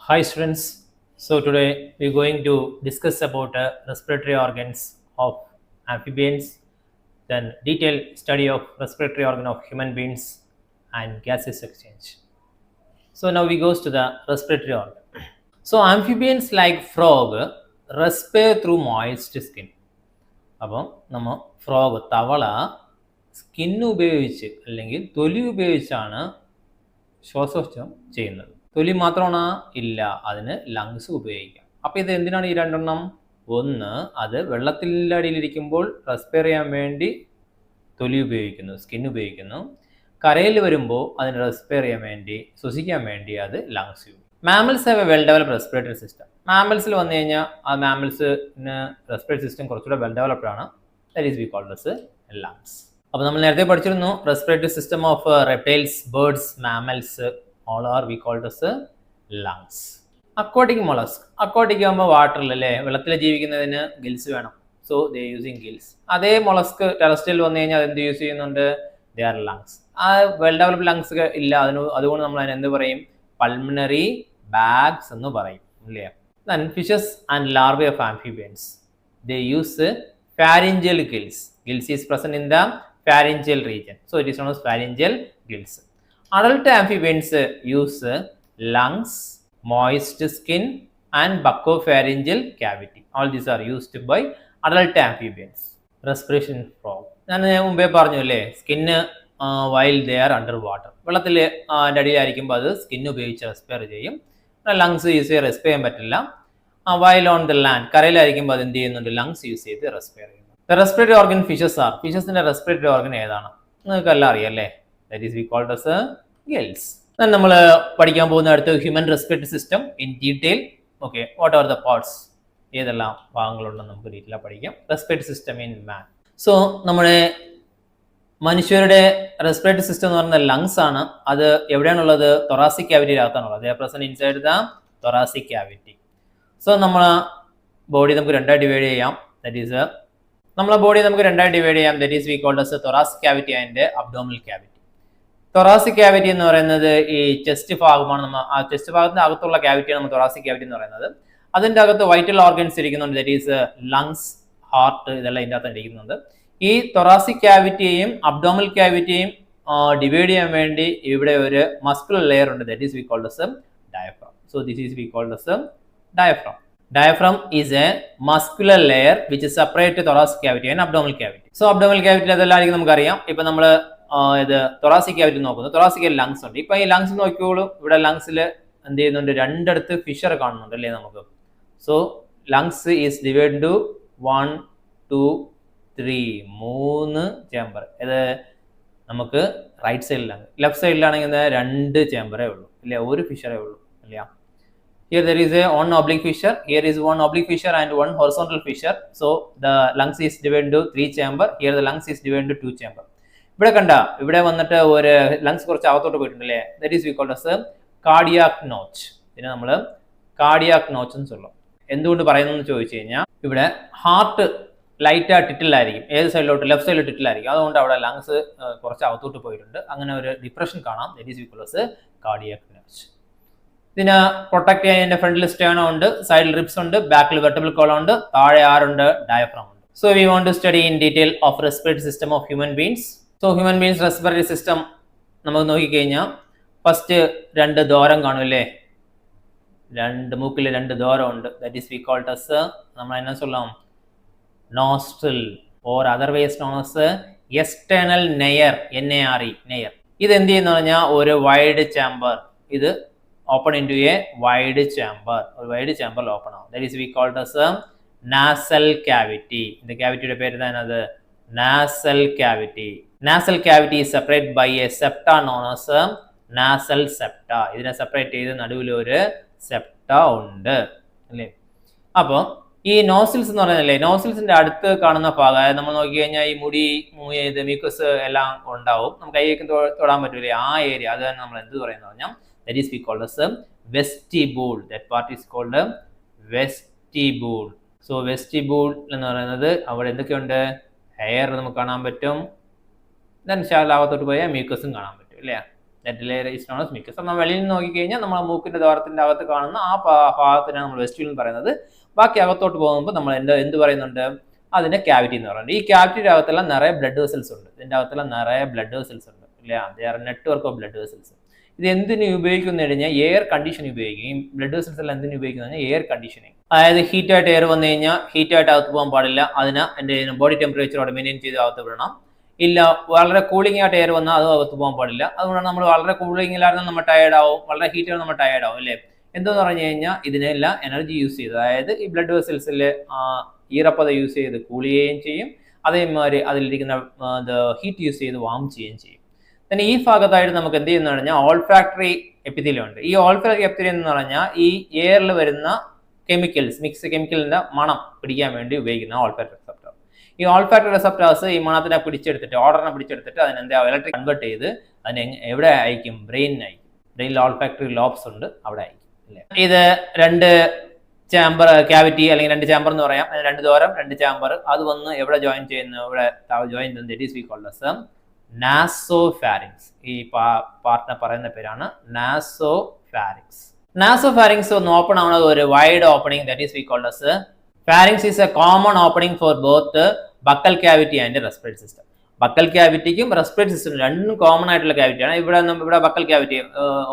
Hi students. So today we're going to discuss about respiratory organs of amphibians, then detailed study of respiratory organ of human beings and gaseous exchange. So now we goes to the respiratory organ. So amphibians like frog respire through moist skin. അപ്പം നമ്മൾ frog തവള skin ഉപയോഗിച്ച് അല്ലെങ്കിൽ തൊലി ഉപയോഗിച്ചാണ് ശ്വാസോച്ഛ്വാസം ചെയ്യുന്നത്. തൊലി മാത്രമാണ് ഇല്ല, അതിന് ലങ്സ് ഉപയോഗിക്കാം. അപ്പോൾ ഇത് എന്തിനാണ് ഈ രണ്ടെണ്ണം? ഒന്ന്, അത് വെള്ളത്തിൻ്റെ അടിയിലിരിക്കുമ്പോൾ റെസ്പയർ ചെയ്യാൻ വേണ്ടി തൊലി ഉപയോഗിക്കുന്നു, സ്കിൻ ഉപയോഗിക്കുന്നു. കരയിൽ വരുമ്പോൾ അതിന് റെസ്പയർ ചെയ്യാൻ വേണ്ടി, ശ്വസിക്കാൻ വേണ്ടി അത് ലങ്സ് ഉപയോഗിക്കും. Mammals have a well developed respiratory system. മാമൽസിൽ വന്നു കഴിഞ്ഞാൽ ആ മാമൽസിന് റെസ്പിറേറ്ററി സിസ്റ്റം കുറച്ചുകൂടെ വെൽ ഡെവലപ്ഡ് ആണ്. That is we called as lungs. അപ്പോൾ നമ്മൾ നേരത്തെ പഠിച്ചിരുന്നു respiratory system of reptiles, birds, mammals all are we called as lungs. Aquatic mollusk. Aquatic ആകുമ്പോൾ വാട്ടറിൽ അല്ലേ, വെള്ളത്തിൽ ജീവിക്കുന്നതിന് ഗിൽസ് വേണം. So they using gills. അതേ മൊളസ്ക് ടെറസ്ട്രിയൽ വന്നു കഴിഞ്ഞാൽ അതെന്ത് യൂസ് ചെയ്യുന്നുണ്ട്? They are lungs. ആ വെൽ ഡെവലപ്ഡ് ലങ്സ് ഇല്ല, അതുകൊണ്ട് നമ്മൾ അതിന് എന്ത് പറയും? പൾമിനറി ബാഗ്സ് എന്ന് പറയും ഇല്ലേ. Then fishes and larvae of amphibians. They use pharyngeal gills. Gills is present in the pharyngeal region. So it is known as pharyngeal gills. Adult amphibians use lungs, moist skin and buccopharyngeal cavity. All these are used by adult amphibians. Respiration frog. ഞാൻ മുമ്പേ പറഞ്ഞു അല്ലേ, skin while they are under water. വെള്ളത്തിൽ അടിയിലായിരിക്കുമ്പോൾ അത് skin ഉപയോഗിച്ച് respire ചെയ്യും. Lungs use ചെയ്ത് respire ചെയ്യാൻ പറ്റില്ല. വൈൽ ഓൺ ദ ലാൻഡ്, കരയിലായിരിക്കുമ്പോൾ അത് എന്ത് ചെയ്യുന്നുണ്ട്? ലങ്സ് യൂസ് ചെയ്ത് റെസ്പയർ ചെയ്യുന്നു. Respiratory organ fishes are. ഫിഷസിന്റെ റെസ്പിറേറ്ററി ഓർഗൻ ഏതാണ്? നിങ്ങൾക്ക് എല്ലാം അറിയാം അല്ലേ. That is we called as gills. Then നമ്മൾ പഠിക്കാൻ പോകുന്ന അടുത്ത human respiratory system in detail. Okay, what are the parts? ഏതെല്ലാം ഭാഗങ്ങളുണ്ടെന്ന് നമുക്ക് ഡീറ്റെയിൽ പഠിക്കാം. Respiratory system in man. So നമ്മുടെ മനുഷ്യരുടെ റെസ്പിറേറ്ററി സിസ്റ്റം എന്ന് പറയുന്നത് ലങ്സ് ആണ്. അത് എവിടെയാണുള്ളത്? തൊറാസിക് ക്യാവിറ്റിയിലകത്താണുള്ളത്. They are present inside the thoracic cavity. So നമ്മളെ ബോഡി നമുക്ക് രണ്ടായി ഡിവൈഡ് ചെയ്യാം. ദാറ്റ് ഈസ് നമ്മളെ ബോഡി നമുക്ക് രണ്ടായി ഡിവൈഡ് ചെയ്യാം. That is we called as thoracic cavity and abdominal cavity. Thoracic cavity എന്ന് പറയുന്നത് ഈ ചെസ്റ്റ് ഭാഗമാണ്. നമ്മൾ ആ ചെസ്റ്റ് ഭാഗത്തിന്റെ അകത്തുള്ള ക്യാവിറ്റിയാണ് നമ്മൾ തൊറാസിക് ക്യാവിറ്റി എന്ന് പറയുന്നത്. അതിൻ്റെ അകത്ത് വൈറ്റൽ ഓർഗൻസ് ഇരിക്കുന്നുണ്ട്. ദാറ്റ് ഈസ് ലങ്സ്, ഹാർട്ട്, ഇതെല്ലാം ഇതിൻ്റെ അകത്ത് ഇരിക്കുന്നുണ്ട്. ഈ തൊറാസിക് ക്യാവിറ്റിയെയും അബ്ഡോമിനൽ ക്യാവിറ്റിയെയും ഡിവൈഡ് ചെയ്യാൻ വേണ്ടി ഇവിടെ ഒരു മസ്കുലർ ലെയർ ഉണ്ട്. That is we called as diaphragm. So this is we called as diaphragm. Diaphragm is a muscular layer which is separate thoracic cavity and abdominal cavity. So abdominal cavity അതെല്ലാം നമുക്കറിയാം. ഇപ്പൊ നമ്മൾ ഇത് thoracic cavity നോക്കുന്നു. Thoracic lungs ഉണ്ട്. ഇപ്പൊ ഈ lungs നോക്കിയോളൂ. ഇവിടെ ലങ്സിൽ എന്ത് ചെയ്യുന്നുണ്ട്? രണ്ടിടത്ത് ഫിഷർ കാണുന്നുണ്ട് അല്ലേ നമുക്ക്. So lungs is divide to 1, 2, 3 3 chamber. ഇത് നമുക്ക് റൈറ്റ് സൈഡിലാണ്. ലെഫ്റ്റ് സൈഡിലാണെങ്കിൽ 2 ചേമ്പറേ ഉള്ളൂ ഇല്ലേ, ഒരു ഫിഷറേ ഉള്ളൂ ഇല്ല. Here there is one oblique fissure, here is one oblique fissure and one horizontal fissure. So the lungs is divided into 3 chamber. Here the lungs is divided into 2 chamber. ഇവിടെ കണ്ട, ഇവിടെ വന്നിട്ട് ഒരു ലങ്സ് കുറച്ച് അകത്തോട്ട് പോയിട്ടുണ്ടല്ലേ. That is we called as cardiac notch. ഇതിനെ നമ്മൾ കാർഡിയാക് നോച്ച് എന്ന് ചൊല്ലും. എന്തുകൊണ്ട് പറയുന്നു എന്ന് ചോദിച്ചു കഴിഞ്ഞാൽ, ഇവിടെ ഹാർട്ട് ലൈറ്റ് ടിറ്റിലായിരിക്കും. ഏത് സൈഡിലോട്ട്? ലെഫ്റ്റ് സൈഡിൽ ടിറ്റിലായിരിക്കും. അതുകൊണ്ട് അവിടെ ലങ്സ് കുറച്ച് അകത്തോട്ട് പോയിട്ടുണ്ട്. അങ്ങനെ ഒരു ഡിപ്രഷൻ കാണാം. That is we called as cardiac notch. ഇതിന് പ്രൊട്ടക്ട് ചെയ്യാൻ ഇതിന്റെ ഫ്രണ്ടിൽ സ്റ്റേണോ ഉണ്ട്, സൈഡിൽ റിബ്സ് ഉണ്ട്, ബാക്കിൽ വെർട്ടിബിൾ കോളം ഉണ്ട്, താഴെ ആറുണ്ട്, ഡയഫ്രം ഉണ്ട്. So we want to study in detail of respiratory system of human beings. So human beings respiratory system നമുക്ക് നോക്കിക്കഴിഞ്ഞാൽ ഫസ്റ്റ് 2 ദ്വാരം കാണും അല്ലേ. മൂക്കിൽ 2 ദ്വാരം ഉണ്ട്. That is we called as നമ്മൾ എന്നാ ചൊല്ലാം? Nostril or otherwise known as external nare, NARE, nare. ഇത് എന്ത് ചെയ്യുന്ന പറഞ്ഞാൽ ഒരു വൈഡ് ചാമ്പർ. ഇത് open into a wide chamber, or wide chamber open ആവും. That is we called as nasal cavity. The cavity യുടെ പേര് എന്താണ്? nasal cavity. Nasal cavity is separated by a septa known as nasal septa. ഇതിനെ separate ചെയ്ത് നടുവിൽ ഒരു സെപ്റ്റ ഉണ്ട് അല്ലേ. അപ്പോൾ ഈ നോസിൽസ് എന്ന് പറയുന്നല്ലേ, നോസിൽസിന്റെ അടുത്ത് കാണുന്ന ഭാഗം, അതായത് നമ്മൾ നോക്കി കഴിഞ്ഞാൽ ഈ മുടി, മ്യൂക്കസ് എല്ലാം ഉണ്ടാവും. നമുക്ക് കൈയ്യേക്ക് തൊടാൻ പറ്റൂലേ, ആ ഏരിയ, അത് തന്നെ നമ്മൾ എന്ത് പറയുന്നത് പറഞ്ഞാൽ that is we called as vestibule. That part is called vestibule. So vestibule എന്ന് പറയുന്നത് അവിടെ എന്തൊക്കെയുണ്ട്? ഹെയർ നമുക്ക് കാണാൻ പറ്റും. ദെൻ ശാലാവത്തോട്ട് പോയാൽ മ്യൂക്കസും കാണാൻ പറ്റും അല്ലേ. That layer is known as mucus. നമ്മൾ വെളിയിൽ നിന്ന് നോക്കിക്കഴിഞ്ഞാൽ നമ്മൾ മൂക്കിന്റെ ദ്വാരത്തിന്റെ അകത്ത് കാണുന്ന ആ ഭാഗത്തിനാണ് നമ്മൾ വെസ്റ്റിബ്യൂൾ എന്ന് പറയുന്നത്. ബാക്കി അകത്തോട്ട് പോകുമ്പോൾ നമ്മൾ എന്ത് പറയുന്നുണ്ട്, അതിന്റെ ക്യാവിറ്റി എന്ന് പറയുന്നത്. ഈ ക്യാവിറ്റിയുടെ അകത്തെല്ലാം നിറയെ ബ്ലഡ് വെസൽസ് ഉണ്ട്. ഇതിന്റെ അകത്തെല്ലാം നിറയെ ബ്ലഡ് വെസൽസ് ഉണ്ട്, ഇല്ല, നെറ്റ്വർക്ക് ഓഫ് ബ്ലഡ് വെസൽസ്. ഇത് എന്തിനു ഉപയോഗിക്കുന്ന കഴിഞ്ഞാൽ എയർ കണ്ടീഷൻ ഉപയോഗിക്കും. ഈ ബ്ലഡ് വെസൽസ് എല്ലാം എന്തിനു ഉപയോഗിക്കുന്ന എയർ കണ്ടീഷനിങ്. അതായത് ഹീറ്റായിട്ട് എയർ വന്നു കഴിഞ്ഞാൽ ഹീറ്റായിട്ട് അകത്ത് പോകാൻ പാടില്ല, അതിന് എൻ്റെ ബോഡി ടെമ്പറേച്ചറോടെ മെയിൻറ്റെയിൻ ചെയ്ത് അകത്ത് വിടണം. ഇല്ല, വളരെ കൂളിംഗ് ആയിട്ട് എയർ വന്നാൽ അതും അകത്ത് പോകാൻ പാടില്ല. അതുകൊണ്ടാണ് നമ്മൾ വളരെ കൂളിംഗിലായിരുന്നു നമ്മൾ ടയേർഡ് ആവും, വളരെ ഹീറ്റാണ് നമ്മൾ ടയേർഡ് ആവും, അല്ലേ. എന്തെന്ന് പറഞ്ഞു കഴിഞ്ഞാൽ ഇതിനെല്ലാം എനർജി യൂസ് ചെയ്ത്, അതായത് ഈ ബ്ലഡ് വെസൽസിൽ ഈറപ്പത യൂസ് ചെയ്ത് കൂൾ ചെയ്യുകയും ചെയ്യും, അതേമാതിരി അതിലിരിക്കുന്ന ഹീറ്റ് യൂസ് ചെയ്ത് വാം ചെയ്യുകയും ചെയ്യും. പിന്നെ ഈ ഭാഗത്തായിട്ട് നമുക്ക് എന്ത് ചെയ്യുന്ന പറഞ്ഞാൽ ഓൾഫാക്ടറി എപ്പിത്തീലിയം ഉണ്ട്. ഈ ഓൾഫാക്ടറി എപ്പിത്തീലിയം എന്ന് പറഞ്ഞാൽ ഈ എയറിൽ വരുന്ന കെമിക്കൽസ്, മിക്സ് കെമിക്കലിന്റെ മണം പിടിക്കാൻ വേണ്ടി ഉപയോഗിക്കുന്ന ഓൾഫാക്ടറി റിസപ്റ്റർ. ഈ ഓൾഫാക്ടറി റിസപ്റ്റേഴ്സ് ഈ മണത്തിനെ പിടിച്ചെടുത്തിട്ട്, ഓർഡറിനെ പിടിച്ചെടുത്തിട്ട് അതിനെന്താ ഇലക്ട്രിക് കൺവേർട്ട് ചെയ്ത് അതിനെ എവിടെ അയക്കും, ബ്രെയിനിന് അയക്കും. ബ്രെയിനിൽ ഓൾഫാക്ടറി ലോബ്സ് ഉണ്ട്, അവിടെ അയക്കും, അല്ലേ. ഇത് രണ്ട് ചാമ്പർ ക്യാവിറ്റി, അല്ലെങ്കിൽ രണ്ട് ചാമ്പർ എന്ന് പറയാം, രണ്ട് ദ്വാരം, രണ്ട് ചാമ്പർ. അത് വന്ന് എവിടെ ജോയിൻ ചെയ്യുന്നു, ഇവിടെ ജോയിൻ ചെയ്യുന്നത് that is we called as nasopharynx. ഈ പാർട്ടിനെ പറയുന്ന പേരാണ് നാസോഫാരിങ്സ്. നാസോഫാരിങ്സ് ഒന്ന് ഓപ്പൺ ആവുന്നത് ഒരു wide opening, that is we called as pharynx is a common opening for both buccal cavity and respiratory system. Buccal ക്യാവിറ്റിക്കും റെസ്പിറേറ്ററി സിസ്റ്റം രണ്ടും കോമൺ ആയിട്ടുള്ള ക്യാവിറ്റിയാണ്. ഇവിടെ ബക്കൽ ക്യാവിറ്റി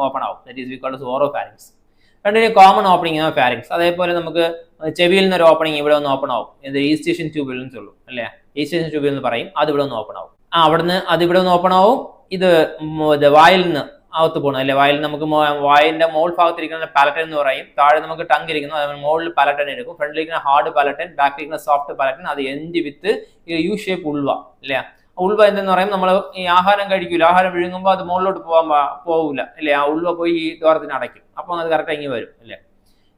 ഓപ്പൺ ആവും, that is we called as oropharynx. രണ്ടിനും common opening ആണ് pharynx. അതേപോലെ നമുക്ക് ചെവിയിൽ നിന്നൊരു ഓപ്പണിംഗ് ഇവിടെ ഒന്ന് ഓപ്പൺ ആവും, ഇത് ഈസ്റ്റേഷൻ ട്യൂബിൽ ഉള്ളൂ, അല്ലേ. ഈസ്റ്റേഷൻ ട്യൂബിൽ എന്ന് പറയും, അത് ഇവിടെ ഒന്ന് ഓപ്പൺ ആവും. അവിടുന്ന് അത് ഇവിടെ ഒന്ന് ഓപ്പൺ ആവും. ഇത് വായിൽ നിന്ന് അകത്ത് പോകണം, അല്ലെ. വായിൽ നമുക്ക് വായിന്റെ മോൾ ഭാഗത്തിരിക്കുന്ന പാലറ്റൻ എന്ന് പറയും, താഴെ നമുക്ക് ടങ് ഇരിക്കുന്നു, അതുപോലെ മുകളിൽ പാലറ്റൻ എടുക്കും. ഫ്രണ്ടിലിരിക്കുന്ന ഹാർഡ് പാലറ്റൻ, ബാക്കിലിരിക്കുന്ന സോഫ്റ്റ് പാലറ്റൻ, അത് എൻഡ് വിത്ത് യു ഷേപ്പ് ഉൾവ, അല്ലേ. ഉൾവ എന്തെന്ന് പറയും, നമ്മൾ ഈ ആഹാരം കഴിക്കൂല, ആഹാരം വിഴുങ്ങുമ്പോൾ അത് മുകളിലോട്ട് പോകില്ല, അല്ലേ. ആ ഉൾവ പോയി ഈ ദ്വാരത്തിന് അടയ്ക്കും, അപ്പോൾ അത് കറക്റ്റ് ഇങ്ങി വരും, അല്ലേ.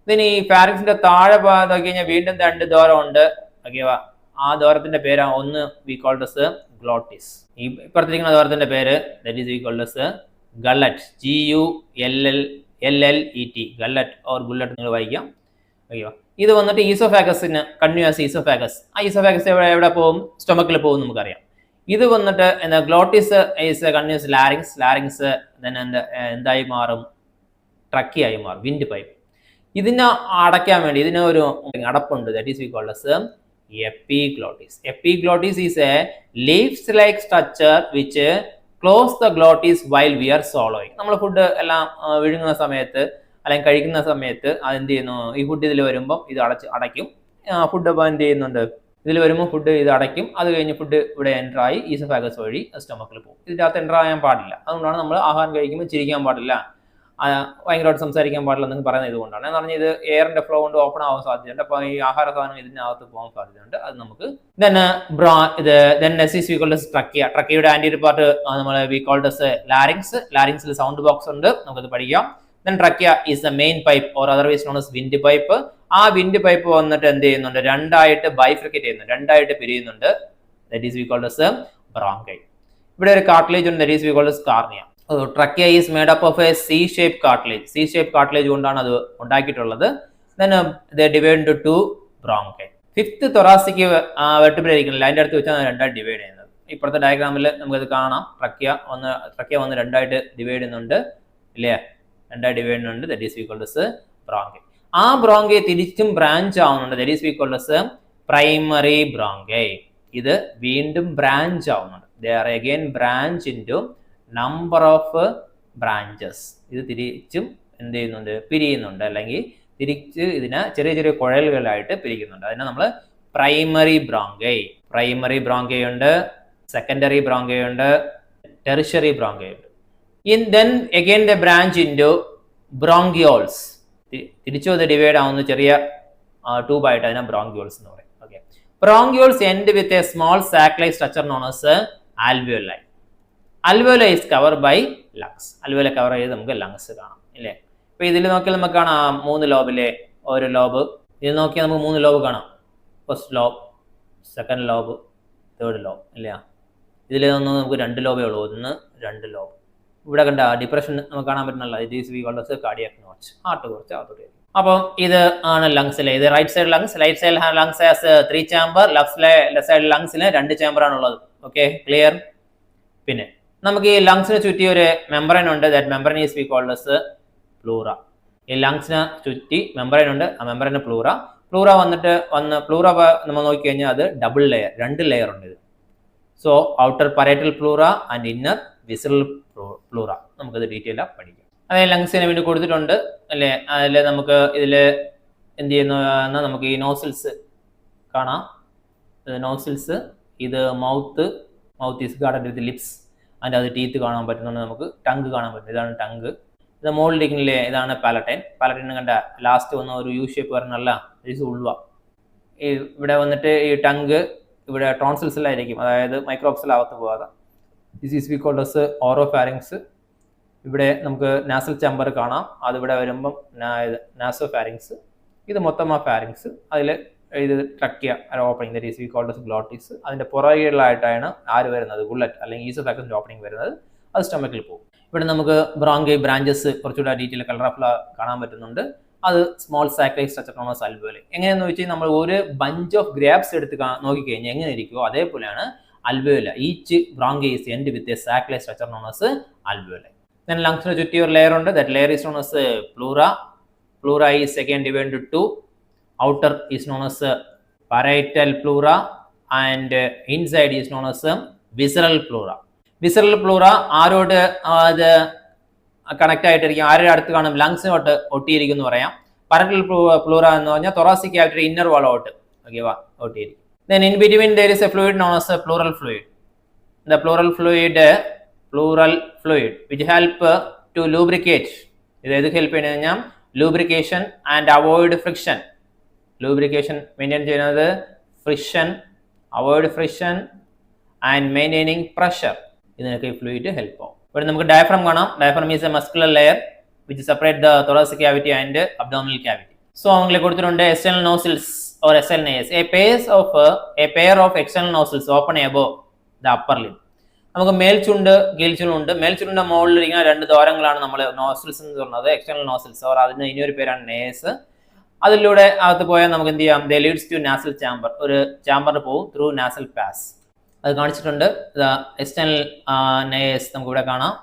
ഇതിന് ഈ ഫാരിങ്സിന്റെ താഴെ നോക്കി കഴിഞ്ഞാൽ വീണ്ടും രണ്ട് ദ്വാരം ഉണ്ട്, ഓക്കേവാ. ആ ദ്വാരത്തിന്റെ പേര് ഒന്ന് വി കോൾഡ് ആസ് ഗ്ലോട്ടിസ്. ഈ ഇപ്പുറത്തിരിക്കുന്ന ദ്വാരത്തിന്റെ പേര് that is we called as gullet, GULLET, gullet or gullet നിങ്ങൾ വായിക്കാം, ഓക്കേവാ. ഇത് വന്നിട്ട് ഈസോഫാഗസിന് കണ്ടിന്യൂസ് ഈസോഫാഗസ്. ആ ഈസോഫാഗസ് എവിടെ പോകും, സ്റ്റൊമക്കിൽ പോകും, നമുക്കറിയാം. ഇത് വന്നിട്ട് എന്താ, glottis is continues larynx. Larynx എന്തായി മാറും, ട്രക്കിയായി മാറും, വിൻഡ് പൈപ്പ്. ഇതിനെ അടയ്ക്കാൻ വേണ്ടി ഇതിന് ഒരു അടപ്പുണ്ട്, that is we called as epiglottis. Epiglottis is a leaves-like structure which close the glottis while we are swallowing. നമ്മൾ ഫുഡ് എല്ലാം വിഴുങ്ങുന്ന സമയത്ത് അല്ലെങ്കിൽ കഴിക്കുന്ന സമയത്ത് അതെന്ത് ചെയ്യുന്നു, ഈ ഫുഡ് ഇതിൽ വരുമ്പോൾ ഇത് അടയ്ക്കും. ഫുഡ് അപ്പോൾ എന്ത് ചെയ്യുന്നുണ്ട്, ഇതിൽ വരുമ്പോൾ ഫുഡ് ഇത് അടയ്ക്കും. അത് കഴിഞ്ഞ് ഫുഡ് ഇവിടെ എൻ്റർ ആയി ഈസോഫാഗസ് വഴി സ്റ്റൊമക്കിൽ പോകും. ഇതിൻ്റെ അകത്ത് എൻ്റർ ആകാൻ പാടില്ല. അതുകൊണ്ടാണ് നമ്മൾ ആഹാരം കഴിക്കുമ്പോൾ ചിരിക്കാൻ പാടില്ല, ഭയങ്കരമായിട്ട് സംസാരിക്കാൻ പാടില്ല എന്ന് പറയുന്നത് ഇതുകൊണ്ടാണ്. എന്ന് പറഞ്ഞാൽ ഇത് എയറിന്റെ ഫ്ലോ കൊണ്ട് ഓപ്പൺ ആവാൻ സാധ്യതയുണ്ട്. അപ്പോൾ ഈ ആഹാര സാധനം ഇതിനകത്ത് പോകാൻ സാധ്യതയുണ്ട്. അത് നമുക്ക് ട്രക്കിയുടെ ആന്റീരിയർ പാർട്ട് നമ്മൾ വി കോൾഡ് ആസ് ലാരിങ്സ്. ലാരിങ്സിൽ സൗണ്ട് ബോക്സ് ഉണ്ട്, നമുക്കത് പഠിക്കാം. Then trachea is the main pipe or otherwise known as windpipe. ആ വിൻഡ് പൈപ്പ് വന്നിട്ട് എന്ത് ചെയ്യുന്നുണ്ട്, രണ്ടായിട്ട് ബൈഫ്രിക്കേറ്റ് ചെയ്യുന്നുണ്ട്, രണ്ടായിട്ട് പിരിയുന്നുണ്ട്. That is we called as bronchi. ഇവിടെ ഒരു കാർട്ടിലേജ് ഉണ്ട്, that is we called as cornea. Trachea is made up of a C-shaped cartilage. C-shaped cartilage കൊണ്ടാണ് അത് ഉണ്ടാക്കിയിട്ടുള്ളത്. Then they divide into two bronchi. Fifth thoracic vertebra ഇരിക്കുന്നില്ല, അതിൻ്റെ അടുത്ത് വെച്ചാൽ രണ്ടായിട്ട് ഡിവൈഡ് ചെയ്യുന്നത്. ഇപ്പോഴത്തെ ഡയഗ്രാമിൽ നമുക്കത് കാണാം. ട്രക്കിയ വന്ന് രണ്ടായിട്ട് ഡിവൈഡ് ചെയ്യുന്നുണ്ട്, ഇല്ലേ, രണ്ടായിട്ട് ഡിവൈഡ് ചെയ്യുന്നുണ്ട്. That is we called as bronchi. ആ ബ്രോങ്കി തിരിച്ചും ബ്രാഞ്ച് ആവുന്നുണ്ട്. That is we called as primary bronchi. ഇത് വീണ്ടും ബ്രാഞ്ച് ആവുന്നുണ്ട്. They are again branch into number of branches. ഇത് തിരിച്ചും എന്ത് ചെയ്യുന്നുണ്ട്, പിരിയുന്നുണ്ട്, അല്ലെങ്കിൽ തിരിച്ച് ഇതിനെ ചെറിയ ചെറിയ കുഴലുകളായിട്ട് പിരിക്കുന്നുണ്ട്. അതിനെ നമ്മൾ പ്രൈമറി ബ്രോങ്കൈ ഉണ്ട്, സെക്കൻഡറി ബ്രോങ്കൈ ഉണ്ട്, ടെറിഷറി ബ്രോങ്കൈ ഉണ്ട്. Then again the branch into bronchioles. തിരിച്ചും അത് ഡിവൈഡ് ആവുന്ന ചെറിയ ട്യൂബായിട്ട് അതിനെ ബ്രോങ്കിയോൾസ് എന്ന് പറയും. Okay, bronchioles end with a small sac like structure known as alveoli. Alveola is cover by lungs. Alveola cover ചെയ്ത് നമുക്ക് ലങ്സ് കാണാം, ഇല്ലേ. ഇപ്പൊ ഇതിൽ നോക്കിയാൽ നമുക്ക് കാണാം 3 ലോബിലെ ഒരു ലോബ്. ഇതിൽ നോക്കിയാൽ നമുക്ക് 3 ലോബ് കാണാം. First lobe, second lobe, third lobe, ഇല്ല. ഇതിൽ നിന്ന് നമുക്ക് 2 ലോബേ ഉള്ളൂ, 1, 2 ലോബ്. ഇവിടെ കണ്ട ഡിപ്രഷൻ നമുക്ക് കാണാൻ പറ്റുന്നില്ല. ഇത് is we called as cardiac notch. Heart കുറച്ച് അതോടെ. അപ്പം ഇത് ആണ് ലങ്സിലെ, ഇത് right side lungs. Right side lungs as 3 chamber, left side ലങ്സിന് 2 ചാമ്പർ ആണുള്ളത്. Okay, clear. പിന്നെ നമുക്ക് ഈ ലങ്സിന് ചുറ്റി ഒരു മെമ്പറൈൻ ഉണ്ട്. That membrane is we called as pleura. ഈ ലങ്സിന് ചുറ്റി മെമ്പറൈൻ ഉണ്ട്, ആ മെമ്പറൈന് പ്ലൂറ. പ്ലൂറ പ്ലൂറ നമ്മൾ നോക്കിക്കഴിഞ്ഞാൽ അത് ഡബിൾ ലെയർ, 2 ലെയർ ഉണ്ട് ഇത്. So outer പരേറ്റൽ pleura and inner visceral pleura. നമുക്കത് ഡീറ്റെയിൽ പഠിക്കാം. അതായത് ലങ്സിന് വേണ്ടി കൊടുത്തിട്ടുണ്ട് അല്ലേ. അതിൽ നമുക്ക് ഇതിൽ എന്ത് ചെയ്യുന്നു എന്നാൽ നമുക്ക് ഈ നോസിൽസ് കാണാം. നോസിൽസ്, ഇത് mouth is guarded with lips, അതിൻ്റെ അത് ടീത്ത് കാണാൻ പറ്റുന്നുണ്ട്. നമുക്ക് ടങ്ക് കാണാൻ പറ്റും. ഇതാണ് ടങ്ക്. ഇത് മോൾഡിങ്ങിലെ ഇതാണ് പാലറ്റൈൻ. പാലറ്റൈൻ കണ്ട ലാസ്റ്റ് വന്ന ഒരു യു ഷേപ്പ് വരണല്ല, ഇത് ഉൾവ. ഇവിടെ വന്നിട്ട് ഈ ടങ്ക് ഇവിടെ ടോൺസിൽസിലായിരിക്കും, അതായത് മൈക്രോപ്സിലാകത്ത് പോകാതെ. This is we called as oropharynx. ഇവിടെ നമുക്ക് നാസൽ ചാമ്പർ കാണാം, അതിവിടെ വരുമ്പം നാസോ ഫാരിങ്സ്. ഇത് മൊത്തം ആ ഫാരിങ്സ്. അതിൽ ഇത് trachea opening, that is we called as glottis. അതിൻ്റെ പുറകിലായിട്ടാണ് ആര് വരുന്നത്, ബുള്ളറ്റ് അല്ലെങ്കിൽ ഈസോഫാഗസിൻ്റെ ഓപ്പണിംഗ് വരുന്നത്. അത് സ്റ്റൊമക്കിൽ പോകും. ഇവിടെ നമുക്ക് ബ്രോങ്കൈ ബ്രാഞ്ചസ് കുറച്ചുകൂടെ ഡീറ്റെയിൽ കളർഫുൾ കാണാൻ പറ്റുന്നുണ്ട്. അത് സ്മോൾ സാക്രൈ സ്ട്രക്ചർ നോൺ ആസ് അൽവേലി. എങ്ങനെയാണെന്ന് വെച്ചാൽ നമ്മൾ ഒരു ബഞ്ച് ഓഫ് ഗ്രാപ്സ് എടുത്ത് നോക്കിക്കഴിഞ്ഞാൽ എങ്ങനെ ഇരിക്കുമോ അതേപോലെയാണ് alveola. Each bronchi is end with a sac like structure known as alveola. Then ലങ്സിന് ചുറ്റി ഒരു ലെയർ ഉണ്ട്. That layer is known as pleura. Pleura is again divided into 2. Outer is known as parietal pleura and inside is known as visceral pleura. Visceral pleura ആരോട് അത് connect ആയിട്ടിരിക്കും, ആരുടെ അടുത്ത് കാണും, ലങ്സിനോട്ട് ഒട്ടിയിരിക്കും എന്ന് പറയാം. പാരറ്റൽ പ്ലൂറ എന്ന് പറഞ്ഞാൽ thoracic cavity ഇന്നർ വാളോട്ട് ഒട്ടിയിരിക്കും. Then in between there is a fluid known as pleural fluid. The pleural fluid which help to lubricate. ഇത് ഏത് ഹെൽപ്പ് ചെയ്യുന്നത് കഴിഞ്ഞാൽ lubrication and avoid friction. Lubrication maintain ചെയ്യുന്നത്, friction, avoid friction and maintaining pressure. ഇതിനൊക്കെ ഈ fluid help ആവും. ഇവിടെ നമുക്ക് ഡയഫ്രം കാണാം. Diaphragm is a muscular layer which separate the thoracic cavity and abdominal cavity. So അങ്ങനെ കൊടുത്തിട്ടുണ്ട് external nostrils or external a pair of external nostrils open above the upper lip. നമുക്ക് മേൽചുണ്ട് കീഴ്ചുണ്ട്. മേൽചുണ്ടിന്റെ മുകളിലിരിക്കുന്ന 2 ദ്വാരങ്ങളാണ് നമ്മൾ nostrils എന്ന് പറയുന്നത്, എക്സ്റ്റേണൽ നോസ്ട്രിൽസ്. ഓർ അതിന് ഇനിയൊരു പേരാണ് നേസ്. അതിലൂടെ അകത്ത് പോയാൽ നമുക്ക് എന്ത് ചെയ്യാം, ദേ ലീഡ്സ് ടു നാസൽ ചാമ്പർ. ഒരു ചാമ്പറിന് പോകും ത്രൂ നാസൽ പാസ്. അത് കാണിച്ചിട്ടുണ്ട്. എക്സ്റ്റേണൽ നേസ് നമുക്ക് ഇവിടെ കാണാം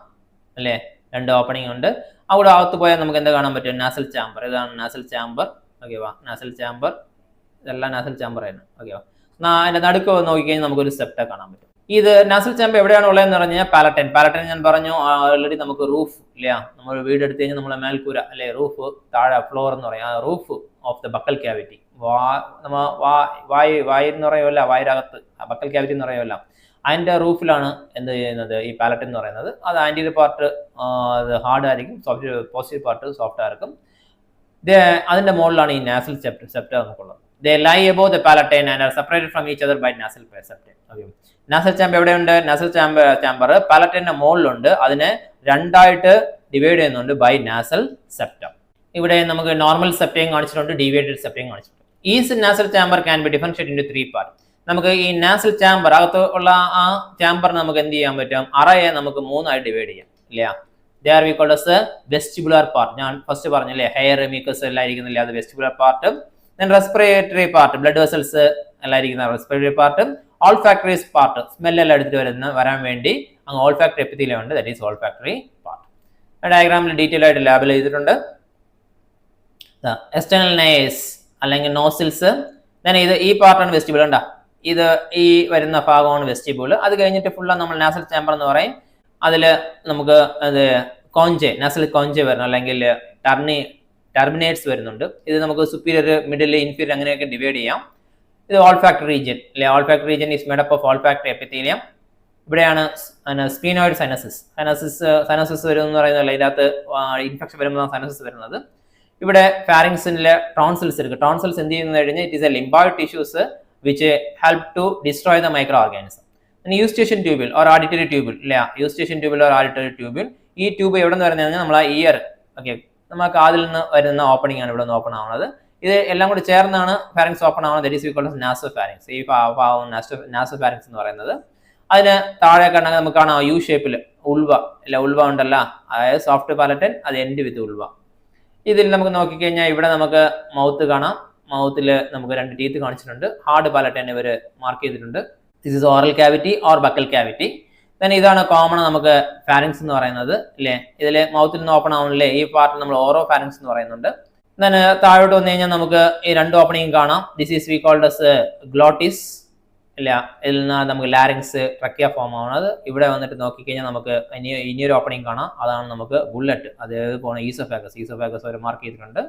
അല്ലേ, 2 ഓപ്പണിംഗ് ഉണ്ട്. അവിടെ അകത്ത് പോയാൽ നമുക്ക് എന്താ കാണാൻ പറ്റും, നാസൽ ചാമ്പർ. ഇതാണ് നാസൽ ചാമ്പർ. ഓക്കെ വാ, നാസൽ ചാമ്പർ. ഇതെല്ലാം നാസൽ ചാമ്പർ ആയിരുന്നു. ഓക്കെ വാ, അതിന്റെ നടുക്ക് നോക്കിക്കഴിഞ്ഞാൽ നമുക്കൊരു സെപ്റ്റ കാണാൻ പറ്റും. ഇത് നാസൽ ചാമ്പർ എവിടെയാണ് ഉള്ളതെന്ന് പറഞ്ഞാൽ പാലറ്റൈൻ. പാലറ്റൈൻ ഞാൻ പറഞ്ഞു ഓൾറെഡി. നമുക്ക് റൂഫ് ഇല്ല, നമ്മൾ വീട് എടുത്തു കഴിഞ്ഞാൽ നമ്മളെ മേൽക്കൂര അല്ലെ, റൂഫ്, താഴെ ഫ്ലോർ എന്ന് പറയാം. Roof of the buccal cavity. വായ് എന്ന് പറയുമല്ല, വായരകത്ത് ബക്കൽ ക്യാവിറ്റി എന്ന് പറയുമല്ല, അതിന്റെ റൂഫിലാണ് എന്ത് ചെയ്യുന്നത്, ഈ പാലറ്റൈൻ എന്ന് പറയുന്നത്. അത് ആന്റീരിയർ പാർട്ട് അത് ഹാർഡ് ആയിരിക്കും, പോസിറ്റീവ് പാർട്ട് സോഫ്റ്റ് ആയിരിക്കും. അതിന്റെ മുകളിലാണ് ഈ നാസൽ സെപ്റ്റ നമുക്കുള്ളത്. They lie above the palatine and are separated from each other by nasal septum. Okay. Nasal chamber എവിടെയുണ്ട്, നാസൽ ചാമ്പർ പാലറ്റൈന്റെ മുകളിലുണ്ട്. അതിനെ 2ആയിട്ട് ഡിവൈഡ് ചെയ്യുന്നുണ്ട് ബൈ നാസൽ സെപ്റ്റം. ഇവിടെ നമുക്ക് നോർമൽ സെപ്റ്റയും കാണിച്ചിട്ടുണ്ട്, ഡീവിയേറ്റഡ് സെപ്റ്റയും കാണിച്ചിട്ടുണ്ട്. Is nasal chamber can be differentiated into 3 part. നമുക്ക് ഈ നാസൽ ചാമ്പർ അകത്ത് ഉള്ള ആ ചാമ്പറിന് നമുക്ക് എന്ത് ചെയ്യാൻ പറ്റും, അറയെ നമുക്ക് 3ആയി ഡിവൈഡ് ചെയ്യാം ഇല്ല. They are called as vestibular part. ഞാൻ ഫസ്റ്റ് പറഞ്ഞില്ലേ, ഹെയർ മ്യൂക്കസ് എല്ലാം ഇരിക്കുന്നില്ല, അത് vestibular part. Then respiratory part, blood vessels എല്ലാം ഇരിക്കുന്ന റെസ്പിറേറ്ററി പാർട്ട്. ഓൾഫാക്ടറി പാർട്ട്, സ്മെല്ലെല്ലാം എടുത്തിട്ട് വരാൻ വേണ്ടി അങ്ങ് ഓൾഫാക്ടറി എപ്പിത്തീലിയം ഉണ്ട്, ദാറ്റ് ഈസ് ഓൾഫാക്ടറി പാർട്ട്. ഡയഗ്രാമിൽ ഡീറ്റെയിൽ ആയിട്ട് ലാബിൽ ചെയ്തിട്ടുണ്ട്. എക്സ്റ്റേണൽ നേസ് അല്ലെങ്കിൽ നോസിൽസ്. ഇത് ഈ പാർട്ടാണ് വെസ്റ്റിബിൾ. ഉണ്ടാ, ഇത് ഈ വരുന്ന ഭാഗമാണ് വെസ്റ്റിബിൾ. അത് കഴിഞ്ഞിട്ട് ഫുള്ളാണ് നമ്മൾ നാസൽ ചാമ്പർ എന്ന് പറയും. അതിൽ നമുക്ക് അത് കോഞ്ചെ, നാസൽ കോഞ്ചെ വരണം, അല്ലെങ്കിൽ ടെർമിനേറ്റ്സ് വരുന്നുണ്ട്. ഇത് നമുക്ക് സുപ്പീരിയർ, മിഡിൽ, ഇൻഫീരിയർ അങ്ങനെയൊക്കെ ഡിവൈഡ് ചെയ്യാം. ഇത് ഓൾഫാക്ടറി റീജിയൻ അല്ലെ. Olfactory region is made up of olfactory epithelium. ഇവിടെയാണ് സ്പീനോയിഡ് സൈനസിസ്. സൈനസിസ് വരുമെന്ന് പറയുന്നത് ഇതിനകത്ത് ഇൻഫെക്ഷൻ വരുമ്പോൾ സൈനസിസ് വരുന്നത്. ഇവിടെ ഫാരിങ്സിലെ ടോൺസിൽസ് ഇருக்கு. ടോൺസിൽസ് എന്ത് ചെയ്യുന്നത് കഴിഞ്ഞാൽ it is a lymphoid tissues which help to destroy the micro organism. Eustachian tube or auditory tube ഇല്ല, യൂസ്റ്റേഷൻ ട്യൂബിൾ ഓർ ആഡിറ്ററി ട്യൂബിൾ. ഈ ട്യൂബ് എവിടെ നിന്ന് വരുന്നത് കഴിഞ്ഞാൽ നമ്മളെ ഇയർ, ഓക്കെ, നമുക്ക് കാതിൽ നിന്ന് വരുന്ന ഓപ്പണിംഗ് ആണ് ഇവിടെ നിന്ന് ഓപ്പൺ ആവുന്നത്. ഇത് എല്ലാം കൂടി ചേർന്നാണ് ഫാരിങ്സ് ഓപ്പൺ ആവുന്നത്. That is we called naso pharynx. ഈ ഭാഗം നാസോ ഫാരിങ്സ് എന്ന് പറയുന്നത്. അതിന് താഴെ കണ്ടെങ്കിൽ നമുക്ക് കാണാം യു ഷേപ്പിൽ ഉൾവ അല്ല, ഉൾവ ഉണ്ടല്ല, അതായത് സോഫ്റ്റ് പാലറ്റൻ, അത് എൻഡ് വിത്ത് ഉൾവ. ഇതിൽ നമുക്ക് നോക്കിക്കഴിഞ്ഞാൽ ഇവിടെ നമുക്ക് മൗത്ത് കാണാം. മൗത്തിൽ നമുക്ക് 2 ടീത്ത് കാണിച്ചിട്ടുണ്ട്. ഹാർഡ് പാലറ്റൻ ഇവർ മാർക്ക് ചെയ്തിട്ടുണ്ട്. This is oral cavity or buccal cavity. Then ഇതാണ് കോമൺ നമുക്ക് ഫാരിങ്സ് എന്ന് പറയുന്നത് അല്ലേ. ഇതിൽ മൗത്തിൽ നിന്ന് ഓപ്പൺ ആവുന്നില്ലേ, ഈ പാർട്ട് നമ്മൾ ഓറോ ഫാരിങ്സ് എന്ന് പറയുന്നുണ്ട്. ദെൻ താഴോട്ട് വന്നു കഴിഞ്ഞാൽ നമുക്ക് ഈ രണ്ട് ഓപ്പണിംഗ് കാണാം. This is we called as glottis ഇല്ല. ഇതിൽ നിന്ന് നമുക്ക് ലാരിങ്സ് ട്രക്കിയ ഫോം ആവുന്നത്. ഇവിടെ വന്നിട്ട് നോക്കിക്കഴിഞ്ഞാൽ നമുക്ക് ഇനിയൊരു ഓപ്പണിംഗ് കാണാം, അതാണ് നമുക്ക് ബുള്ളറ്റ്. അതായത് പോണ ഈസോഫാഗസ് ഒരു മാർക്ക് ചെയ്തിട്ടുണ്ട്.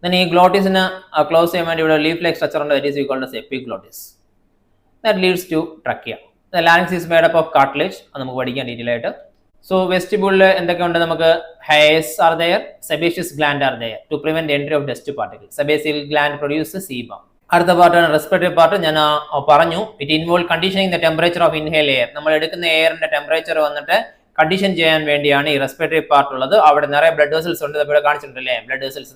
ദെൻ ഈ ഗ്ലോട്ടിസിന് ക്ലോസ് ചെയ്യാൻ വേണ്ടി ഇവിടെ ലീഫ് ലൈക്ക് സ്ട്രക്ചർ ഉണ്ട്. That is we called as epiglottis. That leads to trachea. The larynx is made up of cartilage. അത് നമുക്ക് പഠിക്കാൻ ഡീറ്റെയിൽ ആയിട്ട്. സോ വെസ്റ്റിബ്യൂളിൽ എന്തൊക്കെയുണ്ട് നമുക്ക്? Hairs are there, sebaceous gland are there to prevent entry of dust particle. Sebaceous gland produce sebum. അടുത്ത പാർട്ടാണ് respiratory part. ഞാൻ പറഞ്ഞു it involve conditioning the temperature of inhale air. നമ്മൾ എടുക്കുന്ന എയറിന്റെ ടെമ്പറേച്ചർ വന്നിട്ട് കണ്ടീഷൻ ചെയ്യാൻ വേണ്ടിയാണ് ഈ റെസ്പിറേറ്ററി പാർട്ട് ഉള്ളത്. അവിടെ നിറയെ ബ്ലഡ് വെസൽസ് ഉണ്ട്, ഇവിടെ കാണിച്ചിട്ടുണ്ടല്ലേ,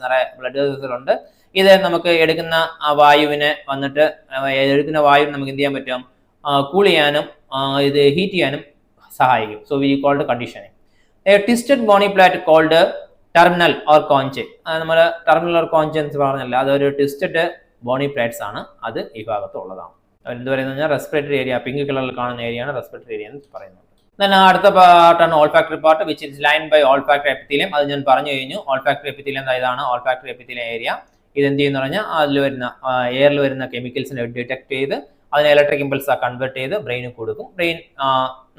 നിറയെ ബ്ലഡ് വെസൽസ് ഉണ്ട്. ഇത് നമുക്ക് എടുക്കുന്ന വായുവിനെ വന്നിട്ട് നമുക്ക് എന്ത് ചെയ്യാൻ പറ്റും? കൂൾ ചെയ്യാനും ഇത് ഹീറ്റ് ചെയ്യാനും സഹായിക്കും. So we called conditioning. A twisted bony plate called terminal or conch. നമ്മൾ ടെർമിനൽ ഓർ കോഞ്ച് എന്ന് പറഞ്ഞല്ല, അതൊരു ട്വിസ്റ്റഡ് ബോണി പ്ലേറ്റ്സ് ആണ്. അത് ഈ ഭാഗത്ത് ഉള്ളതാണ്. എന്ത് പറയുന്നത്? റെസ്പിറേറ്ററി ഏരിയ, പിങ്ക് കളറിൽ കാണുന്ന ഏരിയയാണ് റെസ്പിറേറ്ററി ഏരിയ എന്ന് പറയുന്നത്. then അടുത്ത പാർട്ടാണ് olfactory part, which is lined by olfactory epithelium. അത് ഞാൻ പറഞ്ഞു കഴിഞ്ഞു. ഓൾഫാക്ടറി എപ്പിത്തീലിയം ഇതാണ് ഓൾഫാക്ടറി എപ്പിത്തീലിയം ഏരിയ. ഇത് എന്ത് ചെയ്യുന്ന പറഞ്ഞാൽ അതിൽ വരുന്ന എയറിൽ വരുന്ന കെമിക്കൽസിനെ ഡിറ്റക്ട് ചെയ്ത് അതിനെ ഇലക്ട്രിക് ഇമ്പൾസ് കൺവേർട്ട് ചെയ്ത് ബ്രെയിനിൽ കൊടുക്കും. ബ്രെയിൻ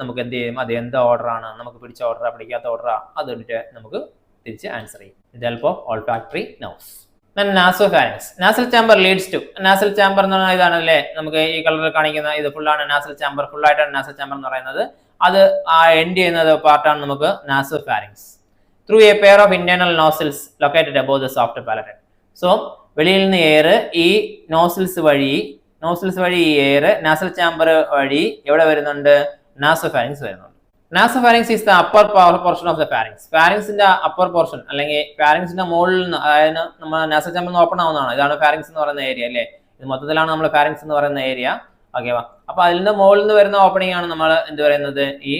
നമുക്ക് എന്ത് ചെയ്യും? അത് എന്താ ഓർഡറാണ്, നമുക്ക് പിടിച്ച ഓർഡറാ പിടിക്കാത്ത ഓർഡറാ, അതിട്ട് നമുക്ക് തിരിച്ച് ആൻസർ ചെയ്യും. ഇത് help of olfactory nerves. Nasopharynx. Nasal chamber leads to. Nasal chamber എന്ന് പറഞ്ഞാൽ ഇതാണല്ലേ, നമുക്ക് ഈ കളറിൽ കാണിക്കുന്ന ഇത് ഫുള്ളാണ് നാസൽ ചാമ്പർ. ഫുള്ളായിട്ടാണ് നാസൽ ചാമ്പർ എന്ന് പറയുന്നത്. അത് എൻഡ് ചെയ്യുന്നത് പാർട്ടാണ് നമുക്ക് nasopharynx. Through a pair of internal nostrils located above the soft palate. So വെളിയിൽ നിന്ന് എയർ ഈ നോസിൽസ് വഴി ഈ എയർ നാസൽ ചാമ്പർ വഴി എവിടെ വരുന്നുണ്ട്? നാസോഫാരിങ്സ് വരുന്നുണ്ട്. Nasopharynx is the upper portion of the pharynx. ഫാരിങ്സിന്റെ അപ്പർ പോർഷൻ അല്ലെങ്കിൽ ഫാരിങ്സിന്റെ മുകളിൽ നിന്ന്, അതായത് നമ്മൾ നാസൽ ചാമ്പർ ഓപ്പൺ ആവുന്നതാണ്. ഇതാണ് ഫാരിങ്സ് എന്ന് പറയുന്ന ഏരിയ അല്ലേ. ഇത് മൊത്തത്തിലാണ് നമ്മൾ ഫാരിങ്സ് എന്ന് പറയുന്ന ഏരിയ. ഓക്കെ, അപ്പൊ അതിന്റെ മുകളിൽ നിന്ന് വരുന്ന ഓപ്പണിംഗ് ആണ് നമ്മൾ എന്ത് പറയുന്നത്? ഈ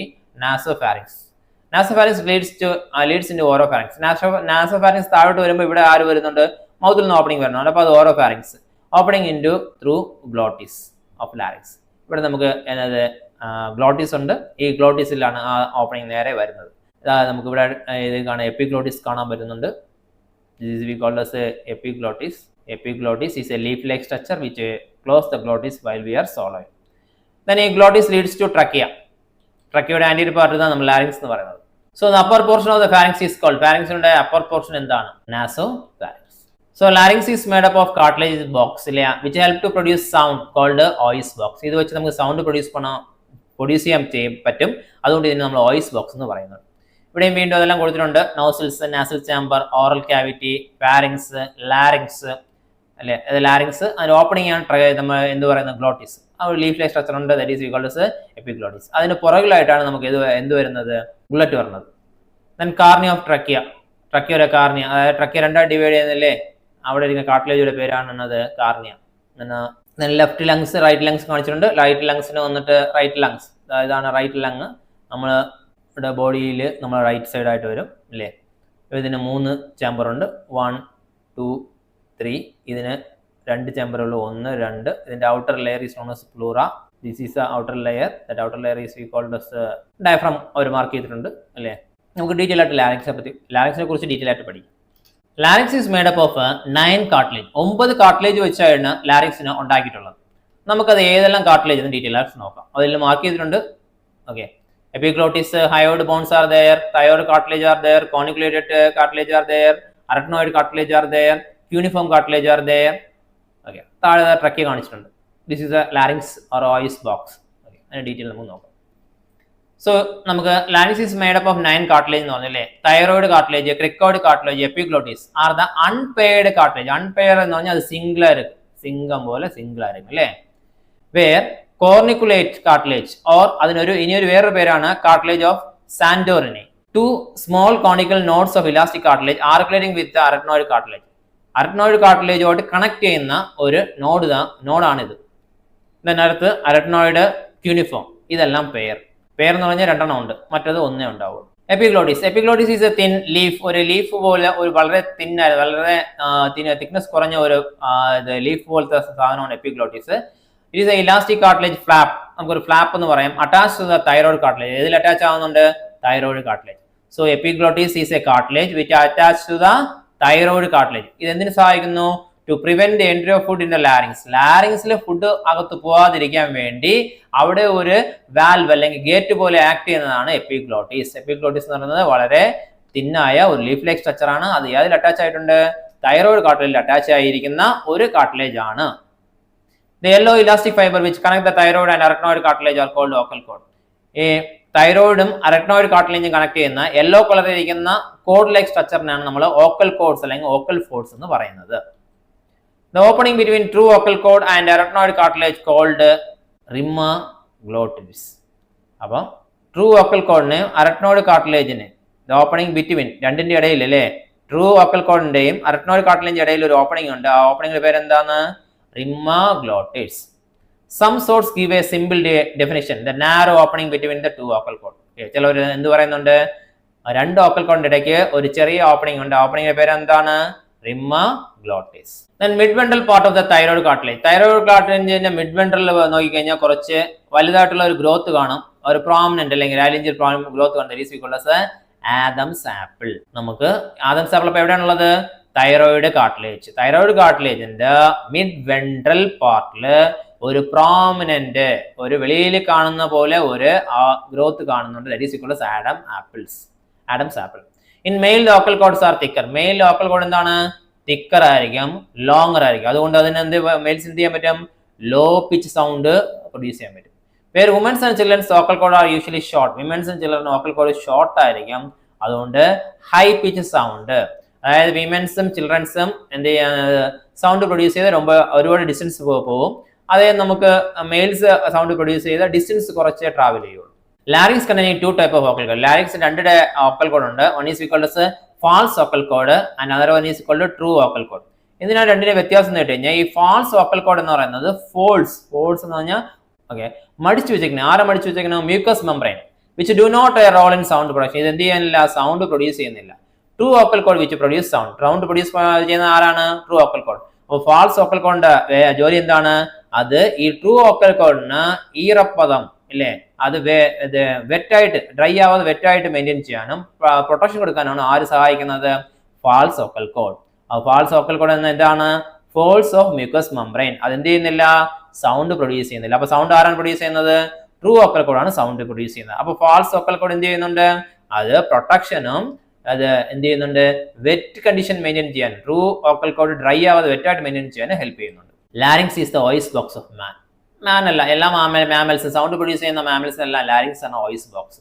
നാസോഫാരിങ്സ്. നാസോഫാരിങ്സ് ലീഡ്സ് ഇൻ ഓരോ ഫാരിങ്സ്. നാസോഫാരിങ്സ് താഴോട്ട് വരുമ്പോൾ ഇവിടെ ആര് വരുന്നുണ്ട്? മൗത്തിൽ നിന്ന് ഓപ്പണിംഗ് വരുന്നുണ്ട്. അപ്പൊ അത് ഓരോ pharynx opening in through glottis of larynx. ഇവിടെ നമുക്ക് എന്നത് ഗ്ലോട്ടിസ് ഉണ്ട്. ഈ ഗ്ലോട്ടിസിലാണ് ആ ഓപ്പണിംഗ് നേരെ വരുന്നത്. നമുക്ക് ഇവിടെ ഇത് കാണാം, എപ്പിഗ്ലോട്ടിസ് കാണാൻ പറ്റുന്നുണ്ട്. We called as epiglottis. Epiglottis is a leaf-like structure which close the glottis while we are swallowing. Then a glottis leads to trachea. ട്രക്കിയുടെ ആന്റീരിയർ പാർട്ട് ഇതാണ് നമ്മൾ ലാരിങ്സ് എന്ന് പറയുന്നത്. So the upper portion of the pharynx is called. ഫാരിങ്സിന്റെ upper portion എന്താണ്? Nasopharynx. So larynx is made up of cartilage box which help to produce sound called voice box. ഇത് വെച്ച് നമുക്ക് sound produce ചെയ്യാൻ പറ്റും. അതുകൊണ്ട് ഇതിനെ നമ്മൾ വോയിസ് ബോക്സ് എന്ന് പറയുന്നത്. ഇവിടെയും വീണ്ടും അതെല്ലാം കൊടുത്തിട്ടുണ്ട്. Nostrils, nasal chamber, oral cavity, pharynx, larynx അല്ലെ. ലാരിങ്സ് അതിന് ഓപ്പണിംഗ് ആണ് നമ്മൾ എന്ത് പറയുന്നത്? ഗ്ലോട്ടിസ്. ആ ഒരു ലീഫ് ലൈക്ക് സ്ട്രക്ചർ ഉണ്ട്. That is called as epiglottis. അതിന് പുറകിലായിട്ടാണ് നമുക്ക് എന്ത് വരുന്നത്? ബുള്ളറ്റ് വരുന്നത്. Then carina of trachea. ട്രക്കിയുടെ കാർണിയ, അതായത് ട്രക്കിയ രണ്ടായിട്ട് ഡിവൈഡ് ചെയ്യുന്നില്ലേ, അവിടെ ഇരിക്കുന്ന കാർട്ടിലേജിയുടെ പേരാണ് carina. Left lungs, right lungs കാണിച്ചിട്ടുണ്ട്. റൈറ്റ് ലങ്സിന് വന്നിട്ട് റൈറ്റ് ലങ്സ്, ഇതാണ് റൈറ്റ് ലങ്. നമ്മുടെ ബോഡിയിൽ നമ്മൾ റൈറ്റ് സൈഡ് ആയിട്ട് വരും അല്ലേ. ഇതിന് 3 ചേമ്പറുണ്ട്. 1, 2, 3. ഇതിന് 2 ചേമ്പറുള്ളൂ. 1, 2. ഇതിന്റെ outer layer is known as pleura. This is the outer layer. That outer layer is we called as diaphragm. അവർ മാർക്ക് ചെയ്തിട്ടുണ്ട് അല്ലേ. നമുക്ക് ഡീറ്റെയിൽ ആയിട്ട് ലാരിങ്സിനെ കുറിച്ച് ഡീറ്റെയിൽ ആയിട്ട് പഠിക്കും. Larynx is made up of 9 cartilage. 9 cartilage വെച്ചാണ് ലാരിങ്സിനെ ഉണ്ടാക്കിയിട്ടുള്ളത്. നമുക്കത് ഏതെല്ലാം കാർട്ടിലേജ് എന്ന് ഡീറ്റെയിൽ ആയിട്ട് നോക്കാം. അതിൽ മാർക്ക് ചെയ്തിട്ടുണ്ട്. Okay, epiglottis, hyoid bones are there, thyroid cartilage are there, corniculated cartilage are there, arachnoid cartilage are there, cuneiform cartilage are there. Okay, താഴെ ട്രക്കി കാണിച്ചിട്ടുണ്ട്. This is a larynx or voice box. Okay, അതിന്റെ detail നമുക്ക് നോക്കാം. So നമുക്ക് larynx is made up of 9 cartilage എന്ന് പറഞ്ഞല്ലേ. Thyroid cartilage, cricoid cartilage, epiglottis are the unpaired cartilage. Unpair എന്ന് പറഞ്ഞാൽ അത് സിംഗുലർ, സിംഗം പോലെ സിംഗിൾ ആയിരിക്കും അല്ലേ. വേർ കോർണിക്കുലേറ്റ് കാർട്ടിലേജ് ഓർ ഇനിയൊരു വേറൊരു പേരാണ് cartilage of Santorini. 2 small conical nodes of elastic cartilage articulating with arachnoid cartilage. Arachnoid കാർട്ടിലേജുമായിട്ട് കണക്ട് ചെയ്യുന്ന ഒരു നോഡാണിത്. അടുത്ത് അരക്നോയിഡ്, ക്യൂണിഫോം, ഇതെല്ലാം പെയർ എന്ന് പറഞ്ഞാൽ 2 എണ്ണം ഉണ്ട്, മറ്റത് 1 ഉണ്ടാവും. Epiglottis is a thin leaf. ഒരു ലീഫ് പോലെ ഒരു വളരെ തിക്നെസ് കുറഞ്ഞ ഒരു ലീഫ് പോലത്തെ സാധനമാണ് epiglottis. It is a elastic cartilage flap നമുക്കൊരു ഫ്ലാപ്പ് എന്ന് പറയാം. Attach to the thyroid cartilage. ഏതിൽ അറ്റാച്ച് ആവുന്നുണ്ട്? Thyroid cartilage. So epiglottis is a cartilage which attach to the thyroid cartilage. ഇത് എന്തിനു സഹായിക്കുന്നു? To prevent the entry of food in the larynx. ലാരിങ്സിൽ food അകത്ത് പോവാതിരിക്കാൻ വേണ്ടി അവിടെ ഒരു വാൽവ് അല്ലെങ്കിൽ ഗേറ്റ് പോലെ ആക്ട് ചെയ്യുന്നതാണ് എപ്പിഗ്ലോട്ടിസ്. എപ്പിഗ്ലോട്ടിസ് എന്ന് പറയുന്നത് വളരെ തിന്നായ ഒരു ലീഫ് ലൈക്ക് സ്ട്രക്ചർ ആണ്. അത് ഏതിൽ അറ്റാച്ച് ആയിട്ടുണ്ട്? തൈറോയ്ഡ് കാർട്ടിലേജിൽ അറ്റാച്ച് ആയിരിക്കുന്ന ഒരു കാർട്ടിലേജ് ആണ്. The yellow elastic fiber which connect the thyroid and arachnoid cartilage are called vocal cord. ഈ തൈറോയിഡും അരക്നോയിഡ് കാർട്ടിലേജും കണക്ട് ചെയ്യുന്ന യെല്ലോ കളറിൽ ഇരിക്കുന്ന കോഡ് ലൈക്ക് സ്ട്രക്ചറിനാണ് നമ്മൾ ഓക്കൽ കോഡ്സ് അല്ലെങ്കിൽ ഓക്കൽ ഫോർട്സ് എന്ന് പറയുന്നത്. The opening between true vocal cord and arachnoid cartilage called rimma glottis. അപ്പം true vocal കോഡിന് അരക്നോയിഡ് കാർട്ടിലേജിന് the opening between രണ്ടിന്റെ ഇടയിൽ അല്ലേ, ട്രൂ vocal കോഡിന്റെയും അരക്നോയിഡ് കാർട്ടിലേജിന്റെ ഇടയിൽ ഒരു ഓപ്പണിംഗ് ഉണ്ട്. ആ ഓപ്പണിംഗിന്റെ പേര് എന്താണ്? Rimma glottis. Some sources give a simple definition, the narrow opening between the two vocal cord. ചിലർ എന്ത് പറയുന്നുണ്ട്? രണ്ട് vocal കോഡിന്റെ ഇടയ്ക്ക് ഒരു ചെറിയ ഓപ്പണിംഗ് ഉണ്ട്. ഓപ്പണിംഗിന്റെ പേര് എന്താണ്? Rimma glottis. Then midventral part of the thyroid cartilage. Thyroid കാർട്ടിലേജിന്റെ മിഡ്വെൻട്രൽ നോക്കിക്കഴിഞ്ഞാൽ കുറച്ച് വലുതായിട്ടുള്ള ഒരു ഗ്രോത്ത് കാണും, ഒരു പ്രോമിനന്റ് അല്ലെങ്കിൽ റാലിഞ്ചർ ഗ്രോത്ത് കാണും. That is equal to Adam's apple. നമുക്ക് ആദംസ് ആപ്പിൾ ഇപ്പോൾ എവിടെയാണുള്ളത്? Thyroid cartilage. തൈറോയിഡ് കാർട്ടിലേജിന്റെ മിഡ് വെൻട്രൽ പാർട്ടില് ഒരു പ്രോമിനന്റ്, ഒരു വെളിയിൽ കാണുന്ന പോലെ ഒരു ഗ്രോത്ത് കാണുന്നുണ്ട്. That is equal to Adam's apple. In male vocal cords are thicker. Male vocal cord എന്താണ്? തിക്കർ ആയിരിക്കും, ലോങ്ങർ ആയിരിക്കും. അതുകൊണ്ട് അതിന് മെയിൽസ് എന്ത് ചെയ്യാൻ പറ്റും? ലോ പിച്ച് സൗണ്ട് പ്രൊഡ്യൂസ് ചെയ്യാൻ പറ്റും. Where womens and childrens vocal cord are usually short. Womens and children vocal cord short ആയിരിക്കും. അതുകൊണ്ട് ഹൈ പിച്ച് സൗണ്ട്, അതായത് വിമൻസും ചിൽഡ്രൻസും എന്ത് ചെയ്യാൻ സൗണ്ട് പ്രൊഡ്യൂസ് ചെയ്ത് ഒരുപാട് ഡിസ്റ്റൻസ് പോകും. അതേ നമുക്ക് മെയിൽസ് സൗണ്ട് പ്രൊഡ്യൂസ് ചെയ്ത ഡിസ്റ്റൻസ് കുറച്ച് ട്രാവൽ ചെയ്യുള്ളൂ. Larynx containing two type of vocal cord. Larynx രണ്ട് വോക്കൽ കോഡ് ഉണ്ട്. One is equal to false vocal cord and other one is equal to true vocal cord. ഇതിനാണ് രണ്ടിന്റെ വ്യത്യാസം എന്ന് കേട്ട് കഴിഞ്ഞാൽ ഈ ഫാൾസ് വോക്കൽ കോഡ് എന്ന് പറയുന്നത് ഫോൾസ് എന്ന് പറഞ്ഞാൽ മടിച്ചു വെച്ചേക്കുന്നത്. ആരെ മടിച്ചു വെച്ചേക്കുന്നത്? Mucus membrane which do not a role in sound production. ഇത് എന്ത് ചെയ്യാനില്ല? സൗണ്ട് പ്രൊഡ്യൂസ് ചെയ്യുന്നില്ല. True vocal cord which produce sound produce ചെയ്യുന്ന ആരാണ്? True vocal cord. അപ്പോൾ ഫാൾസ് വോക്കൽ കോഡിന്റെ ജോലി എന്താണ്? അത് ഈ ട്രൂ വോക്കൽ കോഡിന് ഈറപ്പദം ഇല്ലേ, അത് വെറ്റായിട്ട് ഡ്രൈ ആവാതെ വെറ്റായിട്ട് മെയിൻറ്റെയിൻ ചെയ്യാനും പ്രൊട്ടക്ഷൻ കൊടുക്കാനാണ് ആര് സഹായിക്കുന്നത്? False vocal cord. False vocal cord എന്ന എന്താണ്? Folds of mucus membrane. അത് എന്ത് ചെയ്യുന്നില്ല? സൗണ്ട് പ്രൊഡ്യൂസ് ചെയ്യുന്നില്ല. അപ്പൊ സൗണ്ട് ആരാണ് പ്രൊഡ്യൂസ് ചെയ്യുന്നത്? ട്രൂ വോക്കൽ കോഡാണ് സൗണ്ട് പ്രൊഡ്യൂസ് ചെയ്യുന്നത്. അപ്പൊ ഫാൾസ് വോക്കൽ കോഡ് എന്ത് ചെയ്യുന്നുണ്ട്? അത് പ്രൊട്ടക്ഷനും അത് എന്ത് ചെയ്യുന്നുണ്ട്? വെറ്റ് കണ്ടീഷൻ മെയിൻറ്റെയിൻ ചെയ്യാൻ, ട്രൂ വോക്കൽ കോഡ് ഡ്രൈ ആവാതെ വെറ്റായിട്ട് മെയിൻറ്റെയിൻ ചെയ്യാൻ ഹെൽപ്പ് ചെയ്യുന്നുണ്ട്. Larynx is the voice box of man അല്ല, എല്ലാ മാമൽസ് സൗണ്ട് പ്രൊഡ്യൂസ് ചെയ്യുന്ന മാമൽസ് എല്ലാം ലാരിങ്സ് ആണ് voice box.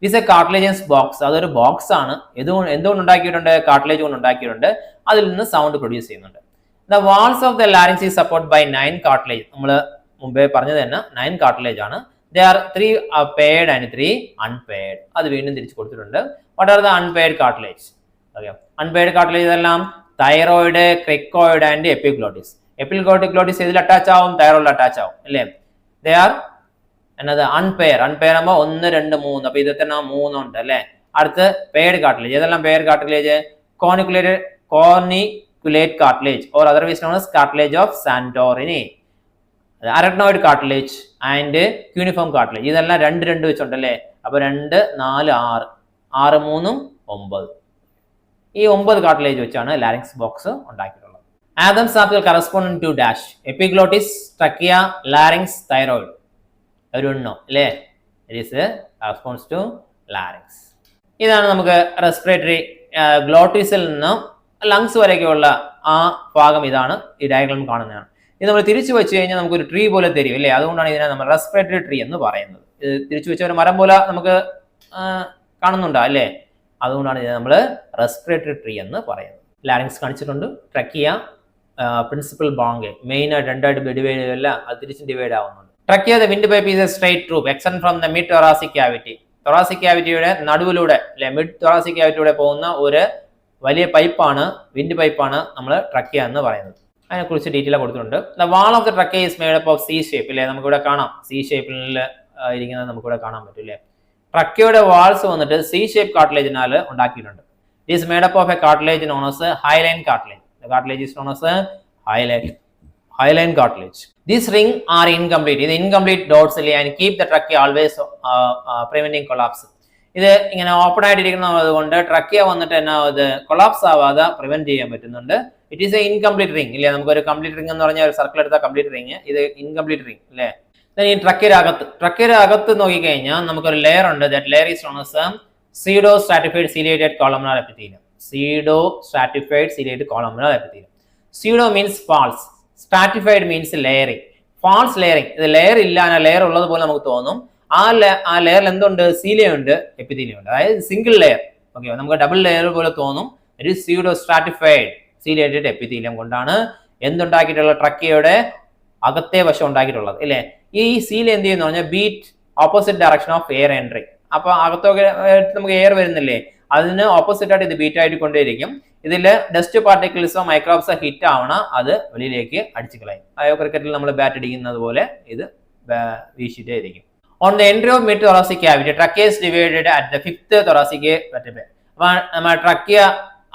It's a cartilages box. അതൊരു ബോക്സ് ആണ്. എന്തുകൊണ്ട് ഉണ്ടാക്കിയിട്ടുണ്ട്? കാർട്ടിലേജ് കൊണ്ട് ഉണ്ടാക്കിയിട്ടുണ്ട്. അതിൽ നിന്ന് സൗണ്ട് പ്രൊഡ്യൂസ് ചെയ്യുന്നുണ്ട്. The walls of the larynx is support by 9 cartilage. നമ്മൾ മുമ്പേ പറഞ്ഞത് തന്നെ 9 കാർട്ടിലേജ് ആണ്. They are 3 paired and 3 unpaired. അത് വീണ്ടും തിരിച്ചു കൊടുത്തിട്ടുണ്ട്. What are the unpaired cartilage? Unpaired cartilage എല്ലാം തൈറോയിഡ്, ക്രിക്കോയിഡ് ആൻഡ് എപ്പിഗ്ലോട്ടിസ്. എപ്പിഗ്ലോട്ടിസ് ഇതിൽ അറ്റാച്ച് ആവും, തൈറോയിഡിൽ അറ്റാച്ച് ആവും അല്ലേ. ദേ ആർ എന്നത് അൺപെയർ ആകുമ്പോൾ 1, 2, 3. അപ്പൊ ഇത് തന്നെ 3 ഉണ്ട് അല്ലെ. അടുത്ത് പെയർഡ് കാർട്ടിലേജ്. ഏതെല്ലാം paired cartilage? Corniculate cartilage or otherwise known as cartilage of Santorini, arachnoid cartilage and cuneiform cartilage. ഇതെല്ലാം 2 വെച്ചുണ്ട് അല്ലേ. അപ്പൊ 2, 4, 6, 6, 3, 9. ഈ 9 കാർട്ടിലേജ് വെച്ചാണ് ലാരിങ്സ് ബോക്സ് ഉണ്ടാക്കിയിട്ടുള്ളത്. Adam's apple corresponding to dash epiglottis, trachea, larynx, thyroid. ഒരു എണ്ണോ അല്ലേ. It is corresponds to larynx. ഇതാണ് നമുക്ക് റെസ്പിറേറ്ററി ഗ്ലോട്ടിസിൽ നിന്ന് ലങ്സ് വരെയൊക്കെയുള്ള ആ ഭാഗം. ഇതാണ് ഈ ഡയഗ്രാം കാണുന്നതാണ്. ഇത് നമ്മൾ തിരിച്ചു വെച്ച് കഴിഞ്ഞാൽ നമുക്കൊരു ട്രീ പോലെ തരും അല്ലേ. അതുകൊണ്ടാണ് ഇതിനെ നമ്മൾ റെസ്പിറേറ്ററി ട്രീ എന്ന് പറയുന്നത്. ഇത് തിരിച്ചു വെച്ച ഒരു മരം പോലെ നമുക്ക് കാണുന്നുണ്ടോ അല്ലേ. അതുകൊണ്ടാണ് ഇതിനെ നമ്മൾ റെസ്പിറേറ്ററി ട്രീ എന്ന് പറയുന്നത്. ലാരിങ്സ് കാണിച്ചിട്ടുണ്ട്. ട്രക്കിയ, പ്രിൻസിപ്പൽ ബോങ്കെ മെയിനായിട്ട് 2 ഡിവൈഡ് ചെയ്യല്ല, അത് തിരിച്ച് ഡിവൈഡ് ആവുന്നുണ്ട്. Trachea the wind pipe is a straight tube extend from the mid thoracic cavity. Thoracic ക്യാവിറ്റിയുടെ നടുവിലൂടെ അല്ലെ, മിഡ് തൊറാസിക് ക്യാവിറ്റിയുടെ പോകുന്ന ഒരു വലിയ പൈപ്പാണ്, വിൻഡ് പൈപ്പാണ് നമ്മൾ ട്രക്കിയ എന്ന് പറയുന്നത്. അതിനെക്കുറിച്ച് ഡീറ്റെയിൽ കൊടുത്തിട്ടുണ്ട്. The wall of the trachea is made up of C shape അല്ലേ. നമുക്കിവിടെ കാണാം, സി ഷേപ്പിൽ ഇരിക്കുന്നത് നമുക്കിവിടെ കാണാൻ പറ്റും അല്ലേ. ട്രക്കിയയുടെ വാൾസ് വന്നിട്ട് സി ഷേപ്പ് കാർട്ടിലേജിനാൽ ഉണ്ടാക്കിയിട്ടുണ്ട്. It is made up of A cartilage known as Highline cartilage. The cartilage is known as a hyaline cartilage. These rings are incomplete. ഇത് incomplete dots and keep the trachea always preventing collapse. ഇത് ഇങ്ങനെ open ആയിട്ടിരിക്കുന്നത് കൊണ്ട് trachea വന്നിട്ട് എന്നാ ഇത് collapse ആവാതെ prevent ചെയ്യാൻ പറ്റുന്നുണ്ട്. It is A incomplete ring ഇല്ലേ, നമുക്കൊരു കംപ്ലീറ്റ് റിംഗ് എന്ന് പറഞ്ഞാൽ ഒരു സർക്കിൾ എടുത്ത കംപ്ലീറ്റ് റിംഗ്, ഇത് ഇൻകംപ്ലീറ്റ് റിംഗ് അല്ലേ. ഈ ട്രക്കിയുടെ അകത്ത് നോക്കിക്കഴിഞ്ഞാൽ നമുക്കൊരു ലെയർ ഉണ്ട്. That layer is known as pseudo stratified ciliated columnar epithelium. Pseudo stratified ciliated columnar epithelium. Pseudo means false, stratified means layering. False layering, ഇത് ലെയർ ഇല്ല, ആ ലെയർ ഉള്ളതുപോലെ നമുക്ക് തോന്നും. ആ ലെയറിൽ എന്തുണ്ട്, സീലിയ ഉണ്ട്, എപ്പിത്തീലിയം ഉണ്ട്, അതായത് സിംഗിൾ ലെയർ. ഓക്കെ, നമുക്ക് ഡബിൾ ലെയർ പോലെ തോന്നും. It is pseudo stratified ciliated epithelium കൊണ്ടാണ് എന്തുണ്ടാക്കിയിട്ടുള്ള ട്രക്കിയയുടെ അകത്തെ വശം ഉണ്ടാക്കിയിട്ടുള്ളത് ഇല്ലേ. ഈ സീലിയ എന്ത് ചെയ്യുന്ന പറഞ്ഞാൽ beat opposite direction of air entry. അപ്പൊ അകത്തൊക്കെ നമുക്ക് എയർ വരുന്നില്ലേ, അതിന് ഓപ്പോസിറ്റ് ആയിട്ട് ഇത് ബീറ്റ് ആയിട്ട് കൊണ്ടേയിരിക്കും. ഇതിൽ ഡസ്റ്റ് പാർട്ടിക്കിൾസോ മൈക്രോബ്സോ ഹിറ്റ് ആവണം, അത് വെളിയിലേക്ക് അടിച്ചു കളയും. അയോ ക്രിക്കറ്റിൽ നമ്മൾ ബാറ്റ് അടിക്കുന്നത് പോലെ ഇത് വീശിട്ടേ ഇരിക്കും. On the entry of mid thoracic cavity, trachea is divided at the fifth thoracic vertebrae. അപ്പൊ നമ്മൾ ട്രക്കിയ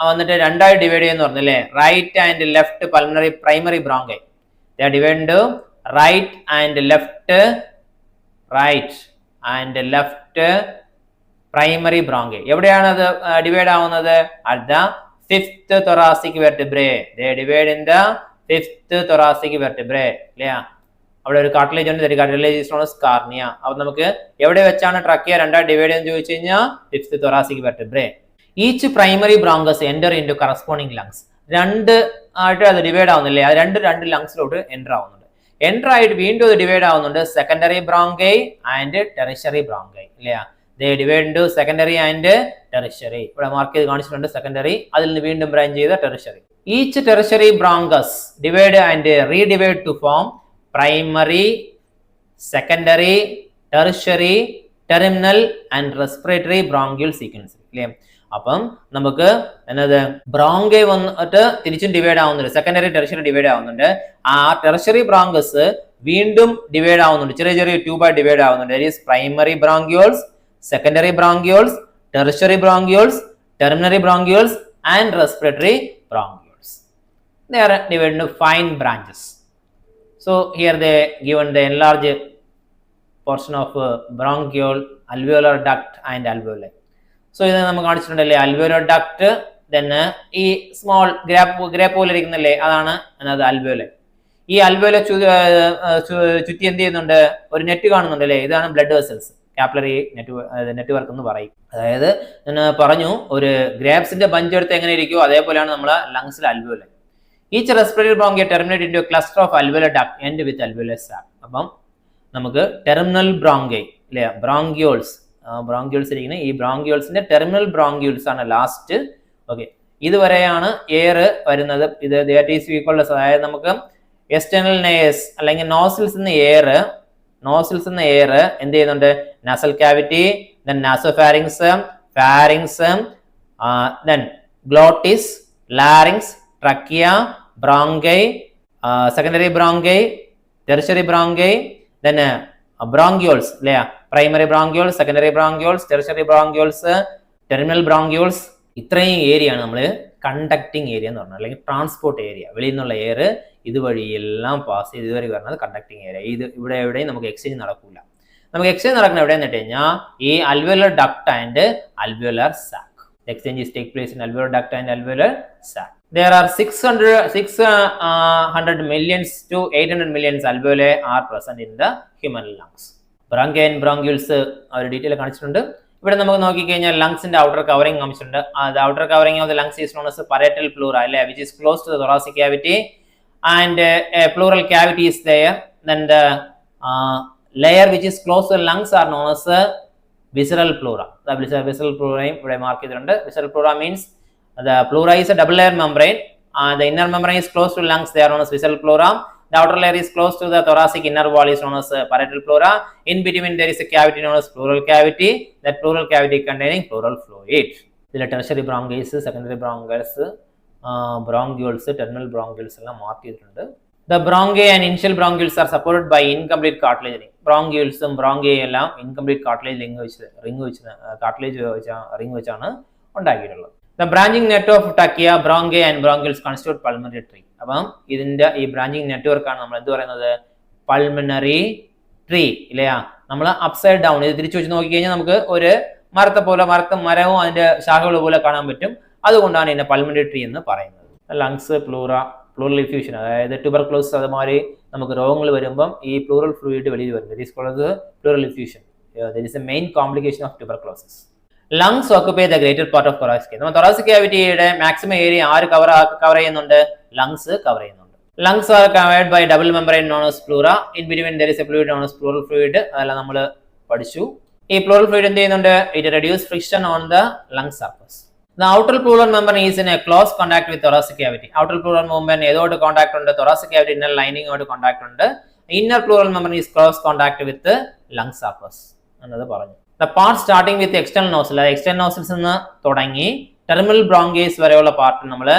വന്നിട്ട് രണ്ടായി ഡിവൈഡ് ചെയ്യുന്ന പറഞ്ഞല്ലേ, right and left pulmonary primary bronchi. They are divided into right and left primary bronchi. എവിടെയാണ് അത് divide ആവുന്നത്? At the fifth thoracic vertebrae. They divide in the fifth thoracic vertebrae. ഇല്ലേ, അവിടെ ഒരു കാർട്ടിലേജ് ഉണ്ട്. Cartilage is known as carina. അപ്പൊ നമുക്ക് എവിടെ വെച്ചാണ് ട്രക്കിയ രണ്ടായി ഡിവൈഡ് എന്ന് ചോദിച്ചു കഴിഞ്ഞാൽ fifth thoracic vertebrae. Each primary bronchus enter into corresponding lungs. രണ്ട് ആയിട്ട് അത് ഡിവൈഡ് ആവുന്നില്ലേ, അത് രണ്ട് ലങ്സിലോട്ട് എൻ്റർ ആവുന്നുണ്ട്. എൻ്റർ ആയിട്ട് വീണ്ടും അത് ഡിവൈഡ് ആവുന്നുണ്ട് secondary bronchi and tertiary bronchi ഇല്ലേ. They divide into secondary and tertiary. ഇവിടെ മാർക്ക് ചെയ്ത് കാണിച്ചിട്ടുണ്ട് സെക്കൻഡറി, അതിൽ നിന്ന് വീണ്ടും ബ്രാഞ്ച് ചെയ്ത tertiary. Each tertiary bronchus divide and redivide to form primary, secondary, tertiary, terminal and respiratory bronchial sequence ഇല്ലേ. അപ്പം നമുക്ക് എന്നത് ബ്രോങ്കൈ വന്നിട്ട് തിരിച്ചും ഡിവൈഡ് ആവുന്നുണ്ട്, സെക്കൻഡറി ടെറിഷറി ഡിവൈഡ് ആവുന്നുണ്ട്. ആ ടെറിഷറി ബ്രോങ്കസ് വീണ്ടും ഡിവൈഡ് ആവുന്നുണ്ട്, ചെറിയ ട്യൂബായി ഡിവൈഡ് ആവുന്നുണ്ട്. That is primary bronchioles, secondary bronchioles, tertiary bronchioles, terminary bronchioles and respiratory bronchioles. They are divided into fine branches. So here they given the enlarged portion of bronchiole, alveolar duct and alveoli. So ഇത് നമ്മൾ കാണിച്ചിട്ടുണ്ടല്ലേ alveolar duct, then ഈ small grape പോലെ ഇരിക്കുന്നില്ലേ, അതാണ് എന്നത് alveoli. ഈ alveoli ചുറ്റി എന്ത് ചെയ്യുന്നുണ്ട്, ഒരു നെറ്റ് കാണുന്നുണ്ടല്ലേ, ഇതാണ് ബ്ലഡ് വെസൽസ്, കാപ്പിലറി നെറ്റ്വർക്ക് എന്ന് പറയും. അതായത് ഞാൻ പറഞ്ഞു, ഒരു ഗ്രേപ്സിന്റെ ബഞ്ച് എടുത്ത് എങ്ങനെ ഇരിക്കുമോ അതേപോലെയാണ് നമ്മളെ ലങ്സിൽ alveoli. Each respiratory bronchi terminate into a cluster of alveolar duct end with alveolar sac. അപ്പം നമുക്ക് ടെർമിനൽ ബ്രോങ്കൈ അല്ലേ, ബ്രോങ്കിയോൾസ് ഇരിക്കുന്ന ഈ ബ്രോങ്കിയോൾസിന്റെ ടെർമിനൽ ബ്രോങ്കിയോൾസ് ആണ് ലാസ്റ്റ്. ഓക്കെ, ഇതുവരെയാണ് എയർ വരുന്നത്. ഇത് അതായത് നമുക്ക് എക്സ്റ്റേണൽ നെയസ് അല്ലെങ്കിൽ നോസിൽസ് നിന്ന് എയർ എന്ത് ചെയ്യുന്നുണ്ട്, nasal cavity, then nasopharynx, pharynx, then glottis, larynx, trachea, bronchi, secondary bronchi, tertiary bronchi, then bronchioles, primary bronchioles, secondary bronchioles, tertiary bronchioles, terminal bronchioles. ഇത്രയും ഏരിയയാണ് നമ്മൾ കണ്ടക്ടിങ് ഏരിയ എന്ന് പറഞ്ഞാൽ, അല്ലെങ്കിൽ ട്രാൻസ്പോർട്ട് ഏരിയ. വെളിയിൽ നിന്നുള്ള എയർ ഇതുവഴിയെല്ലാം പാസ് ചെയ്ത് ഇതുവരെ വരുന്നത് കണ്ടക്ടിങ് ഏരിയ. ഇത് ഇവിടെ എവിടെയും നമുക്ക് എക്സ്ചേഞ്ച് നടക്കില്ല. നമുക്ക് എക്സ്ചേഞ്ച് നടക്കുന്ന എവിടെയെന്ന് വെച്ച് കഴിഞ്ഞാൽ ഈ alveolar duct and alveolar sac. The exchanges take place in alveolar duct and alveolar sac. There are 600 millions to 800 millions alveoli are present in the human lungs. Bronchi and bronchioles ഒരു detail കാണിച്ചിട്ടുണ്ട്. ഇവിടെ നമുക്ക് നോക്കിക്കഴിഞ്ഞാൽ ലങ്സിന്റെ outer covering കാണിച്ചിട്ടുണ്ട്. The outer covering of the lungs is known as parietal pleura, which is close to the thoracic cavity, and a pleural cavity is there. Then the layer which is close to the lungs are known as visceral pleura. The visceral pleura ഇവിടെ mark ചെയ്തിട്ടുണ്ട്. Visceral pleura means the pleura is a double layer membrane. The inner membrane is close to lungs, they are known as visceral pleura. The outer layer is close to the thoracic inner wall, is known as parietal pleura. In between there is a cavity known as pleural cavity. That pleural cavity containing pleural fluid. ഇതിലെ tertiary bronchioles, secondary bronchioles, bronchioles, terminal bronchioles എല്ലാം mark ചെയ്തിട്ടുണ്ട്. The bronchi and initial bronchioles are supported by incomplete cartilage. Bronchioles bronchi എല്ലാം incomplete cartilage ring വെച്ചാണ് ഉണ്ടാക്കിയിട്ടുള്ളത്. The branching net of ടക്കിയ, bronchi and bronchioles constitute pulmonary tree. അപ്പം ഇതിന്റെ ഈ branching നെറ്റ്വർക്കാണ് നമ്മൾ എന്ത് പറയുന്നത്, പൾമണറി ട്രീ ഇല്ലയാ. നമ്മൾ അപ്സൈഡ് ഡൗൺ ഇത് തിരിച്ചു വെച്ച് നോക്കിക്കഴിഞ്ഞാൽ നമുക്ക് ഒരു മരത്തെ പോലെ മരവും അതിന്റെ ശാഖകൾ പോലെ കാണാൻ പറ്റും. അതുകൊണ്ടാണ് ഇതിനെ പൾമണറി ട്രീ എന്ന് പറയുന്നത്. ലങ്സ്, പ്ലൂറൽ ഇഫ്യൂഷൻ, അതായത് ട്യൂബർക്ലോസിസ് അതുമാതിരി നമുക്ക് രോഗങ്ങൾ വരുമ്പം ഈ പ്ലൂറൽ ഫ്ലൂയിഡ് വെളിയിൽ വരും. That is called pleural effusion. That is a main complication of tuberculosis. Lungs occupy the greater part of thoracic cavity. നമ്മൾ thoracic cavityയുടെ മാക്സിമം ഏരിയ ആര് കവർ ചെയ്യുന്നുണ്ട്, ലങ്സ് കവർ ചെയ്യുന്നുണ്ട്. Lungs are covered by double membrane known as pleura. In between there is a fluid known as pleural fluid. അതെല്ലാം നമ്മൾ പഠിച്ചു. ഈ pleural fluid എന്ത് ചെയ്യുന്നുണ്ട്, it reduce friction on the lung surface. The outer pleural membrane is in a close contact with thoracic cavity. Outer pleural membrane ഏതോട് contact ഉണ്ട്, thoracic cavity inner lining ഓട് contact ഉണ്ട്. Inner pleural membrane is close contact with the lung surface എന്നത് പറഞ്ഞു. The part starting with external nostril, external nostrils നിന്ന് തുടങ്ങി terminal bronchus വരെയുള്ള part നമ്മൾ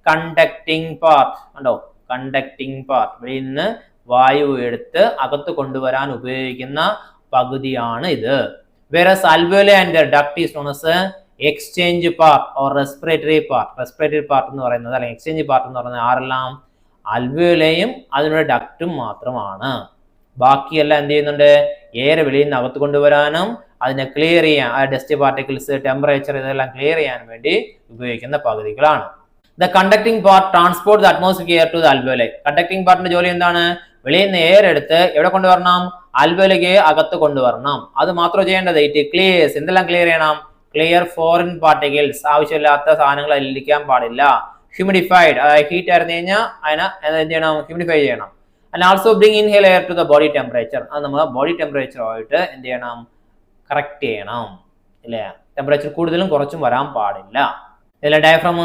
കണ്ടക്ടിങ് പാർട്ട് ഉണ്ടോ, കണ്ടക്ടിങ് പാർട്ട്, വെളിയിൽ നിന്ന് വായു എടുത്ത് അകത്ത് കൊണ്ടുവരാൻ ഉപയോഗിക്കുന്ന പകുതിയാണ് ഇത്. Whereas alveoli and the duct is known as exchange part or respiratory part. Respiratory part എന്ന് പറയുന്നത് അല്ലെങ്കിൽ എക്സ്ചേഞ്ച് പാർട്ട് എന്ന് പറയുന്നത് ആരെല്ലാം, അൽവിയോലയും അതിനുള്ള ഡക്റ്റും മാത്രമാണ്. ബാക്കിയെല്ലാം എന്ത് ചെയ്യുന്നുണ്ട്, എയർ വെളിയിൽ നിന്ന് അകത്ത് കൊണ്ടുവരാനും അതിനെ ക്ലിയർ ചെയ്യാൻ, ആ ഡസ്റ്റ് പാർട്ടിക്കിൾസ്, ടെമ്പറേച്ചർ ഇതെല്ലാം ക്ലിയർ ചെയ്യാൻ വേണ്ടി ഉപയോഗിക്കുന്ന പകുതികളാണ്. The conducting part transport the atmosphere air to the alveoli. Conducting പാർട്ടിന്റെ ജോലി എന്താണ്, വെളിയിൽ നിന്ന് എയർ എടുത്ത് എവിടെ കൊണ്ടുവരണം, അൽവിയോലയ്ക്ക് അകത്ത് കൊണ്ടുവരണം. അത് മാത്രം ചെയ്യേണ്ടത്, ഇറ്റ് ക്ലിയേഴ്സ്, എന്തെല്ലാം ക്ലിയർ ചെയ്യണം, ക്ലിയർ ഫോറിൻ പാർട്ടിക്കിൾസ്, ആവശ്യമില്ലാത്ത സാധനങ്ങൾ അതിലിരിക്കാൻ പാടില്ല. ഹ്യൂമിഡിഫൈഡ്, അതായത് ഹീറ്റ് ആയിരുന്നു കഴിഞ്ഞാൽ അതിനെ എന്ത് ചെയ്യണം, ഹ്യൂമിഡിഫൈ ചെയ്യണം. And also bring inhale air to the body temperature. അത് നമ്മൾ ബോഡി ടെമ്പറേച്ചറുമായിട്ട് എന്ത് ചെയ്യണം, കറക്റ്റ് ചെയ്യണം ഇല്ലേ. ടെമ്പറേച്ചർ കൂടുതലും കുറച്ചും വരാൻ പാടില്ല. ഇതിൽ ഡയഫ്രം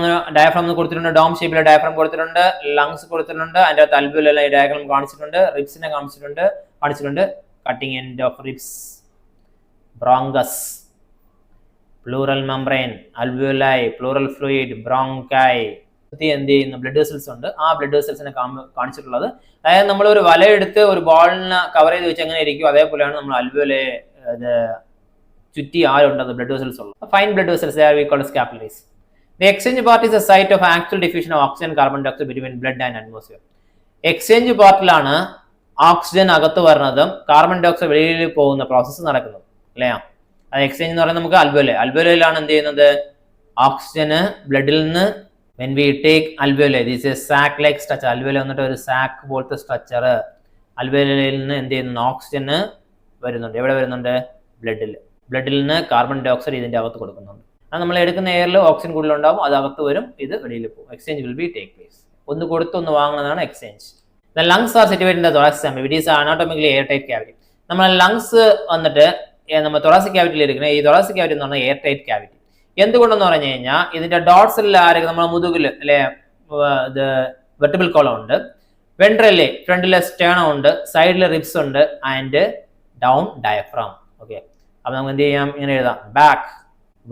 കൊടുത്തിട്ടുണ്ട്, ഡോം ഷേപ്പിലെ ഡയഫ്രം കൊടുത്തിട്ടുണ്ട്, ലങ്സ് കൊടുത്തിട്ടുണ്ട്, അതിൻ്റെ അകത്ത് അൽവിയോല ഈ ഡയഗ്രം കാണിച്ചിട്ടുണ്ട്, റിബ്സിനെ കാണിച്ചിട്ടുണ്ട്. Cutting end of ribs, bronchus, pleural membrane, alveoli, pleural fluid, bronchi. എന്ത് ചെയ്യുന്നു, ബ്ലഡ് വെസൽസ് ഉണ്ട്. ആ ബ്ലഡ് വെസൽസിനെ കാണിച്ചിട്ടുള്ളത്, അതായത് നമ്മൾ ഒരു വലയെടുത്ത് ഒരു ബോളിനെ കവർ ചെയ്ത് വെച്ച് എങ്ങനെ ഇരിക്കും, അതേപോലെയാണ് നമ്മൾ അൽവിയോലെ ചുറ്റി ആരുണ്ടത് ബ്ലഡ് വെസൽസ് ഉള്ളത്. Fine blood vessels are we called capillaries. The exchange part is a site of actual diffusion of oxygen carbon dioxide between blood and atmosphere. Exchange പാർട്ടിലാണ് ഓക്സിജൻ അകത്ത് വരുന്നതും കാർബൺ ഡൈ ഓക്സൈഡ് വെളിയിൽ പോകുന്ന process നടക്കുന്നത് അല്ലേ. അത് exchange എന്ന് പറയുന്നത് നമുക്ക് അൽവിയോലയിലാണ് എന്ത് ചെയ്യുന്നത്, ഓക്സിജന് ബ്ലഡിൽ നിന്ന് when we take alveoli, this is sac like structure. alveoli വന്നിട്ട് ഒരു സാക്ക് പോലത്തെ സ്ട്രക്ചർ. അൽവിയോലയിൽ നിന്ന് എന്ത് ചെയ്യുന്നു, ഓക്സിജന് വരുന്നുണ്ട്. എവിടെ വരുന്നുണ്ട്, ബ്ലഡിൽ നിന്ന് കാർബൺ ഡൈ ഓക്സൈഡ് ഇതിന്റെ അകത്ത് കൊടുക്കുന്നുണ്ട്. അത് നമ്മൾ എടുക്കുന്ന എയറിൽ ഓക്സിജൻ കൂടുതലുണ്ടാവും, അത് അകത്ത് വരും, ഇത് വെളിയിൽ പോകും. Exchange will be take place. ഒന്ന് കൊടുത്ത് ഒന്ന് വാങ്ങുന്നതാണ് exchange. The lungs are situated in the thoracic cavity. It is anatomically airtight cavity. നമ്മൾ ലങ്സ് വന്നിട്ട് നമ്മൾ thoracic cavity ഇരിക്കുന്ന ഈ thoracic cavity എന്ന് പറഞ്ഞാൽ എയർടൈറ്റ് ക്യാവിറ്റി. എന്തുകൊണ്ടെന്ന് പറഞ്ഞു കഴിഞ്ഞാൽ ഇതിന്റെ ഡോട്ട്സിൽ ആരൊക്കെ, നമ്മൾ മുതുകിൽ അല്ലെ ഇത് വെർട്ടിബിൾ കോളം ഉണ്ട്, വെൻട്രലിലെ ഫ്രണ്ടിലെ സ്റ്റേണം ഉണ്ട്, സൈഡിലെ റിബ്സ് ഉണ്ട്, ആൻഡ് ഡൗൺ ഡയഫ്രം. ഓക്കെ, അപ്പൊ നമുക്ക് എന്ത് ചെയ്യാം, ഇങ്ങനെ എഴുതാം, ബാക്ക്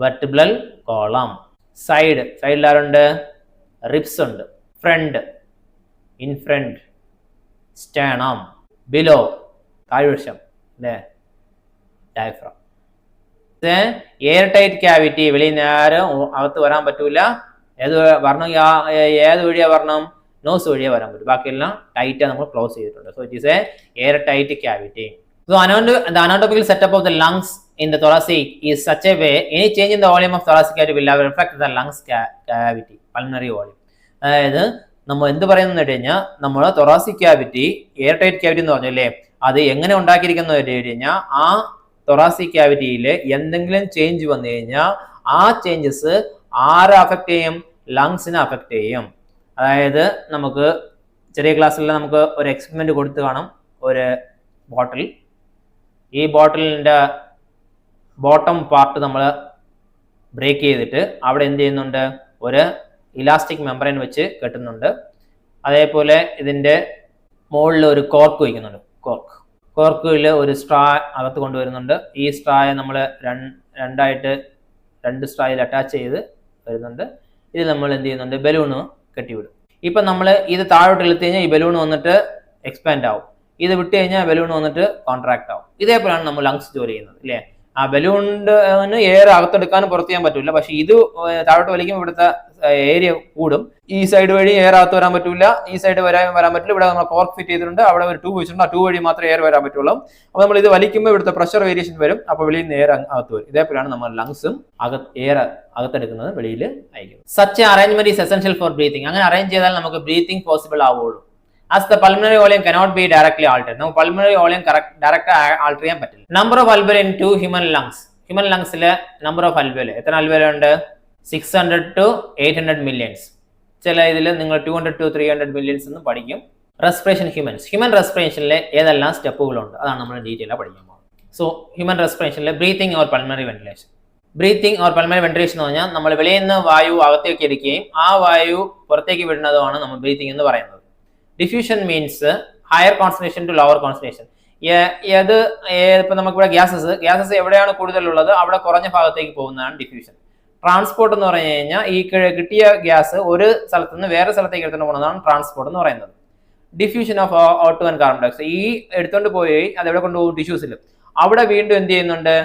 വെർട്ടിബിൾ കോളം, സൈഡിൽ ആരുണ്ട്, റിബ്സ് ഉണ്ട്, front in front, sternum, below താഴ്വശം അല്ലേ, ഡയഫ്രം. എയർ ടൈറ്റ് ക്യാവിറ്റി, വെളിയിൽ നേരം അകത്ത് വരാൻ പറ്റൂല. ഏത് വഴിയാ വരണം, നോസ് വഴിയാ വരാൻ പറ്റും. ബാക്കിയെല്ലാം ടൈറ്റാ നമ്മൾ ക്ലോസ് ചെയ്തിട്ടുണ്ട്. So it is A air tight cavity. So the anatomical setup of the lungs in the thoracic is such a way any change in the volume of thoracic cavity will have affect the lungs cavity, pulmonary volume. അതായത് നമ്മൾ എന്ത് പറയുന്നത് കഴിഞ്ഞാൽ, നമ്മൾ thoracic cavity air tight cavity എന്ന് പറഞ്ഞല്ലേ, അത് എങ്ങനെ ഉണ്ടാക്കിയിരിക്കുന്നത് വെച്ച് കഴിഞ്ഞാൽ, ആ thoracic ക്യാവിറ്റിയിൽ എന്തെങ്കിലും ചേഞ്ച് വന്നു കഴിഞ്ഞാൽ ആ ചേഞ്ചസ് ആരെ അഫക്റ്റ് ചെയ്യും, ലങ്സിനെ അഫക്റ്റ് ചെയ്യും. അതായത് നമുക്ക് ചെറിയ ക്ലാസ്സിൽ നമുക്ക് ഒരു എക്സ്പെരിമെന്റ് കൊടുത്തു കാണും, ഒരു ബോട്ടിൽ. ഈ ബോട്ടിലിൻ്റെ ബോട്ടം പാർട്ട് നമ്മൾ ബ്രേക്ക് ചെയ്തിട്ട് അവിടെ എന്ത് ചെയ്യുന്നുണ്ട്, ഒരു ഇലാസ്റ്റിക് മെമ്പറൈൻ വെച്ച് കെട്ടുന്നുണ്ട്. അതേപോലെ ഇതിൻ്റെ മുകളിൽ ഒരു കോർക്ക് വയ്ക്കുന്നുണ്ട്. കോർക്കിൽ ഒരു സ്ട്രാ അകത്ത് കൊണ്ടുവരുന്നുണ്ട്. ഈ സ്ട്രായെ നമ്മൾ രണ്ട് സ്ട്രായിൽ അറ്റാച്ച് ചെയ്ത് വരുന്നുണ്ട്. ഇത് നമ്മൾ എന്ത് ചെയ്യുന്നുണ്ട്, ബലൂണ് കെട്ടിവിടും. ഇപ്പം നമ്മൾ ഇത് താഴോട്ട് ഇழுത്ത് കഴിഞ്ഞാൽ ഈ ബലൂൺ വന്നിട്ട് എക്സ്പാൻഡ് ആവും, ഇത് വിട്ട് കഴിഞ്ഞാൽ ബലൂൺ വന്നിട്ട് കോൺട്രാക്ട് ആവും. ഇതേപോലെയാണ് നമ്മൾ ലങ്സ് ജോലി ചെയ്യുന്നത് അല്ലേ. ആ ബലൂണിന് എയർ അകത്തെടുക്കാനും പുറത്ത് ചെയ്യാൻ പറ്റില്ല. പക്ഷെ ഇത് താഴോട്ട് വലിക്കുമ്പോൾ ഇവിടുത്തെ ഏരിയ കൂടും. ഈ സൈഡ് വഴി എയർ അകത്ത് വരാൻ പറ്റില്ല, ഈ സൈഡ് വരാൻ പറ്റില്ല. ഇവിടെ നമ്മൾ കോർക്ക് ഫിറ്റ് ചെയ്തിട്ടുണ്ട്, അവിടെ ഒരു ട്യൂബ് വെച്ചിട്ടുണ്ട്, ആ ട്യൂബ് വഴി മാത്രമേ എയർ വരാൻ പറ്റുള്ളൂ. അപ്പോൾ നമ്മൾ ഇത് വലിക്കുമ്പോൾ ഇവിടുത്തെ പ്രഷർ വേരിയേഷൻ വരും, അപ്പോൾ വെളിയിൽ നിന്ന് എയർ അകത്ത് വരും. ഇതേപോലെയാണ് നമ്മൾ ലങ്സും എയർ അകത്തെടുക്കുന്നത് വെളിയിൽ അയക്കുന്നത്. Such arrangement is essential for breathing. അങ്ങനെ അറേഞ്ച് ചെയ്താൽ നമുക്ക് ബ്രീത്തിങ് പോസിബിൾ ആവുള്ളൂ. As the pulmonary volume cannot be directly altered. നമുക്ക് pulmonary volume ഡയറക്റ്റ് ആൾട്ടർ ചെയ്യാൻ പറ്റില്ല. Number of alveoli in two human lungs. Human ലങ്സിലെ നമ്പർ ഓഫ് alveoli എത്ര alveoli ഉണ്ട്? 600 to 800 millions. ചില ഇതിൽ നിങ്ങൾ 200 to 300 millions എന്ന് പഠിക്കും. റെസ്പിറേഷൻ ഹ്യൂമൻ റെസ്പിറേഷനിലെ ഏതെല്ലാം സ്റ്റെപ്പുകളുണ്ട് അതാണ് നമ്മൾ ഡീറ്റെയിൽ പഠിക്കാൻ പോകുന്നത്. സോ ഹ്യൂമൻ റെസ്പിറേഷനിലെ breathing or pulmonary ventilation. Breathing or pulmonary ventilation എന്ന് പറഞ്ഞാൽ നമ്മൾ വെളിയിൽ നിന്ന് വായു അകത്തേക്ക് എടുക്കുകയും ആ വായു പുറത്തേക്ക് വിടുന്നതുമാണ് നമ്മൾ ബ്രീത്തിങ് എന്ന് പറയുന്നത്. Diffusion means higher concentration to lower concentration. ഏത് ഇപ്പൊ നമുക്കിവിടെ ഗ്യാസസ് എവിടെയാണ് കൂടുതലുള്ളത് അവിടെ കുറഞ്ഞ ഭാഗത്തേക്ക് പോകുന്നതാണ് ഡിഫ്യൂഷൻ. ട്രാൻസ്പോർട്ട് എന്ന് പറഞ്ഞു കഴിഞ്ഞാൽ ഈ കിട്ടിയ ഗ്യാസ് ഒരു സ്ഥലത്ത് നിന്ന് വേറെ സ്ഥലത്തേക്ക് എടുത്തുകൊണ്ട് പോകുന്നതാണ് ട്രാൻസ്പോർട്ട് എന്ന് പറയുന്നത്. Diffusion of O2 and carbon dioxide. ഈ എടുത്തുകൊണ്ട് പോയി അത് എവിടെ കൊണ്ടുപോകും? ടിഷ്യൂസിൽ. അവിടെ വീണ്ടും എന്ത് ചെയ്യുന്നുണ്ട്?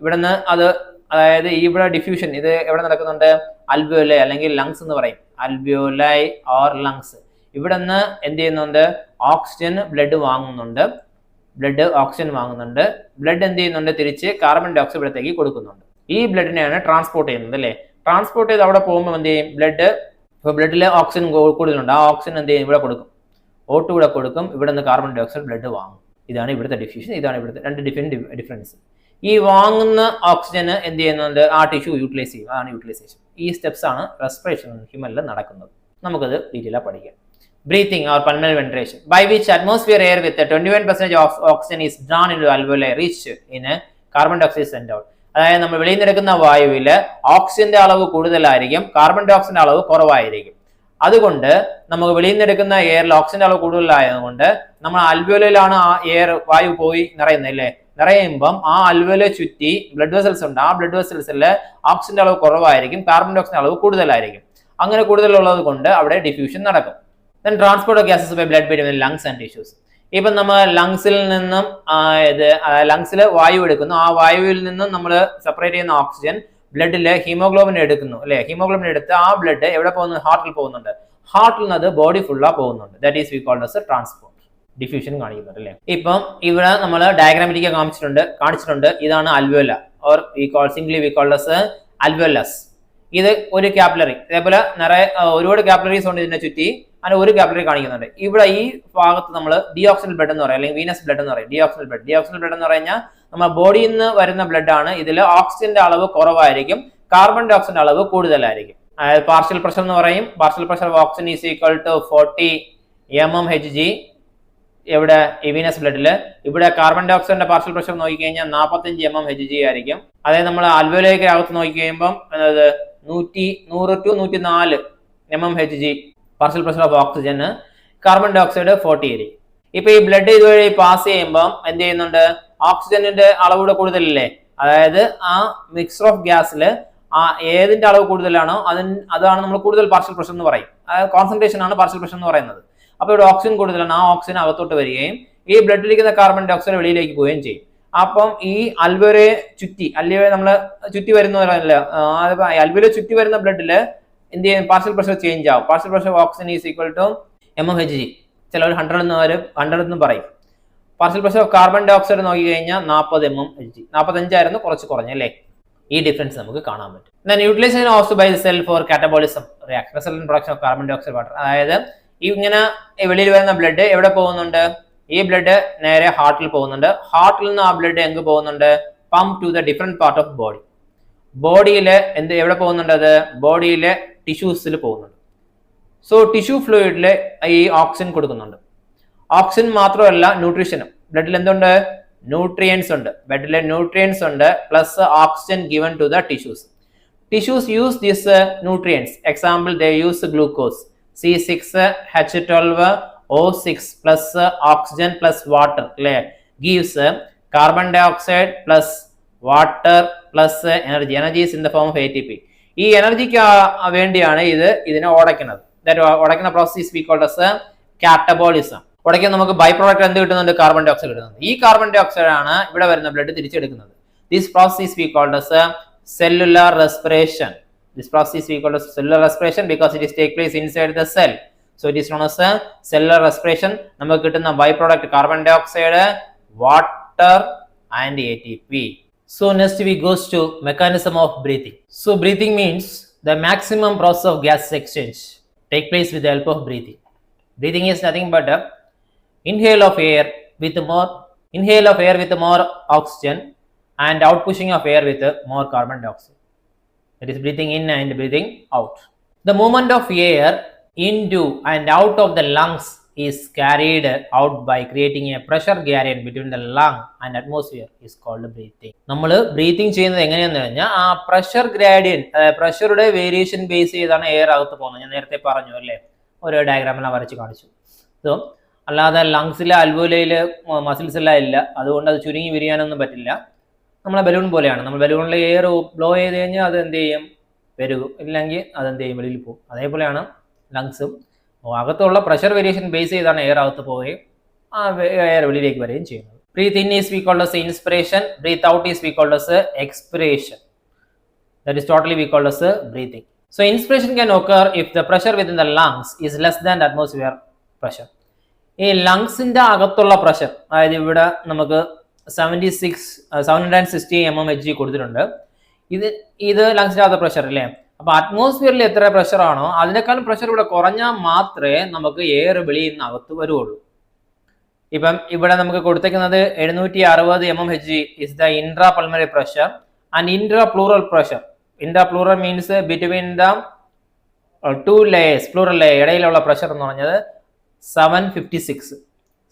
ഇവിടുന്ന് അതായത് ഇവിടെ ഡിഫ്യൂഷൻ ഇത് എവിടെ നടക്കുന്നുണ്ട്? അൽവിയോലൈ അല്ലെങ്കിൽ ലങ്സ് എന്ന് പറയും. അൽവിയോലൈ ഓർ ലങ്സ്. ഇവിടെ നിന്ന് എന്ത് ചെയ്യുന്നുണ്ട്? ഓക്സിജൻ ബ്ലഡ് വാങ്ങുന്നുണ്ട്. ബ്ലഡ് എന്ത് ചെയ്യുന്നുണ്ട്? തിരിച്ച് കാർബൺ ഡൈ ഓക്സൈഡ് ഇവിടത്തേക്ക് കൊടുക്കുന്നുണ്ട്. ഈ ബ്ലഡിനെയാണ് ട്രാൻസ്പോർട്ട് ചെയ്യുന്നത് അല്ലേ? ട്രാൻസ്പോർട്ട് ചെയ്ത് അവിടെ പോകുമ്പോൾ എന്ത് ചെയ്യും? ബ്ലഡിൽ ഓക്സിജൻ കൂടുതലുണ്ട്, ആ ഓക്സിജൻ എന്ത് ചെയ്യും? ഇവിടെ കൊടുക്കും, O2 ഇവിടെ കൊടുക്കും, ഇവിടെ നിന്ന് കാർബൺ ഡൈ ഓക്സൈഡ് ബ്ലഡ് വാങ്ങും. ഇതാണ് ഇവിടുത്തെ ഡിഫ്യൂഷൻ, ഇതാണ് ഇവിടുത്തെ രണ്ട് ഡിഫറൻസ്. ഈ വാങ്ങുന്ന ഓക്സിജന് എന്ത് ചെയ്യുന്നുണ്ട്? ആ ടിഷ്യൂ യൂട്ടിലൈസ് ചെയ്യും, അതാണ് യൂട്ടിലൈസേഷൻ. ഈ സ്റ്റെപ്സ് ആണ് റെസ്പിറേഷൻ ഹ്യൂമനിൽ നടക്കുന്നത്. നമുക്കത് ഡീറ്റെയിലായി പഠിക്കാം. Breathing or pulmonary ventilation, by which atmosphere air with a 21% of oxygen is drawn into alveoli, reached in a carbon dioxide sent out. അതായത് നമ്മൾ വെളിയിൽ നിന്ന് എടുക്കുന്ന വായുവിൽ ഓക്സിജന്റെ അളവ് കൂടുതലായിരിക്കും, കാർബൺ ഡൈ ഓക്സൈഡിന്റെ അളവ് കുറവായിരിക്കും. അതുകൊണ്ട് നമുക്ക് വെളിയിൽ നിന്ന് എടുക്കുന്ന എയറിൽ ഓക്സിജന്റെ അളവ് കൂടുതലായതുകൊണ്ട് നമ്മൾ അൽവിയോലയിലാണ് ആ വായു പോയി നിറയുന്നത്. നിറയുമ്പം ആ അൽവിയോലെ ചുറ്റി ബ്ലഡ് വെസൽസ് ഉണ്ട്, ആ ബ്ലഡ് വെസൽസിൽ ഓക്സിജന്റെ അളവ് കുറവായിരിക്കും, കാർബൺ ഡൈ ഓക്സൈഡിന്റെ അളവ് കൂടുതലായിരിക്കും. അങ്ങനെ കൂടുതലുള്ളത് കൊണ്ട് അവിടെ ഡിഫ്യൂഷൻ നടക്കും. Then transport of gases by blood between lungs and tissues. ഇപ്പം നമ്മൾ ലങ്സിൽ നിന്നും ലങ്സിൽ വായു എടുക്കുന്നു, ആ വായുവിൽ നിന്നും നമ്മൾ സെപ്പറേറ്റ് ചെയ്യുന്ന ഓക്സിജൻ ബ്ലഡിൽ ഹീമോഗ്ലോബിൻ എടുക്കുന്നു അല്ലെ? ഹീമോഗ്ലോബിൻ എടുത്ത് ആ ബ്ലഡ് എവിടെ പോകുന്നു? ഹാർട്ടിൽ പോകുന്നുണ്ട്. ഹാർട്ടിൽ നിന്ന് അത് ബോഡി ഫുള്ളാ പോകുന്നുണ്ട്. That is we called as transport. Diffusion കാണിക്കുന്നുണ്ട് അല്ലെ? ഇപ്പം ഇവിടെ നമ്മൾ ഡയഗ്രാമാറ്റിക് കാണിച്ചിട്ടുണ്ട്. ഇതാണ് alveola or simply we called as alveolus. ഇത് ഒരു കാപ്പിലറി. ഇതേപോലെ നിറയെ ഒരുപാട് കാപ്പിലറീസ് ഉണ്ട് ഇതിനെ ചുറ്റി. അങ്ങനെ ഒരു കാപ്പിലറി കാണിക്കുന്നുണ്ട്. ഇവിടെ ഈ ഭാഗത്ത് നമ്മൾ ഡിയോക്സിനൽ ബ്ലഡ് എന്ന് പറയും, അല്ലെങ്കിൽ വീനസ് ബ്ലഡ് എന്ന് പറയും. ഡിയോക്സിനൽ ബ്ലഡ് എന്ന് പറഞ്ഞാൽ നമ്മുടെ ബോഡിയിൽ നിന്ന് വരുന്ന ബ്ലഡ് ആണ്. ഇതിൽ ഓക്സിജന്റെ അളവ് കുറവായിരിക്കും, കാർബൺ ഡൈ ഓക്സൈഡിന്റെ അളവ് കൂടുതലായിരിക്കും. അതായത് പാർഷ്യൽ പ്രഷർ എന്ന് പറയും. Partial pressure of oxygen is equal to 40 mmHg. ഇവിടെ ഈ വീനസ് ബ്ലഡില്. ഇവിടെ കാർബൺ ഡൈ ഓക്സൈഡിന്റെ പാർഷ്യൽ പ്രഷർ നോക്കിക്കഴിഞ്ഞാൽ 45 mmHg ആയിരിക്കും. അതായത് നമ്മൾ അൽവിയോലയ്ക്ക് അകത്ത് നോക്കി കഴിയുമ്പോൾ 100 to 104 mmHg partial pressure of ഓക്സിജന്. കാർബൺ ഡൈ ഓക്സൈഡ് 40 ആയിരിക്കും. ഇപ്പൊ ഈ ബ്ലഡ് ഇതുവഴി പാസ് ചെയ്യുമ്പോൾ എന്ത് ചെയ്യുന്നുണ്ട്? ഓക്സിജന്റെ അളവ് കൂടുതലല്ലേ? അതായത് ആ മിക്സർ ഓഫ് ഗ്യാസിൽ ആ ഏതിന്റെ അളവ് കൂടുതലാണോ അതാണ് നമ്മൾ കൂടുതൽ പാർഷ്യൽ പ്രഷർ എന്ന് പറയും. കോൺസെൻട്രേഷൻ ആണ് പാർഷ്യൽ പ്രഷർ എന്ന് പറയുന്നത്. അപ്പൊ ഇവിടെ ഓക്സിജൻ കൂടുതലാണ്, ആ ഓക്സിജൻ അകത്തോട്ട് വരികയും ഈ ബ്ലഡിലിരിക്കുന്ന കാർബൺ ഡൈ ഓക്സൈഡ് വെളിയിലേക്ക് പോവുകയും ചെയ്യും. അപ്പം ഈ അൽവിയോലെ നമ്മള് ചുറ്റി വരുന്ന അൽവിയോലെ ചുറ്റി വരുന്ന ബ്ലഡില് എന്ത് ചെയ്യും? പാർഷ്യൽ പ്രഷർ ചേഞ്ച് ആവും. Partial pressure of oxygen is equal to mmHg. ചിലവർ 100 എന്ന് പറയും. Partial pressure of carbon dioxide നോക്കി കഴിഞ്ഞാൽ 40 mmHg. 45 ആയിരുന്നു, കുറച്ച് കുറഞ്ഞല്ലേ? ഈ ഡിഫറൻസ് നമുക്ക് കാണാൻ പറ്റും. Then utilization also by the cell for catabolism reaction, resultant production of carbon dioxide water. അതായത് ഇങ്ങനെ വെളിയിൽ വരുന്ന ബ്ലഡ് എവിടെ പോകുന്നുണ്ട്? ഈ ബ്ലഡ് നേരെ ഹാർട്ടിൽ പോകുന്നുണ്ട്. ഹാർട്ടിൽ നിന്ന് ആ ബ്ലഡ് എങ്ങ് പോകുന്നുണ്ട്? Pump to the different part of body. ബോഡിയിലെ എവിടെ പോകുന്നുണ്ട്? അത് ബോഡിയിലെ ടിഷ്യൂസിൽ പോകുന്നുണ്ട്. സോ ടിഷ്യൂ ഫ്ലൂയിഡില് ഈ ഓക്സിജൻ കൊടുക്കുന്നുണ്ട്. ഓക്സിജൻ മാത്രമല്ല, ന്യൂട്രീഷനും ബ്ലഡിൽ എന്തുണ്ട്? ന്യൂട്രിയൻസ് ഉണ്ട്. ബ്ലഡിലെ ന്യൂട്രിയൻസ് ഉണ്ട്, plus oxygen given to the tissues. Tissues use this nutrients. Example, they use glucose, C6H12O6 plus oxygen plus water അല്ലെ, gives carbon dioxide plus water plus energy. Energy is in the form of ATP. ഈ എനർജിക്ക് വേണ്ടിയാണ് ഇതിനെ ഉടയ്ക്കുന്നത്. ഉടയ്ക്കുന്ന process we called as catabolism. ഉടയ്ക്കാൻ നമുക്ക് by product എന്ത് കിട്ടുന്നുണ്ട്? കാർബൺ ഡൈ ഓക്സൈഡ് കിട്ടുന്നുണ്ട്. ഈ കാർബൺ ഡൈ ഓക്സൈഡ് ആണ് ഇവിടെ വരുന്ന blood തിരിച്ചെടുക്കുന്നത്. This process we called as a cellular respiration. This process we call as cellular respiration because it is take place inside the cell. So it is known as a cellular respiration. നമുക്ക് കിട്ടുന്ന byproduct carbon dioxide, water and ATP. So next we goes to mechanism of breathing. So breathing means the maximum process of gas exchange take place with the help of breathing. Breathing is nothing but a inhale of air with more oxygen and outpushing of air with more carbon dioxide. That is breathing in and breathing out. The movement of air into and out of the lungs is carried out by creating a pressure gradient between the lung and atmosphere is called breathing. നമ്മൾ breathing ചെയ്യുന്നത് എങ്ങനെയാന്ന് പറഞ്ഞാൽ ആ pressure gradient, പ്രഷറുടെ variation base ചെയ്താണ് air അകത്ത് പോകുന്നത്. ഞാൻ നേരത്തെ പറഞ്ഞു അല്ലേ, ഓരോ ഡയഗ്രാമെല്ലാം വരച്ച് കാണിച്ചു. സോ അല്ലാതെ ലങ്സിലെ അൽവോലയിൽ മസിൽസ് എല്ലാം ഇല്ല, അതുകൊണ്ട് അത് ചുരുങ്ങി വിരിയാനൊന്നും പറ്റില്ല. നമ്മളെ ബലൂൺ പോലെയാണ്. നമ്മൾ ബലൂണിൽ എയർ ബ്ലോ ചെയ്ത് കഴിഞ്ഞാൽ അത് എന്ത് ചെയ്യും, പെരുകും, ഇല്ലെങ്കിൽ അത് എന്ത് ചെയ്യും, വെളിയിൽ പോകും. അതേപോലെയാണ് ലങ്സും. അകത്തുള്ള പ്രഷർ വേരിയേഷൻ ബേസ് ചെയ്താണ് എയർ അകത്ത് പോവുകയും ആ എയർ വെളിയിലേക്ക് വരികയും ചെയ്യുന്നത്. Breathe in is we called as inspiration, breathe out is we called as expiration. That is totally we called as breathing. So inspiration can occur if the pressure within the lungs is less than the atmosphere pressure. ഈ ലങ്സിന്റെ അകത്തുള്ള pressure, അതായത് ഇവിടെ നമുക്ക് 760 mmHg കൊടുത്തിട്ടുണ്ട്. ഇത് ലങ്സിന്റെ അകത്തെ pressure അല്ലേ. അപ്പൊ അറ്റ്മോസ്ഫിയറിൽ എത്ര പ്രഷർ ആണോ അതിനേക്കാളും പ്രഷർ ഇവിടെ കുറഞ്ഞാൽ മാത്രമേ നമുക്ക് എയർ വെളിയിൽ നിന്ന് അകത്ത് വരുള്ളൂ. ഇപ്പം ഇവിടെ നമുക്ക് കൊടുത്തേക്കുന്നത് 760 mmHg is the intrapulmonary pressure and intrapleural pressure. Intrapleural means between the two layers, pleural layer ഇടയിലുള്ള പ്രഷർ എന്ന് പറഞ്ഞത് 756.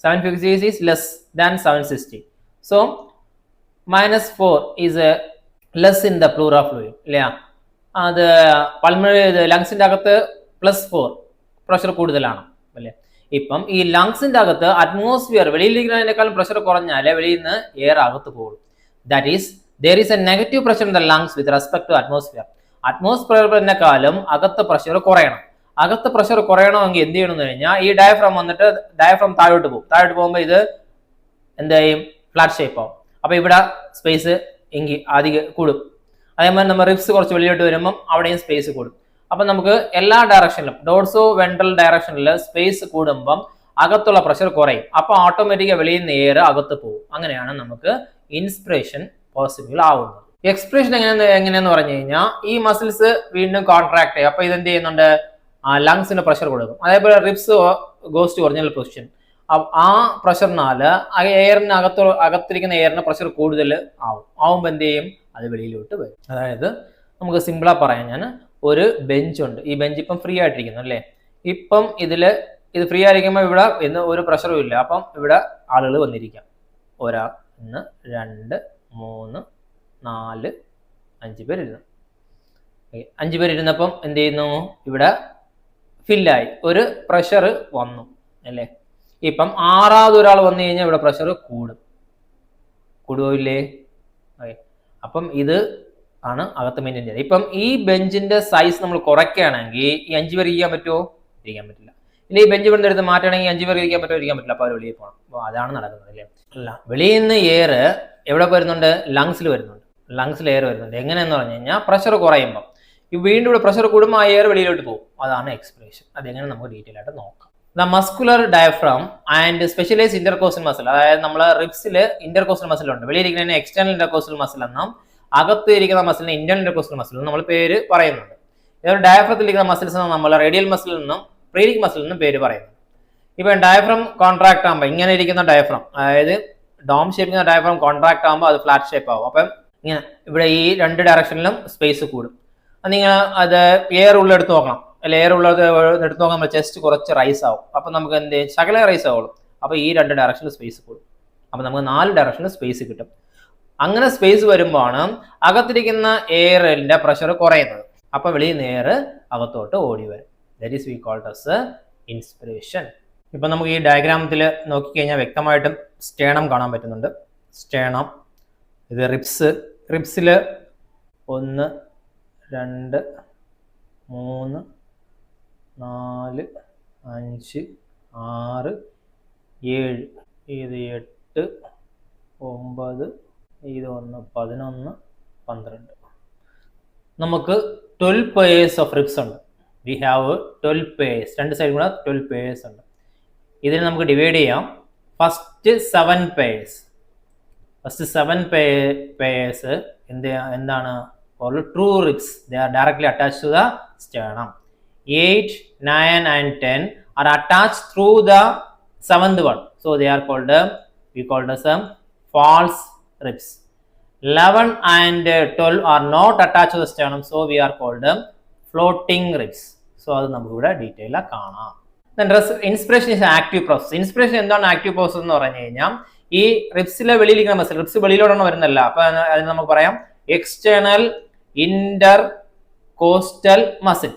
756 is less than 760. So -4 is less in the pleural fluid. ഇല്ല, അത് പൾമണറി ലങ്സിന്റെ അകത്ത് +4 പ്രഷർ കൂടുതലാണ് അല്ലേ. ഇപ്പം ഈ ലങ്സിന്റെ അകത്ത് അറ്റ്മോസ്ഫിയർ വെളിയിലിരിക്കുന്നതിനേക്കാളും പ്രഷർ കുറഞ്ഞാൽ വെളിയിൽ നിന്ന് എയർ അകത്ത് പോകും. That is there is a negative pressure in the lungs with respect to atmosphere. അറ്റ്മോസ്ഫിയറിനെക്കാളും അകത്ത് പ്രഷർ കുറയണം. അകത്ത് പ്രഷർ കുറയണമെങ്കിൽ എന്ത് ചെയ്യണമെന്ന് കഴിഞ്ഞാൽ ഈ ഡയഫ്രം വന്നിട്ട് ഡയഫ്രം താഴോട്ട് പോകുമ്പോൾ ഇത് എന്ത് ചെയ്യും, ഫ്ലാറ്റ് ഷേപ്പ് ആവും. അപ്പൊ ഇവിടെ സ്പേസ് അധികം കൂടും. അതേപോലെ നമ്മൾ റിബ്സ് കുറച്ച് വെളിയോട്ട് വരുമ്പം അവിടെയും സ്പേസ് കൂടും. അപ്പൊ നമുക്ക് എല്ലാ ഡയറക്ഷനിലും ഡോർസോ വെൻട്രൽ ഡയറക്ഷനിൽ സ്പേസ് കൂടുമ്പം അകത്തുള്ള പ്രഷർ കുറയും. അപ്പൊ ഓട്ടോമാറ്റിക്കായി വെളിയിൽ നിന്ന് എയർ അകത്ത് പോകും. അങ്ങനെയാണ് നമുക്ക് ഇൻസ്പിറേഷൻ പോസിബിൾ ആവുന്നത്. എക്സ്പിറേഷൻ എങ്ങനെയാന്ന് പറഞ്ഞു കഴിഞ്ഞാൽ ഈ മസിൽസ് വീണ്ടും കോൺട്രാക്ട് ചെയ്യും. അപ്പൊ ഇതെന്ത് ചെയ്യുന്നുണ്ട്, ലങ്സിന് പ്രഷർ കൊടുക്കും. അതേപോലെ ribs goes to original position. ആ പ്രഷറിനാല് എയറിന് അകത്തിരിക്കുന്ന എയറിന് പ്രഷർ കൂടുതൽ ആവുമ്പോൾ എന്ത് ചെയ്യും, അത് വെളിയിലോട്ട് വരും. അതായത് നമുക്ക് സിമ്പിളാ പറയാം, ഞാൻ ഒരു ബെഞ്ച് ഉണ്ട്. ഈ ബെഞ്ച് ഇപ്പം ഫ്രീ ആയിട്ടിരിക്കുന്നു അല്ലേ. ഇപ്പം ഇത് ഫ്രീ ആയിരിക്കുമ്പോൾ ഇവിടെ ഒരു പ്രഷറും ഇല്ല. അപ്പം ഇവിടെ ആളുകൾ വന്നിരിക്കാം. 1, 2, 3, 4, 5 പേരിരുന്നു. 5 പേരിരുന്നപ്പം എന്ത് ചെയ്യുന്നു, ഇവിടെ ഫില്ലായി, ഒരു പ്രഷർ വന്നു അല്ലേ. ഇപ്പം 6ാമത് ഒരാൾ വന്നു കഴിഞ്ഞാൽ ഇവിടെ പ്രഷർ കൂടുമോ ഇല്ലേ. അപ്പം ഇത് ആണ് അകത്ത് മെയിൻറ്റെയിൻ ചെയ്യുന്നത്. ഇപ്പം ഈ ബെഞ്ചിന്റെ സൈസ് നമ്മൾ കുറയ്ക്കുകയാണെങ്കിൽ ഈ 5 പേർ ഇരിക്കാൻ പറ്റുമോ, ഇരിക്കാൻ പറ്റില്ല. ഇല്ല, ഈ ബെഞ്ച് കൊണ്ട് എടുത്ത് മാറ്റണമെങ്കിൽ 5 പേർ ഇരിക്കാൻ പറ്റുമോ, ഇരിക്കാൻ പറ്റില്ല. അപ്പോൾ അവർ വെളിയിൽ പോകണം. അപ്പോൾ അതാണ് നടക്കുന്നത് അല്ലേ. അല്ല, വെളിയിൽ നിന്ന് എയർ എവിടെ വരുന്നുണ്ട്, ലങ്സിൽ വരുന്നുണ്ട്. ലങ്സിൽ എയർ വരുന്നുണ്ട്. എങ്ങനെയെന്ന് പറഞ്ഞു കഴിഞ്ഞാൽ പ്രഷർ കുറയുമ്പോൾ വീണ്ടും ഇവിടെ പ്രഷർ കൂടുമ്പോൾ ആ എയർ വെളിയിലോട്ട് പോകും. അതാണ് എക്സ്പിറേഷൻ. അതെങ്ങനെ നമുക്ക് ഡീറ്റെയിൽ ആയിട്ട് നോക്കാം. The muscular diaphragm and specialise intercostal muscle, അതായത് നമ്മളെ റിബ്സിൽ ഇന്റർകോസ്റ്റൽ മസിൽ ഉണ്ട്. വെളിയിലിരിക്കുന്ന എക്സ്റ്റേണൽ ഇന്റർകോസ്റ്റൽ മസിൽ എന്നും അകത്ത് ഇരിക്കുന്ന മസിലിനെ ഇന്റേണൽ ഇന്റർകോസ്റ്റൽ മസിൽ എന്നും നമ്മൾ പേര് പറയുന്നുണ്ട്. ഇതൊരു ഡയഫ്രത്തിലിരിക്കുന്ന മസിൽസ് എന്നും നമ്മൾ റേഡിയൽ മസിൽ നിന്നും പ്രീരിക് മസിൽ നിന്നും പേര് പറയുന്നു. ഇപ്പം ഡയഫ്രം കോൺട്രാക്ട് ആകുമ്പോൾ ഇങ്ങനെ ഇരിക്കുന്ന ഡയഫ്രം, അതായത് ഡോം ഷേപ്പിക്കുന്ന ഡയഫ്രം കോൺട്രാക്ട് ആകുമ്പോൾ അത് ഫ്ലാറ്റ് ഷേപ്പ് ആവും. അപ്പം ഇങ്ങനെ ഇവിടെ ഈ 2 ഡയറക്ഷനിലും സ്പേസ് കൂടും. നിങ്ങൾ അത് എയർ ഉള്ളെടുത്ത് നോക്കണം. അല്ല, എയർ ഉള്ളത് എടുത്ത് നോക്കാൻ നമ്മൾ ചെസ്റ്റ് കുറച്ച് റൈസ് ആവും. അപ്പം നമുക്ക് എന്ത് ശകല റൈസ് ആവുള്ളൂ. അപ്പോൾ ഈ 2 ഡയറക്ഷനിൽ സ്പേസ് കൂടും. അപ്പം നമുക്ക് 4 ഡയറക്ഷനിൽ സ്പേസ് കിട്ടും. അങ്ങനെ സ്പേസ് വരുമ്പോഴാണ് അകത്തിരിക്കുന്ന എയറിന്റെ പ്രഷർ കുറയുന്നത്. അപ്പൊ വെളിയിൽ നിന്ന് എയർ അകത്തോട്ട് ഓടി വരും. That is we called as inspiration. ഇപ്പൊ നമുക്ക് ഈ ഡയഗ്രാമത്തിൽ നോക്കിക്കഴിഞ്ഞാൽ വ്യക്തമായിട്ടും സ്റ്റേണം കാണാൻ പറ്റുന്നുണ്ട്. സ്റ്റേണം, ഇത് റിബ്സിൽ 1, 2, 3, 4, 5, 6, 7, ഇത് 8, 9, ഇത് 1 11 12 നമുക്ക് 12 pairs of ribs ഉണ്ട്. We have 12 pairs. രണ്ട് സൈഡിൽ കൂടെ 12 pairs ഉണ്ട്. ഇതിനെ നമുക്ക് ഡിവൈഡ് ചെയ്യാം. First 7 pairs. ഫസ്റ്റ് 7 pairs എന്താണ്? All true ribs. They are directly attached to the sternum. 8, 9 and 10 are attached through the 7th one. So they are called, we call as false ribs. 11 and 12 are not attached to the sternum. So we are called floating ribs. So അത് നമുക്ക് ഇവിടെ detail കാണാം. Then inspiration is an active process. Inspiration എന്താണ് active process എന്ന് പറഞ്ഞു കഴിഞ്ഞാൽ ഈ റിബ്സിലെ വെളിയിലിരിക്കുന്ന muscle, ribs വെളിയിലോട്ടാണ് വരുന്നല്ല. അപ്പൊ അതിന് നമുക്ക് പറയാം external intercostal muscle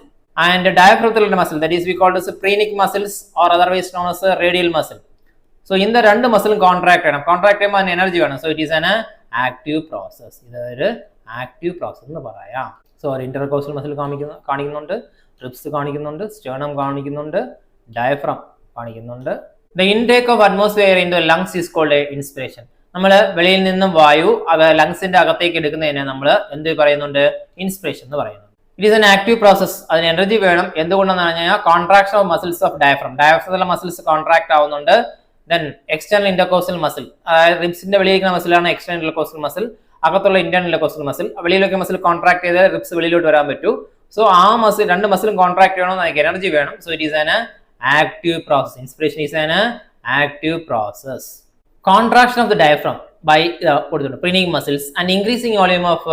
and diaphragmatic muscle, that is we call as phrenic muscles or otherwise known as radial muscle. So in the രണ്ട് മസിലും കോൺട്രാക്ട് ചെയ്യണം. കോൺട്രാക്ട് ചെയ്യുമ്പോൾ അതിന് എനർജി വേണം. So it is an active process. ഇതൊരു active process എന്ന് പറയാം. So intercostal muscle കാണിക്കുന്നുണ്ട്, ribs കാണിക്കുന്നുണ്ട്, സ്റ്റേർണം കാണിക്കുന്നുണ്ട്, ഡയഫ്രം കാണിക്കുന്നുണ്ട്. The intake of atmosphere into lungs is called inspiration. നമ്മൾ വെളിയിൽ നിന്നും വായു ലങ്സിന്റെ അകത്തേക്ക് എടുക്കുന്നതിനെ നമ്മൾ എന്ത് പറയുന്നുണ്ട്? ഇൻസ്പിറേഷൻ എന്ന് പറയുന്നു. It is an active process. അതിന് എനർജി വേണം. എന്തുകൊണ്ടെന്ന് പറഞ്ഞു കഴിഞ്ഞാൽ contraction of muscles of diaphragm. ഡയഫ്രത്തിലെ മസിൽസ് കോൺട്രാക്ട് ആവുന്നുണ്ട്. ദെൻ എക്സ്റ്റേണൽ ഇന്റർകോസ്റ്റൽ മസിൽ, അതായത് റിബ്സിന്റെ വെളിയിരിക്കുന്ന മസിലാണ് എക്സ്റ്റേണൽ ഇന്റർകോസ്റ്റൽ മസിൽ, അകത്തുള്ള ഇന്റേണൽ ഇന്റർകോസ്റ്റൽ മസിൽ. വെളിയിലൊക്കെ മസിൽ കോൺട്രാക്ട് ചെയ്ത് റിബ്സ് വെളിയിലോട്ട് വരാൻ പറ്റൂ. സോ ആ മസിൽ രണ്ട് മസിലും കോൺട്രാക്ട് ചെയ്യണമെന്ന് എനിക്ക് എനർജി വേണം. So it is an active process. Inspiration is an active process. Contraction of the diaphragm by phrenic muscles and increasing volume of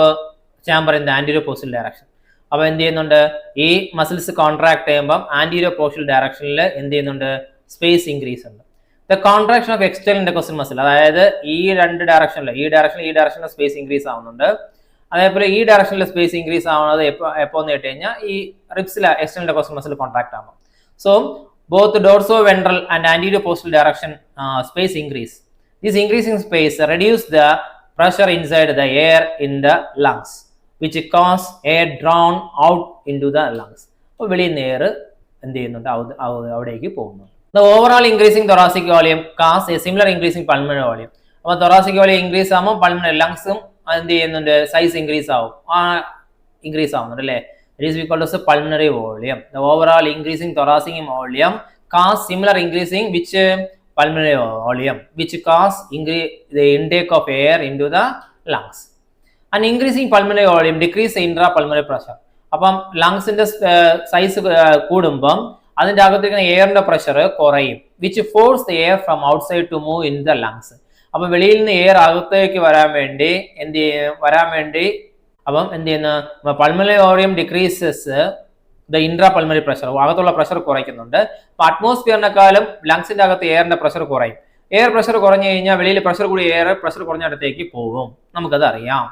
chamber in the anterior posterior direction. അപ്പോൾ എന്ത് ചെയ്യുന്നുണ്ട്? ഈ muscles contract ചെയ്യുമ്പോൾ anterior posterior ഡയറക്ഷനിൽ എന്ത് ചെയ്യുന്നുണ്ട്? Space increase ഉണ്ട്. The contraction of external intercostal muscle, അതായത് ഈ രണ്ട് ഡയറക്ഷനിൽ, ഈ ഡയറക്ഷനിൽ സ്പേസ് ഇൻക്രീസ് ആവുന്നുണ്ട്. അതേപോലെ ഈ ഡയറക്ഷനിൽ സ്പേസ് ഇൻക്രീസ് ആവുന്നത് എപ്പോൾ എന്ന് കേട്ട് കഴിഞ്ഞാൽ ഈ റിബ്സിലെ എക്സ്റ്റേണൽ ഇന്റർകോസ്റ്റൽ മസിൽ കോൺട്രാക്ട് ആകുമ്പോൾ. So both dorsoventral and anterior posterior direction space increase. This increasing space reduce the pressure inside the air in the lungs, which cause air drawn out into the lungs. അപ്പോൾ വെളിയിൽ നിന്ന് air എന്ത് ചെയ്യുന്നുണ്ട്? അവിടേക്ക് പോകുന്നു. The overall increasing thoracic volume cause a similar increasing pulmonary volume. അപ്പോൾ thoracic volume increase ആകുമ്പോൾ pulmonary ലങ്സും എന്ത് ചെയ്യുന്നുണ്ട്? സൈസ് ഇൻക്രീസ് ആവുന്നുണ്ട് അല്ലേ? It is called as pulmonary volume. The overall increasing thoracic volume cause similar increasing which pulmonary volume, which cause the intake of air into the lungs. And increasing pulmonary volume decrease the intrapulmonary pressure. അപ്പം ലങ്സിന്റെ size കൂടുമ്പം അതിന്റെ അകത്തേക്ക് എയറിന്റെ pressure കുറയും. Which force the air from outside to move in the lungs. അപ്പൊ വെളിയിൽ നിന്ന് air അകത്തേക്ക് വരാൻ വേണ്ടി അപ്പം എന്ത് ചെയ്യുന്നു? Pulmonary volume decreases the intra pulmonary pressure, അകത്തുള്ള പ്രഷർ കുറയ്ക്കുന്നുണ്ട്. അപ്പൊ അറ്റ്മോസ്ഫിയറിനെക്കാളും ലങ്സിന്റെ അകത്ത് എയറിന്റെ പ്രഷർ കുറയും. എയർ പ്രഷർ കുറഞ്ഞു കഴിഞ്ഞാൽ വെളിയിൽ പ്രഷർ കൂടി എയർ പ്രഷർ കുറഞ്ഞിടത്തേക്ക് പോകും. നമുക്കത് അറിയാം.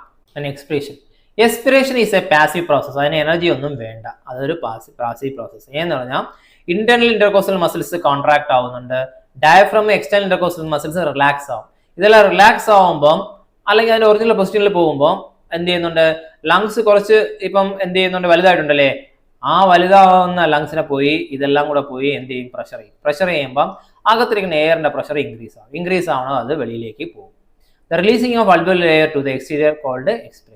Expiration. Expiration is A passive process. അതിന് എനർജി ഒന്നും വേണ്ട. അതൊരു പാസീവ് പ്രോസസ്. എന്ന് പറഞ്ഞാൽ ഇന്റേണൽ ഇന്റർകോസ്റ്റൽ മസിൽസ് കോൺട്രാക്ട് ആവുന്നുണ്ട്. Diaphragm external intercostal muscles relax ആവും. ഇതെല്ലാം റിലാക്സ് ആവുമ്പം അല്ലെങ്കിൽ അതിന്റെ ഒറിജിനൽ പൊസിഷനിൽ പോകുമ്പോൾ എന്ത് ചെയ്യുന്നുണ്ട്? ലങ്സ് കുറച്ച് ഇപ്പം എന്ത് ചെയ്യുന്നുണ്ട്? വലുതായിട്ടുണ്ടല്ലേ? ആ വലുതാവുന്ന ലങ്സിനെ പോയി ഇതെല്ലാം കൂടെ പോയി എന്ത് ചെയ്യും? പ്രഷർ ചെയ്യുമ്പം അകത്തിരിക്കുന്ന എയറിന്റെ പ്രഷർ ഇൻക്രീസ് ആവണം. അത് വെളിയിലേക്ക് പോകും. The releasing of alveolar air to the exterior called expiration.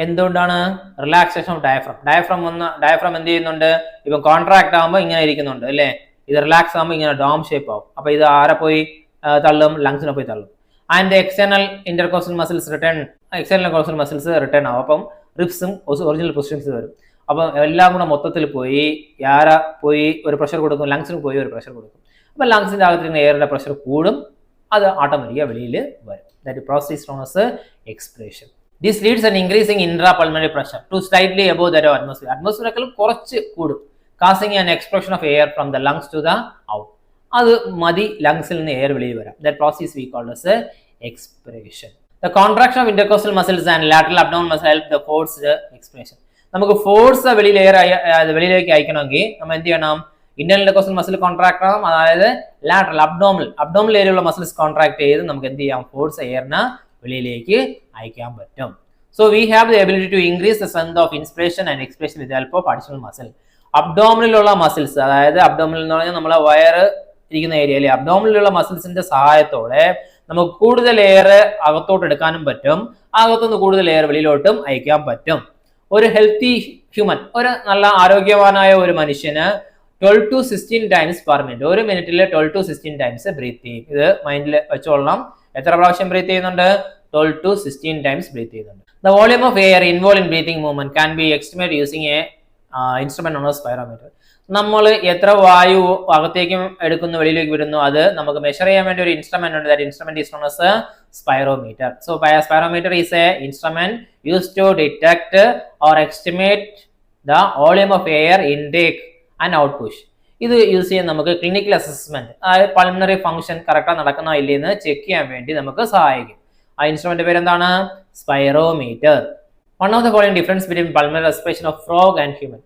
എന്തുകൊണ്ടാണ്? റിലാക്സേഷൻ ഓഫ് ഡയഫ്രം എന്ത് ചെയ്യുന്നുണ്ട്? ഇപ്പം കോൺട്രാക്ട് ആകുമ്പോൾ ഇങ്ങനെ ഇരിക്കുന്നുണ്ട് അല്ലേ? ഇത് റിലാക്സ് ആകുമ്പോൾ ഇങ്ങനെ ഡോം ഷേപ്പ് ആവും. അപ്പൊ ഇത് ആരെ പോയി തള്ളും? ലങ്സിനെ പോയി തള്ളും. And external intercostal muscles return ആവും. അപ്പം റിബ്സും ഒറിജിനൽ പൊസിഷൻസ് വരും. അപ്പം എല്ലാം കൂടെ മൊത്തത്തിൽ പോയി ഒരു പ്രഷർ കൊടുക്കും, ലങ്സിന് പോയി ഒരു പ്രഷർ കൊടുക്കും. അപ്പൊ ലങ്സിന്റെ അകത്തിരുന്ന എയറിന്റെ പ്രഷർ കൂടും. അത് ഓട്ടോമാറ്റിക്കായി വെളിയിൽ വരും. That process is known as expiration. This leads an increasing intrapulmonary pressure to slightly above that of atmosphere. Atmosphere കുറച്ച് കൂടും, causing an expulsion of air from the lungs to the out. അത് മതി ലങ്സിൽ നിന്ന് എയർ വെളിയിൽ വരാം. That process we call as expiration. The contraction of intercostal muscles and lateral abdominal muscles help the force expiration. നമുക്ക് force വെളിയിലേക്ക് അയക്കണമെങ്കിൽ നമ്മൾ എന്ത് ചെയ്യണം? ഇന്റേണൽ ഇന്റർകോസ്റ്റൽ മസിൽ കോൺട്രാക്ട് ആവും. അതായത് ലാറ്ററൽ അബ്ഡോമിനൽ ഏരിയയിലുള്ള മസിൽസ് കോൺട്രാക്ട് ചെയ്ത് നമുക്ക് എന്ത് ചെയ്യാം? ഫോഴ്സ് എയറിന് വെളിയിലേക്ക് അയക്കാൻ പറ്റും. So we have the ability to increase the strength of inspiration and expiration with help of additional muscle. അബ്ഡോമിനിലുള്ള മസിൽസ്, അതായത് അബ്ഡോമിനൽ എന്ന് പറഞ്ഞാൽ നമ്മളെ വയറ് ഇരിക്കുന്ന ഏരിയയിലെ അബ്ഡോമിനിലുള്ള മസിൽസിന്റെ സഹായത്തോടെ നമുക്ക് കൂടുതൽ എയർ അകത്തോട്ട് എടുക്കാനും പറ്റും, അകത്തുനിന്ന് കൂടുതൽ എയർ വെളിയിലോട്ടും അയക്കാൻ പറ്റും. ഒരു ഹെൽത്തി ഹ്യൂമൻ, ഒരു നല്ല ആരോഗ്യവാനായ ഒരു മനുഷ്യന് 12 to 16 ടൈംസ് പെർ മിനിറ്റ്, ഒരു മിനിറ്റിൽ 12 to 16 ടൈംസ് ബ്രീത്ത് ചെയ്യും. ഇത് മൈൻഡിൽ വെച്ചോളണം. എത്ര പ്രാവശ്യം ബ്രീത്ത് ചെയ്യുന്നുണ്ട്? 12 to 16 ടൈംസ് ബ്രീത്ത് ചെയ്യുന്നുണ്ട്. The volume of air involved in breathing movement can be estimated using a instrument known as spirometer. നമ്മൾ എത്ര വായു അകത്തേക്കും എടുക്കുന്നു വെളിയിലേക്ക് വിടുന്നു അത് നമുക്ക് മെഷർ ചെയ്യാൻ വേണ്ടി ഒരു ഇൻസ്ട്രുമെന്റ് ഉണ്ട്. That instrument is known as a spirometer. So spirometer is a instrument used to detect or estimate the volume of air intake and outpush. ഇത് യൂസ് ചെയ്യാൻ നമുക്ക് ക്ലിനിക്കൽ അസസ്മെന്റ്, അതായത് പൾമണറി ഫംഗ്ഷൻ കറക്റ്റായി നടക്കുന്നോ ഇല്ലെന്ന് ചെക്ക് ചെയ്യാൻ വേണ്ടി നമുക്ക് സഹായിക്കും. ആ ഇൻസ്ട്രുമെന്റ് പേര് എന്താണ്? Spirometer. One of the following difference between pulmonary respiration of frog and human.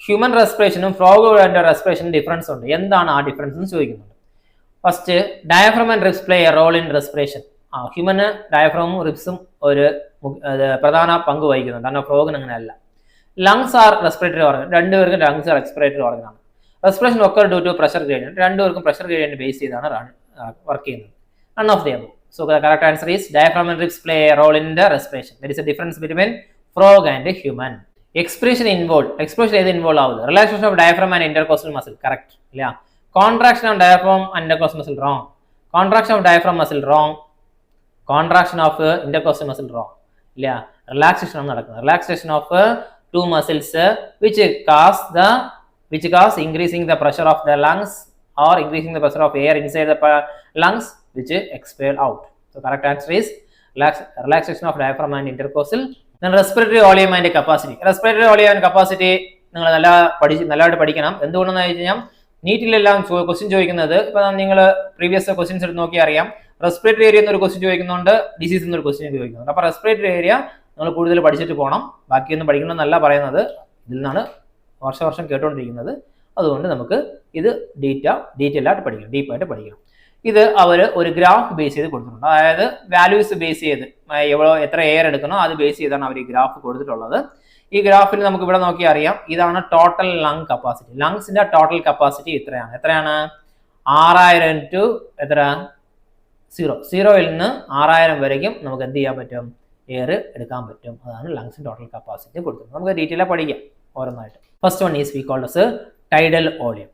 Human റെസ്പിറേഷനും ഫ്രോഗിന്റെ റെസ്പിറേഷനും ഡിഫറൻസ് ഉണ്ട്. എന്താണ് ആ ഡിഫറൻസ് എന്ന് ചോദിക്കുന്നുണ്ട്. First, diaphragm and ribs play a role in respiration. ഹ്യൂമന് ഡയഫ്രമും റിബ്സും ഒരു പ്രധാന പങ്ക് വഹിക്കുന്നുണ്ട്, കാരണം ഫ്രോഗിന് അങ്ങനെയല്ല. Lungs are respiratory organ. രണ്ടുപേർക്കും ലങ്സ് റെസ്പിറേറ്ററി ഓർഗൻ ആണ്. Respiration occur due to pressure gradient. രണ്ടുപേർക്കും പ്രഷർ ഗ്രേഡിയന്റ് ബേസ് ചെയ്താണ് വർക്ക് ചെയ്യുന്നത്. None of the above. So the correct answer is diaphragm and ribs play a role in the respiration. There is a difference between frog and human. Expiration involved. Expiration is involved. Relaxation of diaphragm and intercostal muscle. Correct. Yeah. Contraction of diaphragm and intercostal muscle. Wrong. Contraction of diaphragm muscle. Wrong. Contraction of intercostal muscle. Wrong. Yeah. Relaxation of relaxation of two muscles which cause increasing the pressure of the lungs or increasing the pressure of air inside the lungs which expel out. So correct answer is relaxation of diaphragm and intercostal. Then respiratory volume and capacity. Respiratory volume and capacity നിങ്ങൾ നല്ലതായിട്ട് പഠിക്കണം. എന്തുകൊണ്ടെന്ന് വെച്ച് കഴിഞ്ഞാൽ നീറ്റിലെല്ലാം question ചോദിക്കുന്നത്, ഇപ്പൊ നിങ്ങൾ previous questions എടുത്ത് നോക്കി അറിയാം, റെസ്പിറേറ്ററി ഏരിയ എന്നൊരു ക്വസ്റ്റ്യൻ ചോദിക്കുന്നുണ്ട്, ഡിസീസ് എന്നൊരു ക്വസ്റ്റ്യൻ ചോദിക്കുന്നുണ്ട്. അപ്പൊ റെസ്പിറേറ്ററി ഏരിയ നമ്മൾ കൂടുതൽ പഠിച്ചിട്ട് പോകണം, ബാക്കിയൊന്നും പഠിക്കണമെന്നല്ല പറയുന്നത്. ഇതിൽ നിന്നാണ് വർഷം കേട്ടുകൊണ്ടിരിക്കുന്നത്. അതുകൊണ്ട് നമുക്ക് ഇത് ഡീറ്റെയിൽ ആയിട്ട് പഠിക്കണം, ഡീപ്പായിട്ട് പഠിക്കണം. ഇത് അവർ ഒരു ഗ്രാഫ് ബേസ് ചെയ്ത് കൊടുത്തിട്ടുണ്ട്. അതായത് വാല്യൂസ് ബേസ് ചെയ്ത് എത്ര എയർ എടുക്കണോ അത് ബേസ് ചെയ്താണ് അവർ ഈ ഗ്രാഫ് കൊടുത്തിട്ടുള്ളത്. ഈ ഗ്രാഫിൽ നമുക്ക് ഇവിടെ നോക്കി അറിയാം, ഇതാണ് ടോട്ടൽ ലങ് കപ്പാസിറ്റി. ലങ്സിന്റെ ടോട്ടൽ കപ്പാസിറ്റി എത്രയാണ്? 6000 ടു എത്ര 0യിൽ നിന്ന് 6000 വരേക്കും നമുക്ക് എന്ത് ചെയ്യാൻ പറ്റും? എയർ എടുക്കാൻ പറ്റും. അതാണ് ലങ്സിന്റെ ടോട്ടൽ കപ്പാസിറ്റി കൊടുത്തത്. നമുക്ക് ഡീറ്റെയിൽ പഠിക്കാം ഓരോന്നായിട്ട്. First one is we called as tidal volume.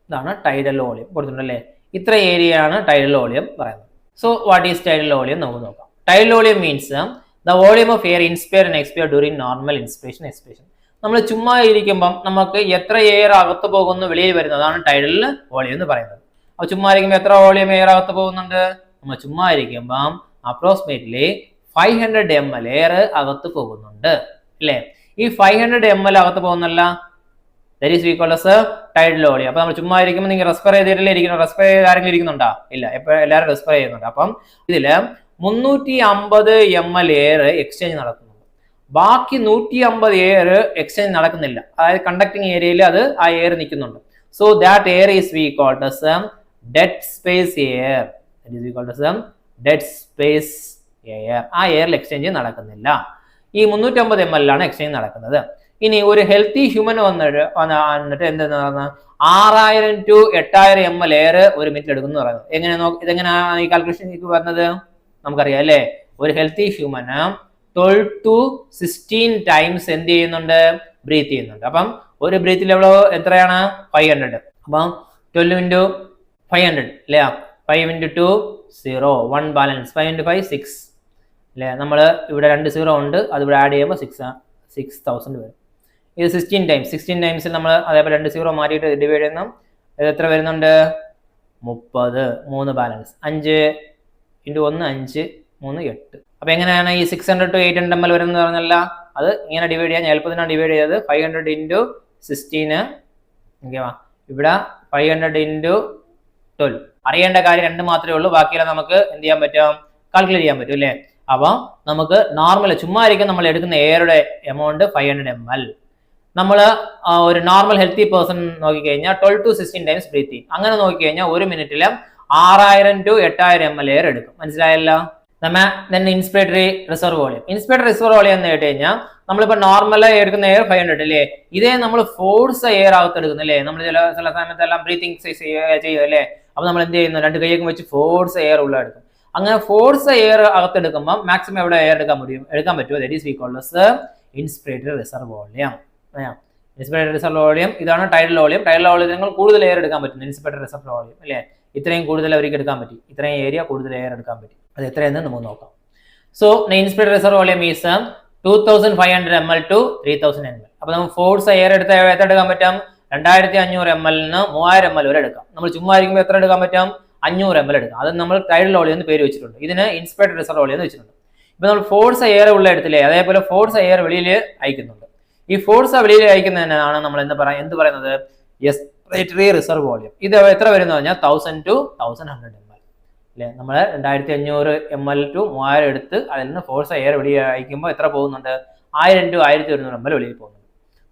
ഇതാണ് ടൈഡൽ വോളിയം കൊടുത്തിട്ടുണ്ടല്ലേ. ഇത്ര ഏരിയയാണ് ടൈഡൽ വോളിയം പറയുന്നത്. So what is tidal volume നമുക്ക് നോക്കാം. Tidal volume means the volume of air inspire and expire during normal inspiration expire. നമ്മൾ ചുമ്മാ ഇരിക്കുമ്പം നമുക്ക് എത്ര എയർ അകത്ത് പോകുന്നു വെളിയിൽ വരുന്നത്, അതാണ് ടൈഡൽ വോളിയം എന്ന് പറയുന്നത്. അപ്പോൾ ചുമ്മാ ഇരിക്കുമ്പോൾ എത്ര വോളിയം എയർ അകത്ത് പോകുന്നുണ്ട്? നമ്മൾ ചുമ്മാ ഇരിക്കുമ്പം അപ്രോക്സിമേറ്റ്ലി 500 ml എയർ അകത്ത് പോകുന്നുണ്ട് അല്ലേ. ഈ 500 ml അകത്ത് പോകുന്നല്ല, that is we call as tidal volume. അപ്പൊ നമ്മൾ ചുമ്മാ ഇരിക്കുമ്പോൾ നിങ്ങൾ റെസ്പയർ ചെയ്തിട്ടല്ലേ ഇരിക്കണം. റെസ്പയർ ചെയ്ത് ആരെങ്കിലും ഇരിക്കുന്നുണ്ടോ? ഇല്ല, എല്ലാവരും റെസ്പയർ ചെയ്യുന്നുണ്ട്. അപ്പം ഇതില് 350 ml എയർ എക്സ്ചേഞ്ച് നടക്കുന്നുണ്ട്. ബാക്കി 150 എയർ എക്സ്ചേഞ്ച് നടക്കുന്നില്ല. അതായത് കണ്ടക്ടിങ് ഏരിയയിൽ ആ എയർ നിൽക്കുന്നുണ്ട്. So that air is we called as dead space air. that is we called as dead space air. ആ എയറിൽ എക്സ്ചേഞ്ച് നടക്കുന്നില്ല. ഈ 350 ml ആണ് എക്സ്ചേഞ്ച് നടക്കുന്നത്. ഇനി ഒരു ഹെൽത്തി ഹ്യൂമൻ വന്നിട്ട് എന്തെന്ന് പറഞ്ഞാൽ 6000 ടു 8000 ml എയർ ഒരു മിനിറ്റ് എടുക്കുന്നു പറയുന്നത്. ഇതെങ്ങനെയാണ് ഈ കാൽക്കുലേഷൻ വരുന്നത്? നമുക്കറിയാം അല്ലേ. ഒരു ഹെൽത്തി ഹ്യൂമന് 12 to 16 ടൈംസ് എന്ത് ചെയ്യുന്നുണ്ട്? ബ്രീത്ത് ചെയ്യുന്നുണ്ട്. അപ്പം ഒരു ബ്രീത്തിൽ എത്രയാണ്? 500. അപ്പം 12 into 500 അല്ലേ. 5 into 2 0, 1 ബാലൻസ്. 5 into 5 6 അല്ലേ. നമ്മൾ ഇവിടെ 2 0 ഉണ്ട്, അത് ഇവിടെ ആഡ് ചെയ്യുമ്പോൾ 6000 വരും. ഇത് 16 ടൈംസ്. 16 ടൈംസിൽ നമ്മൾ അതേപോലെ 2 0 മാറ്റിയിട്ട് ഡിവൈഡ് ചെയ്യുന്നു. ഇത് എത്ര വരുന്നുണ്ട്? 30, 3 ബാലൻസ്. 5 into 1 5, 3 8. അപ്പൊ എങ്ങനെയാണ് ഈ 600 to 800 ml വരുന്നത് പറഞ്ഞല്ല, അത് ഇങ്ങനെ ഡിവൈഡ് ചെയ്യാൻ എളുപ്പത്തിനാണ് ഡിവൈഡ് ചെയ്തത്. 500 into 16 ഓക്കേവാ. ഇവിടെ 500 into 12. അറിയേണ്ട കാര്യം 2 മാത്രമേ ഉള്ളൂ, ബാക്കിയെല്ലാം നമുക്ക് എന്ത് ചെയ്യാൻ പറ്റും? കാൽക്കുലേറ്റ് ചെയ്യാൻ പറ്റും അല്ലേ. അപ്പൊ നമുക്ക് നോർമൽ ചുമ്മാ ആയിരിക്കും നമ്മൾ എടുക്കുന്ന എയറുടെ എമൗണ്ട് 500 ml. നമ്മൾ ഒരു നോർമൽ ഹെൽത്തി പേഴ്സൺ നോക്കിക്കഴിഞ്ഞാൽ 12 to 16 ടൈംസ് ബ്രീത്ത് ചെയ്യും. അങ്ങനെ നോക്കിക്കഴിഞ്ഞാൽ ഒരു മിനിറ്റിൽ 6000 to 8000 ml എയർ എടുക്കും. മനസ്സിലായല്ലോ. Inspiratory reserve volume. Inspiratory reserve volume എന്ന് കേട്ട് കഴിഞ്ഞാൽ നമ്മളിപ്പോൾ നോർമൽ എടുക്കുന്ന എയർ 500 അല്ലേ. ഇതേ നമ്മൾ ഫോഴ്സ് എയർ അകത്ത് എടുക്കുന്നില്ലേ. നമ്മൾ ചില സമയത്തെല്ലാം ബ്രീത്തിങ് ചെയ്യും അല്ലേ. അപ്പൊ നമ്മൾ എന്ത് ചെയ്യുന്നു? 2 കൈയൊക്കെ വെച്ച് ഫോഴ്സ് എയർ ഉള്ള എടുക്കും. അങ്ങനെ ഫോഴ്സ് എയർ അകത്തെടുക്കുമ്പോൾ മാക്സിമം എവിടെ എയർ എടുക്കാൻ പറ്റുമോ, that is we called as inspiratory reserve volume. Inspiratory reserve volume ഇതാണ് ടൈഡൽ വോളിയം. ടൈഡൽ വോളിയം നിങ്ങൾ കൂടുതൽ എയർ എടുക്കാൻ പറ്റും ഇൻസ്പിറേറ്ററി റിസർവ് വോളിയം അല്ലേ. ഇത്രയും കൂടുതൽ അവർക്ക് എടുക്കാൻ പറ്റി, ഇത്രയും ഏരിയ കൂടുതൽ എയർ എടുക്കാൻ പറ്റി. അത് എത്രയെന്ന് നമുക്ക് നോക്കാം. So inspiratory reserve volume is 2500 ml to 3000 ml. അപ്പൊ നമുക്ക് ഫോഴ്സ് എയർ എത്ര എടുക്കാൻ പറ്റും, 2500 ml നിന്ന് 3000 ml വരെ എടുക്കാം. നമ്മൾ ചുമ്മാ ഇരിക്കുമ്പോൾ എത്ര എടുക്കാൻ പറ്റും, 500 ml എടുക്കാം. അത് നമ്മൾ ടൈഡൽ വോളിയം എന്ന് പേര് വെച്ചിട്ടുണ്ട്. ഇതിന് ഇൻസ്പിറേറ്ററി റിസർവ് വോളിയം എന്ന് വെച്ചിട്ടുണ്ട്. ഇപ്പൊ നമ്മൾ ഫോഴ്സ് എയർ ഉള്ള എടുത്തില്ലേ, അതേപോലെ ഫോഴ്സ് എയർ വെളിയിൽ അയക്കുന്നുണ്ട്. ഈ ഫോഴ്സ് വെളിയിൽ അയക്കുന്നതിനാണ് നമ്മൾ എന്ത് പറയുന്നത്, എക്സ്പിറേറ്ററി റിസർവ് വോളിയം. ഇത് എത്ര വരുന്ന പറഞ്ഞാൽ 1000 to 1100 ml അല്ലെ. നമ്മൾ 2500 ml to 3000 എടുത്ത് അതിൽ നിന്ന് ഫോഴ്സ് എയർ വെളിയിൽ അയക്കുമ്പോൾ എത്ര പോകുന്നുണ്ട്, 1000 to 1100 ml വെളിയിൽ പോകുന്നുണ്ട്.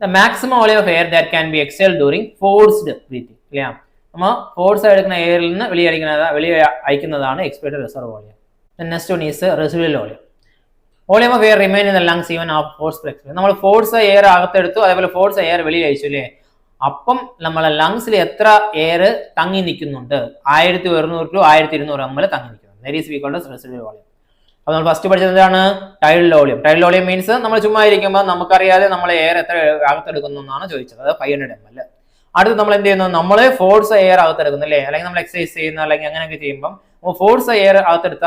The maximum volume of air that can be exhaled during forced breathing അല്ലേ. നമ്മൾ ഫോഴ്സ് എടുക്കുന്ന എയറിൽ നിന്ന് വെളിയിൽ അയക്കുന്നതാണ് expiratory reserve volume. Next one is residual volume. Volume of air remain in the lungs even after force expire. നമ്മൾ force air അകത്തെടുത്തു, അതേപോലെ ഫോഴ്സ് എയർ വെളിയിൽ അയച്ചു അല്ലേ. അപ്പം നമ്മളെ ലങ്സിൽ എത്ര എയർ തങ്ങി നിൽക്കുന്നുണ്ട്, 1100 to 1200 ml തങ്ങി നിൽക്കുന്നുണ്ട്. That is we called as residual volume. അപ്പൊ നമ്മൾ ഫസ്റ്റ് പഠിച്ചത് എന്താണ്, tidal volume. Tidal volume means നമ്മൾ ചുമ്മാ ഇരിക്കുമ്പോൾ നമുക്കറിയാതെ നമ്മൾ എയർ എത്ര അകത്തെടുക്കുന്നു എന്നാണ് ചോദിച്ചത്, അത് 500 ml. അടുത്ത് നമ്മൾ എന്ത് ചെയ്യുന്നു, നമ്മൾ ഫോഴ്സ് എയർ അകത്തെടുക്കുന്നു അല്ലേ, അല്ലെങ്കിൽ നമ്മൾ എക്സസൈസ് ചെയ്യുന്ന അല്ലെങ്കിൽ അങ്ങനെയൊക്കെ ചെയ്യുമ്പോൾ ഫോഴ്സ് എയർ അകത്തെടുത്ത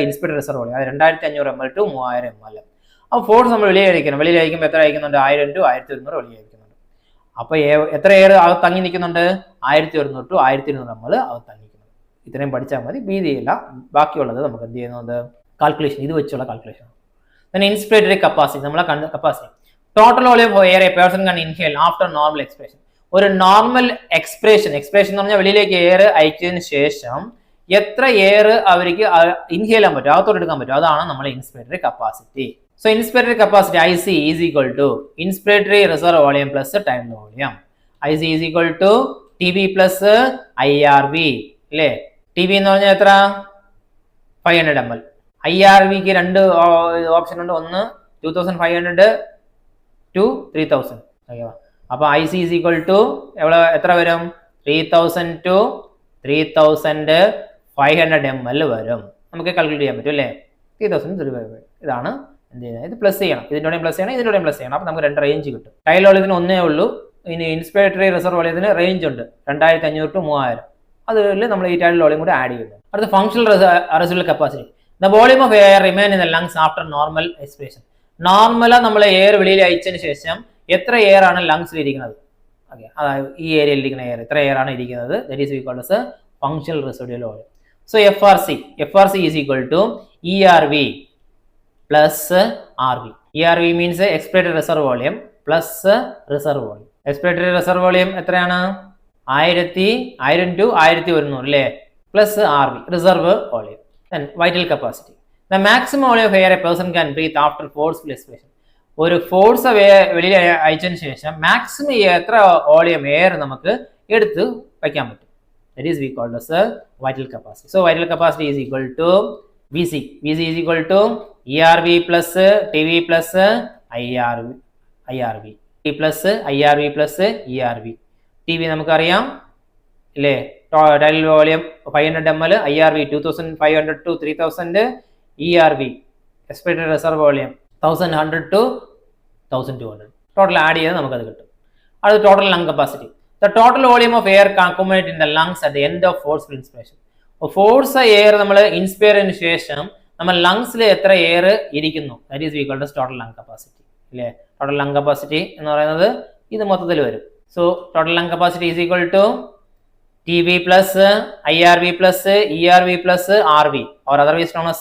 ഇൻസ്പിറേറ്ററി റിസർവ് വോളിയം അത് 2500 ml to 3000 ml. അപ്പോൾ ഫോഴ്സ് നമ്മൾ വെളിയിലയക്കുമ്പോൾ എത്ര അയക്കുന്നുണ്ട്, 1000 to 1200 വെളിയയക്കുന്നുണ്ട്. അപ്പൊ എത്ര എയർ അകത്ത് തങ്ങി നിൽക്കുന്നുണ്ട്, 1100 to 1200 ml അകത്ത് തങ്ങിക്കുന്നുണ്ട്. ഇത്രയും പഠിച്ചാൽ മതി, ഭീതിയില്ല. ബാക്കിയുള്ളത് നമുക്ക് എന്ത് ചെയ്യുന്നത്, കാൽക്കുലേഷൻ, ഇത് വെച്ചുള്ള കാൽക്കുലേഷൻ. ഇൻസ്പിറേറ്ററി കപ്പാസിറ്റി, നമ്മളെ capacity total volume of air A person കൺ ഇൻഹേൽ ആഫ്റ്റർ നോർമൽ എക്സ്പ്രഷൻ. ഒരു നോർമൽ എക്സ്പ്രഷൻ എന്ന് പറഞ്ഞാൽ വെളിയിലേക്ക് എയർ അയച്ചതിന് ശേഷം എത്ര എയർ അവർക്ക് ഇൻഹേൽ ചെയ്യാൻ പറ്റും, അകത്തോട്ട് എടുക്കാൻ പറ്റും, അതാണ് നമ്മളെ inspiratory capacity. So inspiratory capacity IC is equal to inspiratory reserve volume plus time volume. IC is equal to TB plus IRV അല്ലേ. TB എന്ന് പറഞ്ഞാൽ എത്ര, 500 ml. IRVക്ക് രണ്ട് ഓപ്ഷൻ ഉണ്ട്, ഒന്ന് 2500 to 3000. അപ്പൊ IC ഈസ് ഈക്വൽ ടു എത്ര വരും, 3000 to 3500 ml വരും. നമുക്ക് കാൽക്കുലേറ്റ് ചെയ്യാൻ പറ്റും അല്ലേ. 3000 ഇതാണ് എന്ത് ചെയ്യുന്നത്, ഇത് പ്ലസ് ചെയ്യണം, ഇതിൻ്റെയും പ്ലസ് ചെയ്യണം, ഇതിൻ്റെയും പ്ലസ് ചെയ്യണം. അപ്പൊ നമുക്ക് രണ്ട് റേഞ്ച് കിട്ടും. ടൈഡൽ വോളിയത്തിന് ഒന്നേ ഉള്ളൂ, ഇനി ഇൻസ്പിറേറ്ററി റിസർവ് വോളിയത്തിന് റേഞ്ച് ഉണ്ട് 2500 to 3000. അതിൽ നമ്മൾ ഈ ടൈഡൽ വോളിയം കൂടി ആഡ് ചെയ്യുന്നു. അടുത്ത functional residual capacity. The volume of air remain in the lungs after normal expiration. നോർമലാ നമ്മൾ എയർ വെളിയിൽ അയച്ചതിന് ശേഷം എത്ര എയർ ആണ് ലങ്സിൽ ഇരിക്കുന്നത്, അതായത് ഈ ഏരിയയിൽ ഇരിക്കുന്ന എയർ എത്ര എയർ ആണ് ഇരിക്കുന്നത്, that is equal to functional residual volume. So FRC is equal to ERV plus RV. ERV means expiratory reserve volume plus reserve volume. Expiratory reserve volume എത്രയാണ്, 1000 to 1100 അല്ലേ, plus RV reserve volume. Then vital capacity. The maximum volume of air a person can breathe after forceful expiration. ഒരു force വെളിയിൽ അയച്ചതിന് ശേഷം maximum എത്ര volume air നമുക്ക് എടുത്ത് വയ്ക്കാൻ പറ്റും, that is we called as vital capacity. So vital capacity is equal to VC is equal to ERV plus TV plus IRV T plus IRV plus ERV. TV നമുക്കറിയാം അല്ലേ, tidal volume 500 ml, IRV 2500 to 3000, ERV expiratory reserve volume 1100 to 1200. Total add ചെയ്ത് നമുക്കത് കിട്ടും. അത് total lung capacity. The total volume of air accumulate in the lungs at the end of forceful inspiration. Force air നമ്മൾ ഇൻസ്പയറിന് ശേഷം നമ്മൾ ലങ്സിൽ എത്ര എയർ ഇരിക്കുന്നു, that is equal to total lung capacity അല്ലേ. ടോട്ടൽ ലങ് കപ്പാസിറ്റി എന്ന് പറയുന്നത് ഇത് മൊത്തത്തിൽ വരും. So total lung capacity is equal to TB plus IRV plus ERV plus RV or otherwise known as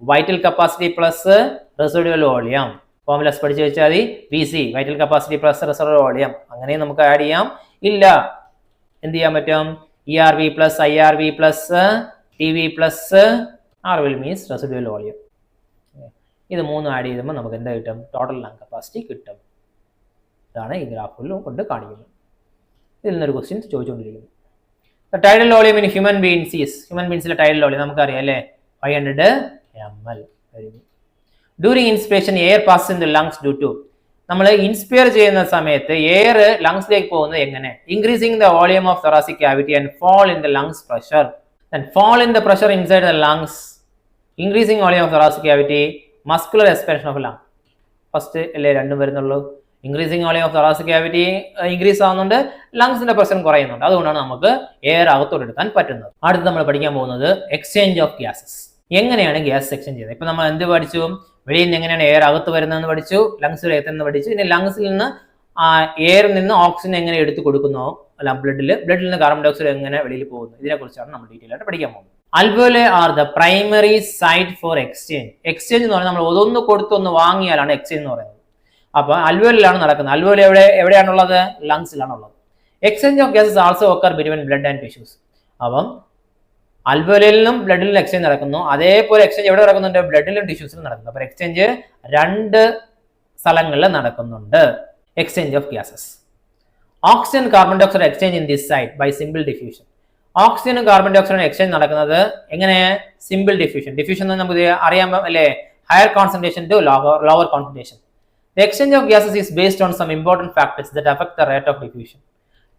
vital capacity plus residual volume. Formulas പഠിച്ചു വെച്ചാൽ മതി. VC vital capacity plus residual volume അങ്ങനെ നമുക്ക് ആഡ് ചെയ്യാം. ഇല്ല എന്ത് ചെയ്യാൻ പറ്റും, ERV plus IRV plus TB plus RV means residual volume. ഇത് മൂന്നും ആഡ് ചെയ്യുമ്പോൾ നമുക്ക് എന്താ കിട്ടും, ടോട്ടൽ ലങ് കപ്പാസിറ്റി കിട്ടും. ഇതാണ് ഈ ഗ്രാഫിലും കൊണ്ട് കാണിക്കുന്നത്. ഇതിൽ നിന്നൊരു question ചോദിച്ചുകൊണ്ടിരിക്കുന്നു. The tidal volume in human beings is, human beings tidal volume നമുക്കറിയാം അല്ലേ, 500 ml. During inspiration air passes in the lungs due to, നമ്മൾ ഇൻസ്പയർ ചെയ്യുന്ന സമയത്ത് എയർ ലങ്സിലേക്ക് പോകുന്നത് എങ്ങനെ, increasing the volume of thoracic cavity and fall in the lungs pressure. Then fall in the pressure inside the lungs increasing volume of thoracic cavity, muscular expansion of lung. First അല്ലേ രണ്ടും വരുന്നുള്ളൂ. Increasing volume of thoracic cavity increase ആവുന്നുണ്ട്, ലങ്സിന്റെ pressure കുറയുന്നുണ്ട്. അതുകൊണ്ടാണ് നമുക്ക് air അകത്തോട്ട് എടുക്കാൻ പറ്റുന്നത്. അടുത്ത് നമ്മൾ പഠിക്കാൻ പോകുന്നത് എക്സ്ചേഞ്ച് ഓഫ് ഗ്യാസസ്. എങ്ങനെയാണ് ഗ്യാസ് എക്സ്ചേഞ്ച് ചെയ്യുന്നത്? ഇപ്പൊ നമ്മൾ എന്ത് പഠിച്ചു? വെളിയിൽ നിന്ന് എങ്ങനെയാണ് എയർ അകത്ത് വരുന്നതെന്ന് പഠിച്ചു, ലങ്സിൽ എത്തുന്നത് പഠിച്ചു. ഇനി ലങ്സിൽ നിന്ന് എയറിൽ നിന്ന് ഓക്സിജൻ എങ്ങനെ എടുത്ത് കൊടുക്കുന്നോ, അല്ല ബ്ലഡിൽ നിന്ന് കാർബൺ ഡൈ ഓക്സൈഡ് എങ്ങനെ വെളിയിൽ പോകുന്നു, ഇതിനെക്കുറിച്ചാണ് നമ്മൾ ഡീറ്റെയിൽ ആയിട്ട് പഠിക്കാൻ പോകുന്നത്. Alveoli are the primary site for exchange. Exchange എന്ന് പറഞ്ഞാൽ നമ്മൾ ഒതൊന്ന് കൊടുത്ത് ഒന്ന് വാങ്ങിയാലാണ് എക്സ്ചേഞ്ച് എന്ന് പറയുന്നത്. അപ്പൊ അൽവോലിലാണ് നടക്കുന്നത്. അൽവോല എവിടെയാണുള്ളത്? ലങ്സിലാണുള്ളത്. Exchange of gases also occur between blood and tissues. അപ്പം അൽവോലയിൽ നിന്നും ബ്ലഡിലും എക്സ്ചേഞ്ച് നടക്കുന്നു. അതേപോലെ എക്സ്ചേഞ്ച് എവിടെ നടക്കുന്നുണ്ട്? ബ്ലഡിലും ടിഷ്യൂസിലും നടക്കുന്നു. അപ്പൊ എക്സ്ചേഞ്ച് രണ്ട് സ്ഥലങ്ങളിൽ നടക്കുന്നുണ്ട്. Exchange of gases. Oxygen carbon dioxide exchange in this site by simple diffusion. ഓക്സിജനും കാർബൺ ഡൈ ഓക്സൈഡ് എക്സ്ചേഞ്ച് നടക്കുന്നത് എങ്ങനെ? Simple diffusion. ഡിഫ്യൂഷൻ എന്ന് നമുക്ക് അറിയാൻ അല്ലേ, higher concentration to lower concentration. The exchange of gases is based on some important factors that affect the rate of diffusion.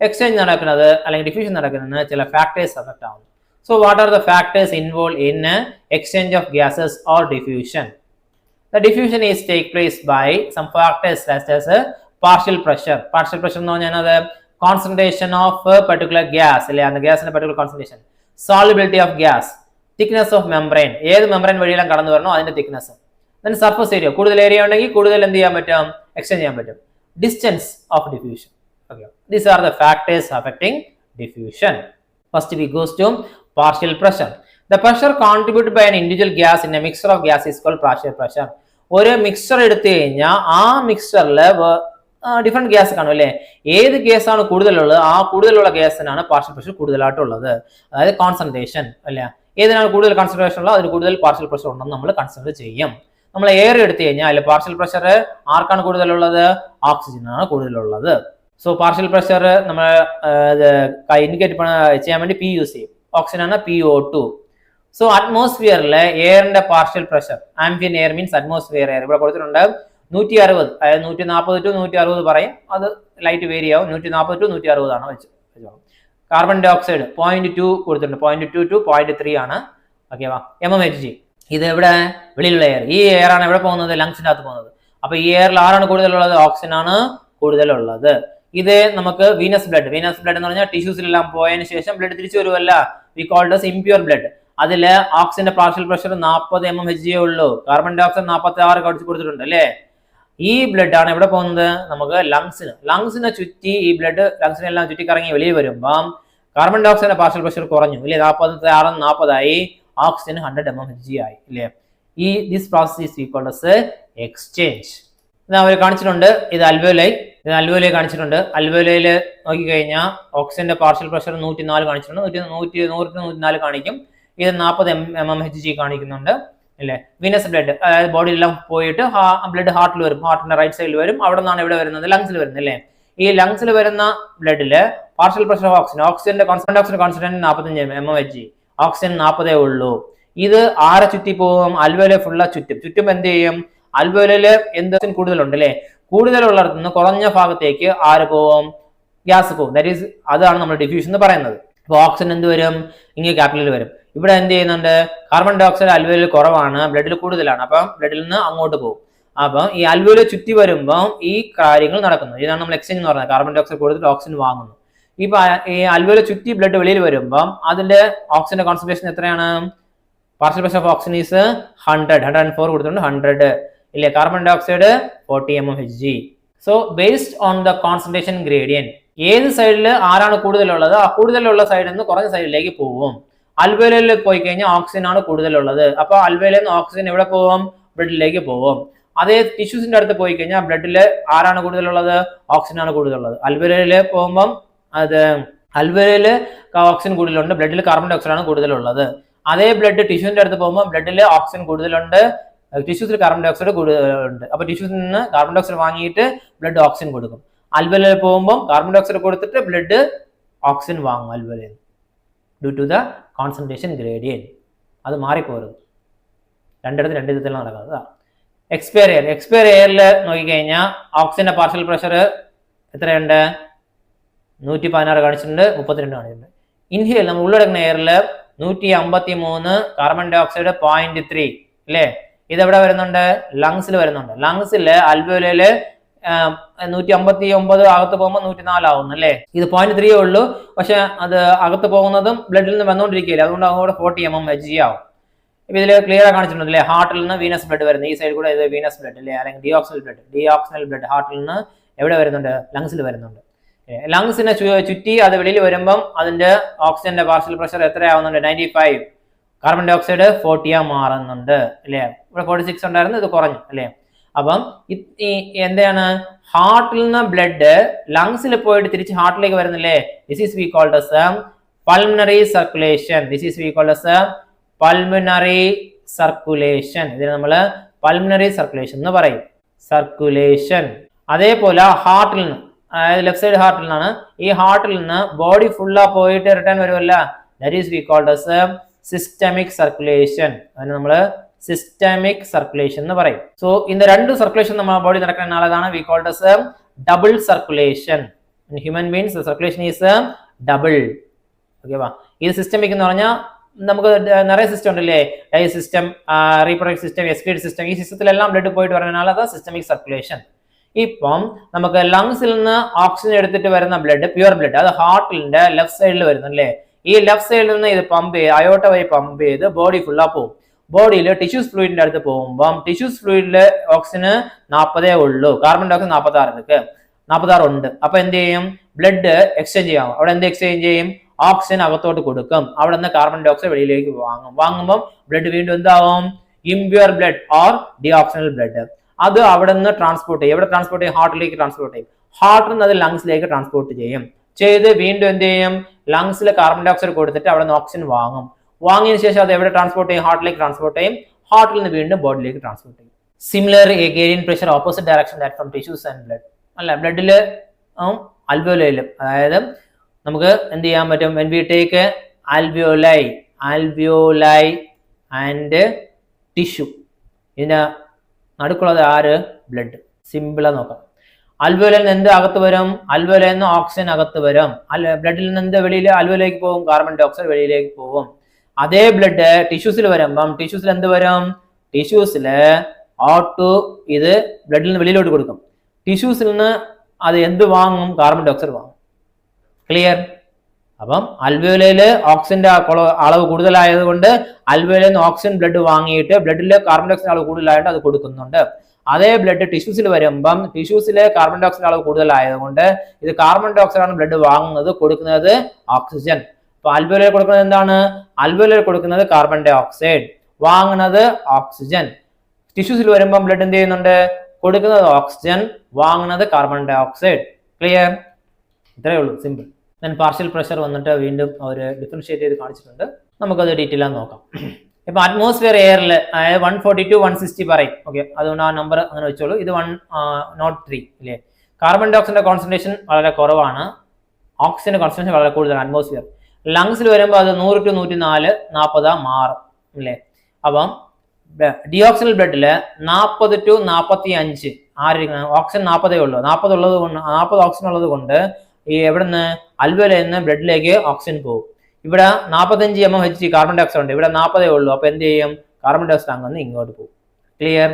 Exchange നടക്കുന്നത് അല്ലെങ്കിൽ diffusion നടക്കുന്നത് ചില ഫാക്ടേഴ്സ് അഫക്റ്റ് ആവുന്നു. So what are the factors involved in exchange of gases or diffusion? The diffusion is take place by some factors such as partial pressure. Partial pressure എന്ന് പറഞ്ഞാൽ concentration of a particular gas അല്ലെ, ആ ഗ്യാസിന്റെ particular concentration. Solubility of gas, thickness of membrane, ഏത് membrane വഴിയെല്ലാം കടന്നു വരണോ അതിന്റെ thickness. Then surface area, കൂടുതൽ ഏരിയ ഉണ്ടെങ്കിൽ കൂടുതൽ എന്ത് ചെയ്യാൻ പറ്റും? എക്സ്ചേഞ്ച് ചെയ്യാൻ പറ്റും. Distance of diffusion. Okay, these are the factors affecting diffusion. First we goes to partial pressure. The pressure contributed by an individual gas in a mixture of gas is called partial pressure. ഒരു mixture എടുത്തു കഴിഞ്ഞാൽ ആ മിക്സ്ചറിൽ different gas കാണും അല്ലേ? ഏത് ഗ്യാസാണ് കൂടുതലുള്ളത് ആ കൂടുതലുള്ള ഗ്യാസിനാണ് പാർഷ്യൽ പ്രഷർ കൂടുതലായിട്ടുള്ളത്. അതായത് കോൺസെൻട്രേഷൻ അല്ലേ, ഏതിനാണ് കൂടുതൽ കോൺസെൻട്രേഷൻ ഉള്ളത് അതിന് കൂടുതൽ പാർഷ്യൽ പ്രഷർ ഉണ്ടെന്ന് നമ്മൾ കൺസിഡർ ചെയ്യും. നമ്മൾ എയർ എടുത്തു കഴിഞ്ഞാൽ അതിൽ പാർഷ്യൽ പ്രഷർ ആർക്കാണ് കൂടുതലുള്ളത്? ഓക്സിജനാണ് കൂടുതലുള്ളത്. സോ പാർഷ്യൽ പ്രഷർ നമ്മൾ ഇൻഡിക്കേറ്റ് ചെയ്യാൻ വേണ്ടി പി യൂസ് ചെയ്യും. ഓക്സിജൻ ആണ് PO2. സോ അറ്റ്മോസ്ഫിയറിലെ എയറിന്റെ partial pressure, ambient air means atmosphere air, ഇവിടെ കൊടുത്തിട്ടുണ്ട് 160, അതായത് 140 to 160 പറയും. അത് ലൈറ്റ് വേരി ആവും. 140 to 160 ആണ് വെച്ച്. കാർബൺ ഡൈ ഓക്സൈഡ് 0.2 കൊടുത്തിട്ടുണ്ട്, 0.2 to 0.3 ആണ്. ഓക്കെ വാ, mmHg. ഇത് എവിടെ? വെളിയിലുള്ള എയർ. ഈ എയർ ആണ് എവിടെ പോകുന്നത്? ലങ്സിന്റെ അകത്ത് പോകുന്നത്. അപ്പൊ ഈ എയറിൽ ആരാണ് കൂടുതലുള്ളത്? ഓക്സിജൻ ആണ് കൂടുതലുള്ളത്. ഇത് നമുക്ക് വീനസ് ബ്ലഡ് എന്ന് പറഞ്ഞാൽ ടിഷ്യൂസിലെല്ലാം പോയതിനു ശേഷം ബ്ലഡ് തിരിച്ചു വരുമല്ല, we called as impure blood. അതില് ഓക്സിജന്റെ പാർഷ്യൽ പ്രഷർ 40 mmHg ഉള്ളൂ. കാർബൺ ഡൈ ഓക്സൈഡ് 46 കൊടുത്തിട്ടുണ്ട് അല്ലേ? ഈ ബ്ലഡ് ആണ് എവിടെ പോകുന്നത്? നമുക്ക് ലങ്സിനെ ചുറ്റി ഈ ബ്ലഡ് ലങ്സിനെല്ലാം ചുറ്റി കറങ്ങി വെളിയിൽ വരുമ്പം കാർബൺ ഡൈ ഓക്സൈഡിന്റെ പാർഷ്യൽ പ്രഷർ കുറഞ്ഞു ഇല്ലേ? 40 ആയി, ഓക്സിജൻ 100 mmHg ആയി ഇല്ലേ? ഈ this process is equal to exchange. ഇത് അവർ കാണിച്ചിട്ടുണ്ട്. ഇത് അൽവോലൈ കാണിച്ചിട്ടുണ്ട്. അൽവോലയിൽ നോക്കിക്കഴിഞ്ഞാൽ ഓക്സിജന്റെ പാർഷ്യൽ പ്രഷർ 104 കാണിച്ചിട്ടുണ്ട്. 100 കാണിക്കും. ഇത് 40 mmHg കാണിക്കുന്നുണ്ട് അല്ലേ? വീനസ് ബ്ലഡ്, അതായത് ബോഡിയിലെല്ലാം പോയിട്ട് ബ്ലഡ് ഹാർട്ടിൽ വരും, ഹാർട്ടിന്റെ റൈറ്റ് സൈഡിൽ വരും. അവിടെ നിന്നാണ് ഇവിടെ വരുന്നത്? ലങ്സിൽ വരുന്നത് അല്ലേ? ഈ ലങ്സിൽ വരുന്ന ബ്ലഡില് പാർഷ്യൽ പ്രഷർ ഓഫ് ഓക്സിജന്റെ കോൺസെൻട്രേഷൻ 45 mmHg, ഓക്സിജൻ 40 ഉള്ളൂ. ഇത് ആരെ ചുറ്റി പോകും? അൽവോലെ ഫുള്ള ചുറ്റും എന്ത് ചെയ്യും? അൽവോലയില് എന്ത് കൂടുതലുണ്ട് അല്ലെ? കൂടുതലുള്ളിടത്ത് നിന്ന് കുറഞ്ഞ ഭാഗത്തേക്ക് ആര് പോവും? ഗ്യാസ് പോകും. ദാറ്റ് ഈസ്, അതാണ് നമ്മൾ ഡിഫ്യൂഷൻ എന്ന് പറയുന്നത്. അപ്പൊ ഓക്സിജൻ എന്ത് വരും? ഇങ്ങനെ ക്യാപിലറിൽ വരും. ഇവിടെ എന്ത് ചെയ്യുന്നുണ്ട്? കാർബൺ ഡൈ ഓക്സൈഡ് അൽവോലിൽ കുറവാണ്, ബ്ലഡിൽ കൂടുതലാണ്. അപ്പം ബ്ലഡിൽ നിന്ന് അങ്ങോട്ട് പോകും. അപ്പം ഈ അൽവോലിൽ ചുറ്റി വരുമ്പോൾ ഈ കാര്യങ്ങൾ നടക്കുന്നു. ഇതാണ് നമ്മൾ എക്സ്ചേഞ്ച് എന്ന് പറയുന്നത്. കാർബൺ ഡൈ ഓക്സൈഡ് കൊടുത്തിട്ട് ഓക്സിജൻ വാങ്ങുന്നു. ഇപ്പൊ ഈ അൽവോലിൽ ചുറ്റി ബ്ലഡ് വെളിയിൽ വരുമ്പം അതിന്റെ ഓക്സിജന്റെ കോൺസെൻട്രേഷൻ എത്രയാണ്? Partial pressure of oxygen is 104 കൊടുത്തിട്ടുണ്ട്, 100 ഇല്ലേ? Carbon dioxide 40 mmHg. So based on the concentration gradient, ഏത് സൈഡിൽ ആരാണ് കൂടുതലുള്ളത് ആ കൂടുതലുള്ള സൈഡിൽ നിന്ന് കുറഞ്ഞ സൈഡിലേക്ക് പോകും. അൽവോലയിൽ പോയി കഴിഞ്ഞാൽ ഓക്സിജൻ ആണ് കൂടുതലുള്ളത്. അപ്പൊ അൽവോലയിൽ നിന്ന് ഓക്സിജൻ എവിടെ പോകും? ബ്ലഡിലേക്ക് പോകും. അതേ ടിഷ്യൂസിന്റെ അടുത്ത് പോയി കഴിഞ്ഞാൽ ബ്ലഡിൽ ആരാണ് കൂടുതലുള്ളത്? ഓക്സിജൻ ആണ് കൂടുതലുള്ളത്. അൽവോലയിൽ പോകുമ്പം അത് അൽവോലയിൽ ഓക്സിജൻ കൂടുതലുണ്ട്, ബ്ലഡിൽ കാർബൺ ഡൈ ഓക്സൈഡ് ആണ് കൂടുതലുള്ളത്. അതേ ബ്ലഡ് ടിഷ്യൂസിന്റെ അടുത്ത് പോകുമ്പോൾ ബ്ലഡിൽ ഓക്സിജൻ കൂടുതലുണ്ട്, ടിഷ്യൂസിൽ കാർബൺ ഡൈ ഓക്സൈഡ് കൂടുതലുണ്ട്. അപ്പൊ ടിഷ്യൂസിൽ നിന്ന് കാർബൺ ഡൈ ഓക്സൈഡ് വാങ്ങിയിട്ട് ബ്ലഡ് ഓക്സിജൻ കൊടുക്കും. അൽവോലയിൽ പോകുമ്പോൾ കാർബൺ ഡൈ ഓക്സൈഡ് കൊടുത്തിട്ട് ബ്ലഡ് ഓക്സിജൻ വാങ്ങും അൽവോലയിൽ, due to the concentration gradient. അത് മാറിപ്പോരുത്. രണ്ടിടത്ത് രണ്ട് വിധത്തിലാണ് നടക്കുന്നത്. എക്സ്പയർ എയറിൽ നോക്കിക്കഴിഞ്ഞാൽ ഓക്സിജന്റെ പാർഷ്യൽ പ്രഷർ എത്രയുണ്ട്? 116 കാണിച്ചിട്ടുണ്ട്, 32 കാണിച്ചിട്ടുണ്ട്. ഇൻഹേൽ നമ്മൾ ഉള്ളടക്കുന്ന എയറിൽ 153, കാർബൺ ഡൈ ഓക്സൈഡ് 0.3 അല്ലേ? ഇതെവിടെ വരുന്നുണ്ട്? ലങ്സിൽ വരുന്നുണ്ട്. ലങ്സില് അൽവോലയില് 159 അകത്ത് പോകുമ്പോൾ 104 ആവുന്നു അല്ലേ? ഇത് 0.3 ഉള്ളൂ, പക്ഷെ അത് അകത്ത് പോകുന്നതും ബ്ലഡിൽ നിന്ന് വന്നുകൊണ്ടിരിക്കുകയില്ല, അതുകൊണ്ട് അങ്ങോട്ട് 40 mmHg ആവും. ഇപ്പൊ ഇതിൽ ക്ലിയർ കാണിച്ചിട്ടുണ്ട് അല്ലേ? ഹാർട്ടിൽ നിന്ന് വീനസ് ബ്ലഡ് വരുന്നത്, ഈ സൈഡ് കൂടെ ഇത് വീനസ് ബ്ലഡ് അല്ലേ, അല്ലെങ്കിൽ ഡിയോക്സിനൽ ബ്ലഡ് ഹാർട്ടിൽ നിന്ന് എവിടെ വരുന്നുണ്ട്? ലങ്സിൽ വരുന്നുണ്ട്. ലങ്സിനെ ചുറ്റി അത് വെളിയിൽ വരുമ്പം അതിന്റെ ഓക്സിജന്റെ പാർഷ്യൽ പ്രഷർ എത്രയാവുന്നുണ്ട്? 95. കാർബൺ ഡൈ ഓക്സൈഡ് 40 മാറുന്നുണ്ട് അല്ലേ? ഇവിടെ 46 ഉണ്ടായിരുന്നു, ഇത് കുറഞ്ഞു അല്ലേ? അപ്പം എന്താണ്? ഹാർട്ടിൽ നിന്ന് ബ്ലഡ് ലങ്സിൽ പോയിട്ട് തിരിച്ച് ഹാർട്ടിലേക്ക് വരുന്നില്ലേ? This is we called as pulmonary circulation. Pulmonary circulation, ഇതിന് നമ്മൾ പൾമണറി സർക്കുലേഷൻ എന്ന് പറയും. സർക്കുലേഷൻ. അതേപോലെ ഹാർട്ടിൽ നിന്ന്, അതായത് ലെഫ്റ്റ് സൈഡ് ഹാർട്ടിൽ നിന്നാണ്, ഈ ഹാർട്ടിൽ നിന്ന് ബോഡി ഫുള്ളാ പോയിട്ട് റിട്ടേൺ വരുമല്ല, that is we called as systemic circulation. അതിന് നമ്മൾ സിസ്റ്റമിക് സർക്കുലേഷൻ എന്ന് പറയും. സോ ഇന്ന് രണ്ട് സർക്കുലേഷൻ നമ്മുടെ ബോഡി നടക്കുന്ന ആളതാണ് we called as double circulation. In human beings circulation is double. ഓക്കേവാ? ഇത് സിസ്റ്റമിക് എന്ന് പറഞ്ഞാൽ നമുക്ക് നിറയെ സിസ്റ്റം ഉണ്ടല്ലേ, digest system, reproductive system, excretory system, ഈ സിസ്റ്റത്തിലെല്ലാം ബ്ലഡ് പോയിട്ട് വരുന്നതിനാണ് അത് സിസ്റ്റമിക് സർക്കുലേഷൻ. ഇപ്പം നമുക്ക് ലങ്സിൽ നിന്ന് ഓക്സിജൻ എടുത്തിട്ട് വരുന്ന ബ്ലഡ്, പ്യുവർ ബ്ലഡ്, അത് ഹാർട്ടിന്റെ ലെഫ്റ്റ് സൈഡിൽ വരുന്നു അല്ലേ? ഈ ലെഫ്റ്റ് സൈഡിൽ നിന്ന് ഇത് പമ്പ് ചെയ്ത് അയോട്ട വഴി പമ്പ് ചെയ്ത് ബോഡി ഫുള്ളാ പോകും. ബോഡിയിൽ ടിഷ്യൂസ് ഫ്ലൂയിഡിന്റെ അടുത്ത് പോകുമ്പം ടിഷ്യൂസ് ഫ്ലൂയിഡില് ഓക്സിജന് 40 ഉള്ളൂ, കാർബൺ ഡൈ ഓക്സൈഡ് 46 ഉണ്ട്. അപ്പൊ എന്ത് ചെയ്യും? ബ്ലഡ് എക്സ്ചേഞ്ച് ചെയ്യാം. അവിടെ എന്ത് എക്സ്ചേഞ്ച് ചെയ്യും? ഓക്സിജൻ അകത്തോട്ട് കൊടുക്കും, അവിടെ നിന്ന് കാർബൺ ഡൈ ഓക്സൈഡ് വെളിയിലേക്ക് വാങ്ങുമ്പോൾ ബ്ലഡ് വീണ്ടും എന്താവും? Impure blood or deoxygenated blood. അത് അവിടെ നിന്ന് ട്രാൻസ്പോർട്ട് ചെയ്യും. എവിടെ ട്രാൻസ്പോർട്ട് ചെയ്യും? ഹാർട്ടിലേക്ക് ട്രാൻസ്പോർട്ട് ചെയ്യും. ഹാർട്ടിൽ നിന്ന് അത് ലങ്സിലേക്ക് ട്രാൻസ്പോർട്ട് ചെയ്ത് വീണ്ടും എന്ത് ചെയ്യും? ലങ്സിൽ കാർബൺ ഡൈ ഓക്സൈഡ് കൊടുത്തിട്ട് അവിടെ നിന്ന് ഓക്സിജൻ വാങ്ങിയതിനു ശേഷം അത് എവിടെ ട്രാൻസ്പോർട്ട് ചെയ്യും? ഹാർട്ടിലേക്ക് ട്രാൻസ്പോർട്ട് ചെയ്യും. ഹാർട്ടിൽ നിന്ന് വീണ്ടും ബോഡിയിലേക്ക് ട്രാൻസ്പോർട്ട് ചെയ്യും. Similar gradient pressure opposite direction that from tissues and blood. അല്ല, ബ്ലഡില് അൽവിയോലയിലും, അതായത് നമുക്ക് എന്ത് ചെയ്യാൻ പറ്റും? when we take alveoli and tissue, ഇതിന്റെ നടുക്കുള്ളത് ആര്? ബ്ലഡ്. സിമ്പിളാ നോക്കാം. അൽവോലയിൽ നിന്ന് എന്ത് അകത്ത് വരും? അൽവോലയിൽ നിന്ന് ഓക്സിജൻ അകത്ത് വരും. ബ്ലഡിൽ നിന്ന് എന്ത് വെളിയിൽ? അൽവോലയിലേക്ക് പോകും, കാർബൺ ഡൈ ഓക്സൈഡ് വെളിയിലേക്ക് പോകും. അതേ ബ്ലഡ് ടിഷ്യൂസിൽ വരുമ്പം ടിഷ്യൂസിൽ എന്ത് വരും? ടിഷ്യൂസില് O2 ഇത് ബ്ലഡിൽ നിന്ന് വെളിയിലോട്ട് കൊടുക്കും. ടിഷ്യൂസിൽ നിന്ന് അത് എന്ത് വാങ്ങും? കാർബൺ ഡൈ ഓക്സൈഡ് വാങ്ങും. ക്ലിയർ? അപ്പം അൽവോലയില് ഓക്സിജന്റെ അളവ് കൂടുതലായതുകൊണ്ട് അൽവോലയിൽ നിന്ന് ഓക്സിജൻ ബ്ലഡ് വാങ്ങിയിട്ട് ബ്ലഡിലെ കാർബൺ ഡൈ ഓക്സൈഡ് അളവ് കൂടുതലായിട്ട് അത് കൊടുക്കുന്നുണ്ട്. അതേ ബ്ലഡ് ടിഷ്യൂസിൽ വരുമ്പം ടിഷ്യൂസിലെ കാർബൺ ഡൈ ഓക്സൈഡ് അളവ് കൂടുതലായതുകൊണ്ട് ഇത് കാർബൺ ഡൈ ഓക്സൈഡ് ആണ് ബ്ലഡ് വാങ്ങുന്നത്, കൊടുക്കുന്നത് ഓക്സിജൻ. അപ്പൊ അൽവോലയിൽ കൊടുക്കുന്നത് എന്താണ്? അൽവോലയിൽ കൊടുക്കുന്നത് കാർബൺ ഡൈ ഓക്സൈഡ്, വാങ്ങുന്നത് ഓക്സിജൻ. ടിഷ്യൂസിൽ വരുമ്പം ബ്ലഡ് എന്ത് ചെയ്യുന്നുണ്ട്? കൊടുക്കുന്നത് ഓക്സിജൻ, വാങ്ങുന്നത് കാർബൺ ഡൈ ഓക്സൈഡ്. ക്ലിയർ? ഇത്രയേ ഉള്ളൂ, സിമ്പിൾ. ഞാൻ പാർഷ്യൽ പ്രഷർ വന്നിട്ട് വീണ്ടും അവർ ഡിഫറൻഷിയേറ്റ് ചെയ്ത് കാണിച്ചിട്ടുണ്ട്, നമുക്കത് ഡീറ്റെയിൽ ആയി നോക്കാം. ഇപ്പൊ അറ്റ്മോസ്ഫിയർ എയറിൽ 142 160 പറയും. ഓക്കെ, അതുകൊണ്ട് ആ നമ്പർ അങ്ങനെ വെച്ചോളൂ. ഇത് 103 ഇല്ലേ? കാർബൺ ഡൈ ഓക്സൈഡിന്റെ കോൺസെൻട്രേഷൻ വളരെ കുറവാണ്, ഓക്സിജന്റെ കോൺസെൻട്രേഷൻ വളരെ കൂടുതലാണ് അറ്റ്മോസ്ഫിയർ. ലങ്സിൽ വരുമ്പോൾ അത് 100 to 104 40 മാറും അല്ലേ? അപ്പം ഡിയോക്സിനൽ ബ്ലഡില് 40 to 45 ഓക്സിജൻ 40 ഉള്ളൂ. 40 ഓക്സിജൻ ഉള്ളത് കൊണ്ട് ഈ എവിടുന്ന്? അൽവോലയിൽ നിന്ന് ബ്ലഡിലേക്ക് ഓക്സിജൻ പോകും. ഇവിടെ 45 mmHg കാർബൺ ഡൈ ഓക്സൈഡ് ഉണ്ട്, ഇവിടെ 40 ഉള്ളൂ. അപ്പൊ എന്ത് ചെയ്യും? കാർബൺ ഡൈ ഓക്സൈഡ് അങ്ങനെ ഇങ്ങോട്ട് പോകും. ക്ലിയർ?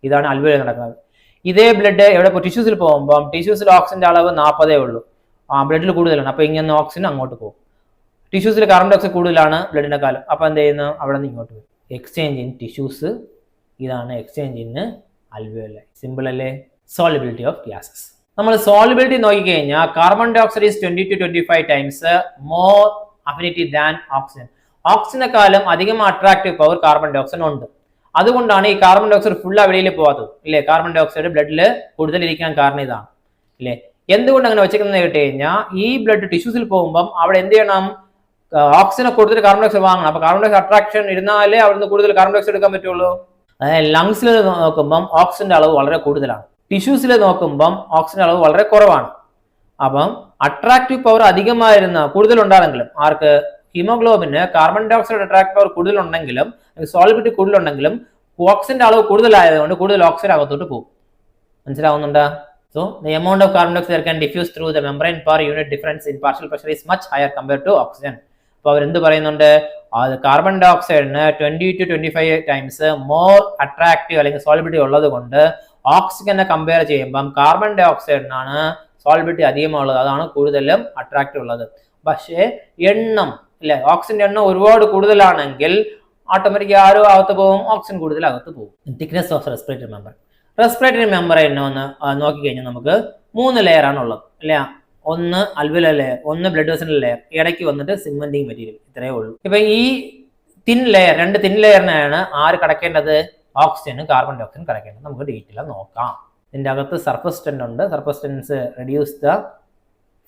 ഇതാണ് അൽവോലയിൽ നടക്കുന്നത്. ഇതേ ബ്ലഡ് എവിടെ ടിഷ്യൂസിൽ പോകുമ്പോൾ ടിഷ്യൂസിൽ ഓക്സിജന്റെ അളവ് 40 ഉള്ളൂ, ബ്ലഡിൽ കൂടുതലാണ്. അപ്പൊ ഇങ്ങനെ ഓക്സിജൻ അങ്ങോട്ട് പോകും. ടിഷ്യൂസിൽ കാർബൺ ഡൈ ഓക്സൈഡ് കൂടുതലാണ് ബ്ലഡിന്റെ കാലം, അപ്പൊ എന്ത് ചെയ്യുന്നു? അവിടെ നിന്ന് ഇങ്ങോട്ട് പോകും. എക്സ്ചേഞ്ച് ഇൻ ടിഷ്യൂസ്, ഇതാണ് എക്സ്ചേഞ്ച് ഇൻ അൽവോലി. സിമ്പിൾ അല്ലേ? Solubility of gases. നമ്മൾ സോളിബിലിറ്റി നോക്കിക്കഴിഞ്ഞാൽ carbon dioxide is 20 to 25 times more affinity than oxygen. ഓക്സിജനെക്കാളും അധികം attractive power carbon dioxide ഉണ്ട്. അതുകൊണ്ടാണ് ഈ കാർബൺ ഡൈ ഓക്സൈഡ് ഫുള്ളാ വെളിയിൽ പോകാത്തത് ഇല്ലേ? കാർബൺ ഡൈ ഓക്സൈഡ് ബ്ലഡിൽ കൂടുതൽ ഇരിക്കാൻ കാരണം ഇതാണ് ഇല്ലേ? എന്തുകൊണ്ട് അങ്ങനെ വെച്ചിരിക്കുന്നത് കേട്ട് കഴിഞ്ഞാൽ ഈ ബ്ലഡ് ടിഷ്യൂസിൽ പോകുമ്പോൾ അവിടെ എന്ത് ചെയ്യണം? ഓക്സിജനെ കൂടുതൽ കാർബൺ ഡൈ ഓക്സൈഡ് വാങ്ങണം. അപ്പൊ കാർബൺ ഡൈ ഓക്സൈഡ് അട്രാക്ഷൻ ഇരുന്നാലേ അവിടുന്ന് കൂടുതൽ കാർബൺ ഡൈ ഓക്സൈഡ് എടുക്കാൻ പറ്റുള്ളൂ. അതായത് ലങ്സിൽ നോക്കുമ്പം ഓക്സിജന്റെ അളവ് വളരെ കൂടുതലാണ്, ടിഷ്യൂസിൽ നോക്കുമ്പം ഓക്സിജൻ അളവ് വളരെ കുറവാണ്. അപ്പം അട്രാക്റ്റീവ് പവർ അധികമായിരുന്ന കൂടുതലുണ്ടാണെങ്കിലും ആർക്ക്? ഹീമോഗ്ലോബിന് carbon dioxide attractive power കൂടുതലുണ്ടെങ്കിലും സോളിബിലിറ്റി കൂടുതലുണ്ടെങ്കിലും ഓക്സിജന്റെ അളവ് കൂടുതലായതുകൊണ്ട് കൂടുതൽ ഓക്സിജൻ അകത്തോട്ട് പോകും. മനസ്സിലാവുന്നുണ്ടോ? So the amount of carbon dioxide can diffuse through the membrane per unit difference in partial pressure is much higher compared to oxygen. അപ്പോൾ അവരെന്ത് പറയുന്നുണ്ട്, അത് കാർബൺ ഡൈ ഓക്സൈഡിന് 20 to 25 ടൈംസ് മോർ അട്രാക്റ്റീവ് അല്ലെങ്കിൽ സോളിബിലിറ്റി ഉള്ളത് കൊണ്ട് ഓക്സിജനെ കമ്പയർ ചെയ്യുമ്പം കാർബൺ ഡൈ ഓക്സൈഡിനാണ് സോളിബിലിറ്റി അധികമുള്ളത്, അതാണ് കൂടുതലും അട്രാക്റ്റീവ് ഉള്ളത്. പക്ഷേ എണ്ണം അല്ലെ, ഓക്സിജന്റെ എണ്ണം ഒരുപാട് കൂടുതലാണെങ്കിൽ ഓട്ടോമാറ്റിക് ആരോ അകത്ത് പോകും, ഓക്സിജൻ കൂടുതൽ അകത്ത് പോകും. Thickness of respiratory member. Respiratory member എന്നൊന്ന് നോക്കിക്കഴിഞ്ഞാൽ നമുക്ക് 3 ലെയർ ആണുള്ളത് അല്ലെ. ഒന്ന് അൽവിയൽ ലെയർ, ഒന്ന് ബ്ലഡ് വെസൽ ലെയർ, ഇടയ്ക്ക് വന്നിട്ട് സിമെന്റിങ് മെറ്റീരിയൽ, ഇത്രയേ ഉള്ളൂ. ഇപ്പൊ ഈ തിൻ ലെയർ, 2 തിൻ ലെയറിനാണ് ആര് കടക്കേണ്ടത്, ഓക്സിജനും കാർബൺ ഡൈ ഓക്സൈഡും കടക്കേണ്ടത്. നമുക്ക് ഡീറ്റെയിൽ നോക്കാം. ഇതിന്റെ അകത്ത് സർഫസ് ടെൻസ് ഉണ്ട്. Surface tense reduce the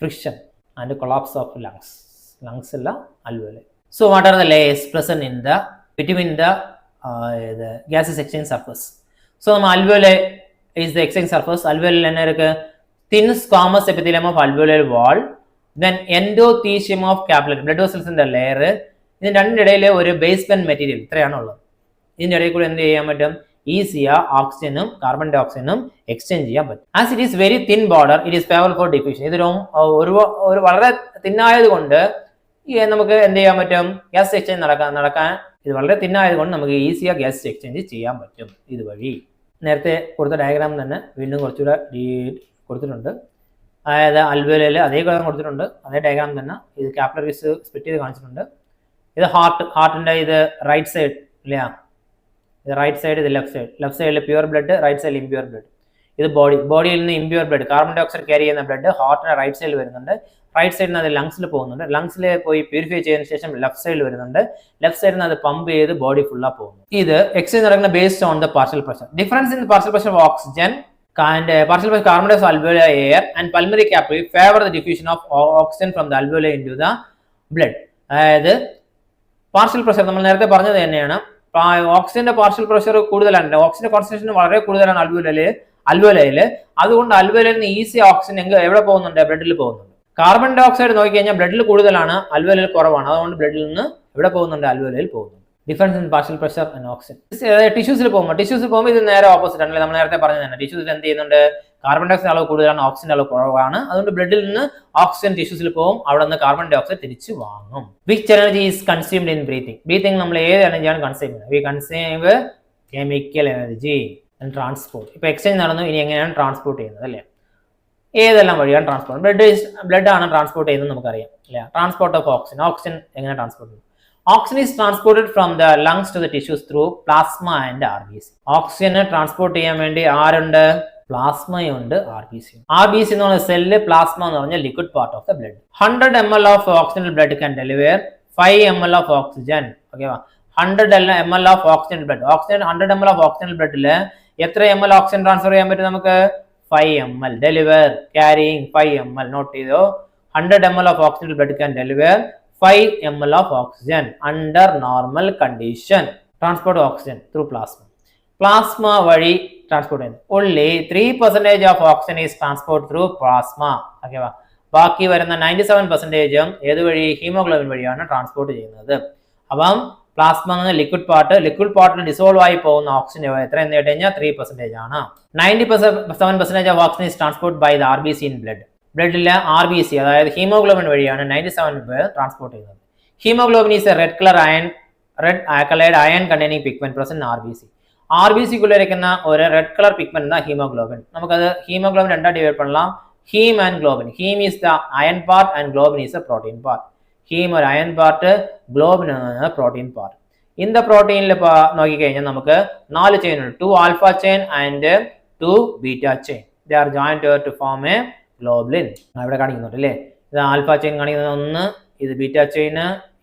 friction and collapse of lungs അല്ല alveoli. So what are the layers present in the between the gases exchange surface? So alveoli is the exchange surface. Alveoli enna irukku, thin squamous epithelium of alveolar wall, then endothelium of capillary blood vessels in the layer. ഇതിന്റെ രണ്ടിടയിലെ ഒരു basement material ഇത്രയാണ് ഉള്ളത്. ഇതിന്റെ ഇടയിൽ കൂടെ എന്ത് ചെയ്യാൻ പറ്റും, ഈസിയാ ഓക്സിജനും കാർബൺ ഡൈ ഓക്സൈഡും എക്സ്ചേഞ്ച് ചെയ്യാൻ പറ്റും. As it is very thin border, it is favourable four diffusion. ഇത് ഒരു വളരെ തിന്നായത് കൊണ്ട് നമുക്ക് എന്ത് ചെയ്യാൻ പറ്റും, ഗ്യാസ് എക്സ്ചേഞ്ച് നടക്കാൻ ഇത് വളരെ തിന്നായതുകൊണ്ട് നമുക്ക് ഈസിയാ ഗ്യാസ് എക്സ്ചേഞ്ച് ചെയ്യാൻ പറ്റും ഇതുവഴി. നേരത്തെ കൊടുത്ത ഡയഗ്രാം തന്നെ വീണ്ടും കുറച്ചുകൂടെ കൊടുത്തിട്ടുണ്ട്. അതായത് അൽവേലയിൽ അതേ ഘടകം കൊടുത്തിട്ടുണ്ട്, അതേ ഡയഗ്രാം തന്നെ. ഇത് കാപ്പിലറീസ് സ്പ്ലിറ്റ് ചെയ്ത് കാണിച്ചിട്ടുണ്ട്. ഇത് ഹാർട്ടിന്റെ ഇത് റൈറ്റ് സൈഡ് ഇല്ല, ഇത് റൈറ്റ് സൈഡ്, ഇത് ലെഫ്റ്റ് സൈഡിൽ പ്യുവർ ബ്ലഡ്, റൈറ്റ് സൈഡിൽ ഇംപ്യൂർ ബ്ലഡ്. ഇത് ബോഡിയിൽ നിന്ന് impure blood, carbon dioxide carry ചെയ്യുന്ന ബ്ലഡ് ഹാർട്ടിന്റെ റൈറ്റ് സൈഡിൽ വരുന്നുണ്ട്. റൈറ്റ് സൈഡിൽ നിന്ന് അത് ലങ്സിൽ പോകുന്നുണ്ട്. ലങ്സിൽ പോയി പ്യൂരിഫൈ ചെയ്തതിനു ശേഷം ലെഫ്റ്റ് സൈഡിൽ വരുന്നുണ്ട്. ലെഫ്റ്റ് സൈഡിൽ നിന്ന് അത് പമ്പ് ചെയ്ത് ബോഡി ഫുള്ളാ പോകുന്നു. ഇത് എക്സ്ചേഞ്ച് നടക്കുന്ന based on the partial pressure. Difference in partial pressure of oxygen and partial pressure carbon dioxide alveolar air and pulmonary capillary favor the diffusion of oxygen from the alveoli into the blood. അതായത് partial pressure നമ്മൾ നേരത്തെ പറഞ്ഞത് തന്നെയാണ്. ഓക്സിജന്റെ partial pressure കൂടുതലാണ്, ഓക്സിജന്റെ concentration വളരെ കൂടുതലാണ് അൽവോലയിൽ. അതുകൊണ്ട് അൽവോലയിൽ നിന്ന് ഈസി ഓക്സിജൻ എവിടെ പോകുന്നുണ്ട്, ബ്ലഡിൽ പോകുന്നുണ്ട്. കാർബൺ ഡൈ ഓക്സൈഡ് നോക്കിക്കഴിഞ്ഞാൽ ബ്ലഡിൽ കൂടുതലാണ്, അൽവോലയിൽ കുറവാണ്. അതുകൊണ്ട് ബ്ലഡിൽ നിന്ന് എവിടെ പോകുന്നുണ്ട്, അൽവോലയിൽ പോകുന്നുണ്ട്. Difference in partial pressure and oxygen. ടിഷ്യൂസിൽ പോകുമ്പോൾ ഇത് നേരെ ഓപ്പോസിറ്റ് ആണ്. നമ്മൾ നേരത്തെ പറഞ്ഞത് തന്നെ, ടിഷ്യൂസിൽ എന്ത് ചെയ്യുന്നുണ്ട്, കാർബൺ ഡൈ ഓക്സൈഡ് അളവ് കൂടുതലാണ്, ഓക്സിജൻ അളവ് കുറവാണ്. അതുകൊണ്ട് ബ്ലഡിൽ നിന്ന് ഓക്സിജൻ ടിഷ്യൂസിൽ പോകും, അവിടെ നിന്ന് കാർബൺ ഡൈ ഓക്സൈഡ് തിരിച്ചു വാങ്ങും. Which energy is consumed in breathing നമ്മൾ ഏത് എനർജിയാണ് കൺസ്യൂം ചെയ്യുന്നത്? We consume chemical energy and transport. ഇപ്പൊ എക്സ്ചേഞ്ച് നടന്നു, ഇനി എങ്ങനെയാണ് ട്രാൻസ്പോർട്ട് ചെയ്യുന്നത് അല്ലേ? ഏതെല്ലാം വഴിയാണ് ട്രാൻസ്പോർട്ട്? ബ്ലഡ് ആണ് ട്രാൻസ്പോർട്ട് ചെയ്യുന്നത് നമുക്കറിയാം അല്ലേ. ട്രാൻസ്പോർട്ട് ഓഫ് ഓക്സിജൻ എങ്ങനെ ട്രാൻസ്പോർട്ട് ചെയ്യും? Oxygen is transported from the lungs to the tissues through plasma and RBC. ഓക്സിജനെ ട്രാൻസ്പോർട്ട് ചെയ്യാൻ വേണ്ടി ആരുണ്ട്? പ്ലാസ്മയുണ്ട്, RBC. RBC എന്ന് പറഞ്ഞ സെല്ല്, പ്ലാസ്മ എന്ന് പറഞ്ഞ liquid part of the blood. 100 ml of oxygen blood can deliver 5 ml of oxygen. Okay, 100 ml of oxygen blood. 100 ml of oxygen bloodൽ എത്ര ml ഓക്സിജൻ ട്രാൻസ്ഫർ ചെയ്യാൻ പറ്റും നമുക്ക്? 5 ml. Deliver carrying 5 ml. Note ചെയ്തോ, 100 ml of oxygen blood can deliver 5 ml of oxygen under normal condition. Transport oxygen through plasma വഴി transport ചെയ്യുന്നു. only 3% of oxygen is transported through plasma. Okay, ബാക്കി വരുന്ന 97% ഏത് വഴി? ഹീമോഗ്ലോബിൻ വഴിയാണ് transport ചെയ്യുന്നത്. അപ്പം പ്ലാസ്മ എന്ന ലിക്വിഡ് പാർട്ടിൽ ഡിസോൾവ് ആയി പോകുന്ന ഓക്സിജൻ എത്ര എന്ന് കേട്ട് കഴിഞ്ഞാൽ 3% ആണ്. 97% of oxygen is transported by the RBC in blood. ബ്ലഡിലെ RBC അതായത് ഹീമോഗ്ലോബിൻ വഴിയാണ് 97% ട്രാൻസ്പോർട്ട് ചെയ്യുന്നത്. Haemoglobin is a red alkaloid iron containing pigment present RBC. RBCക്കുള്ളിരിക്കുന്ന ഒരു റെഡ് കളർ പിഗ്മെന്റ് ആണ് ഹീമോഗ്ലോബിൻ. നമുക്കത് ഹീമോഗ്ലോബിൻ രണ്ടായിട്ട് ഡിവൈഡ് பண்ணலாம். Haem and globin. Haem is the iron part and globin is a protein part. Haem ഒരു iron part, globin protein part. இந்த പ്രോട്ടീനിൽ നോക്കിക്കഴിഞ്ഞാൽ നമുക്ക് 4 ചെയിൻ ഉണ്ട്. 2 alpha chain and 2 beta chain. They are joined to form a globulin. ഇവിടെ കാണിക്കുന്നുണ്ട് അല്ലേ? ഇത് ആൽഫ ചെയിൻ കാണിക്കുന്നത് ഒന്ന്, ഇത് ബീറ്റ ചെയിൻ,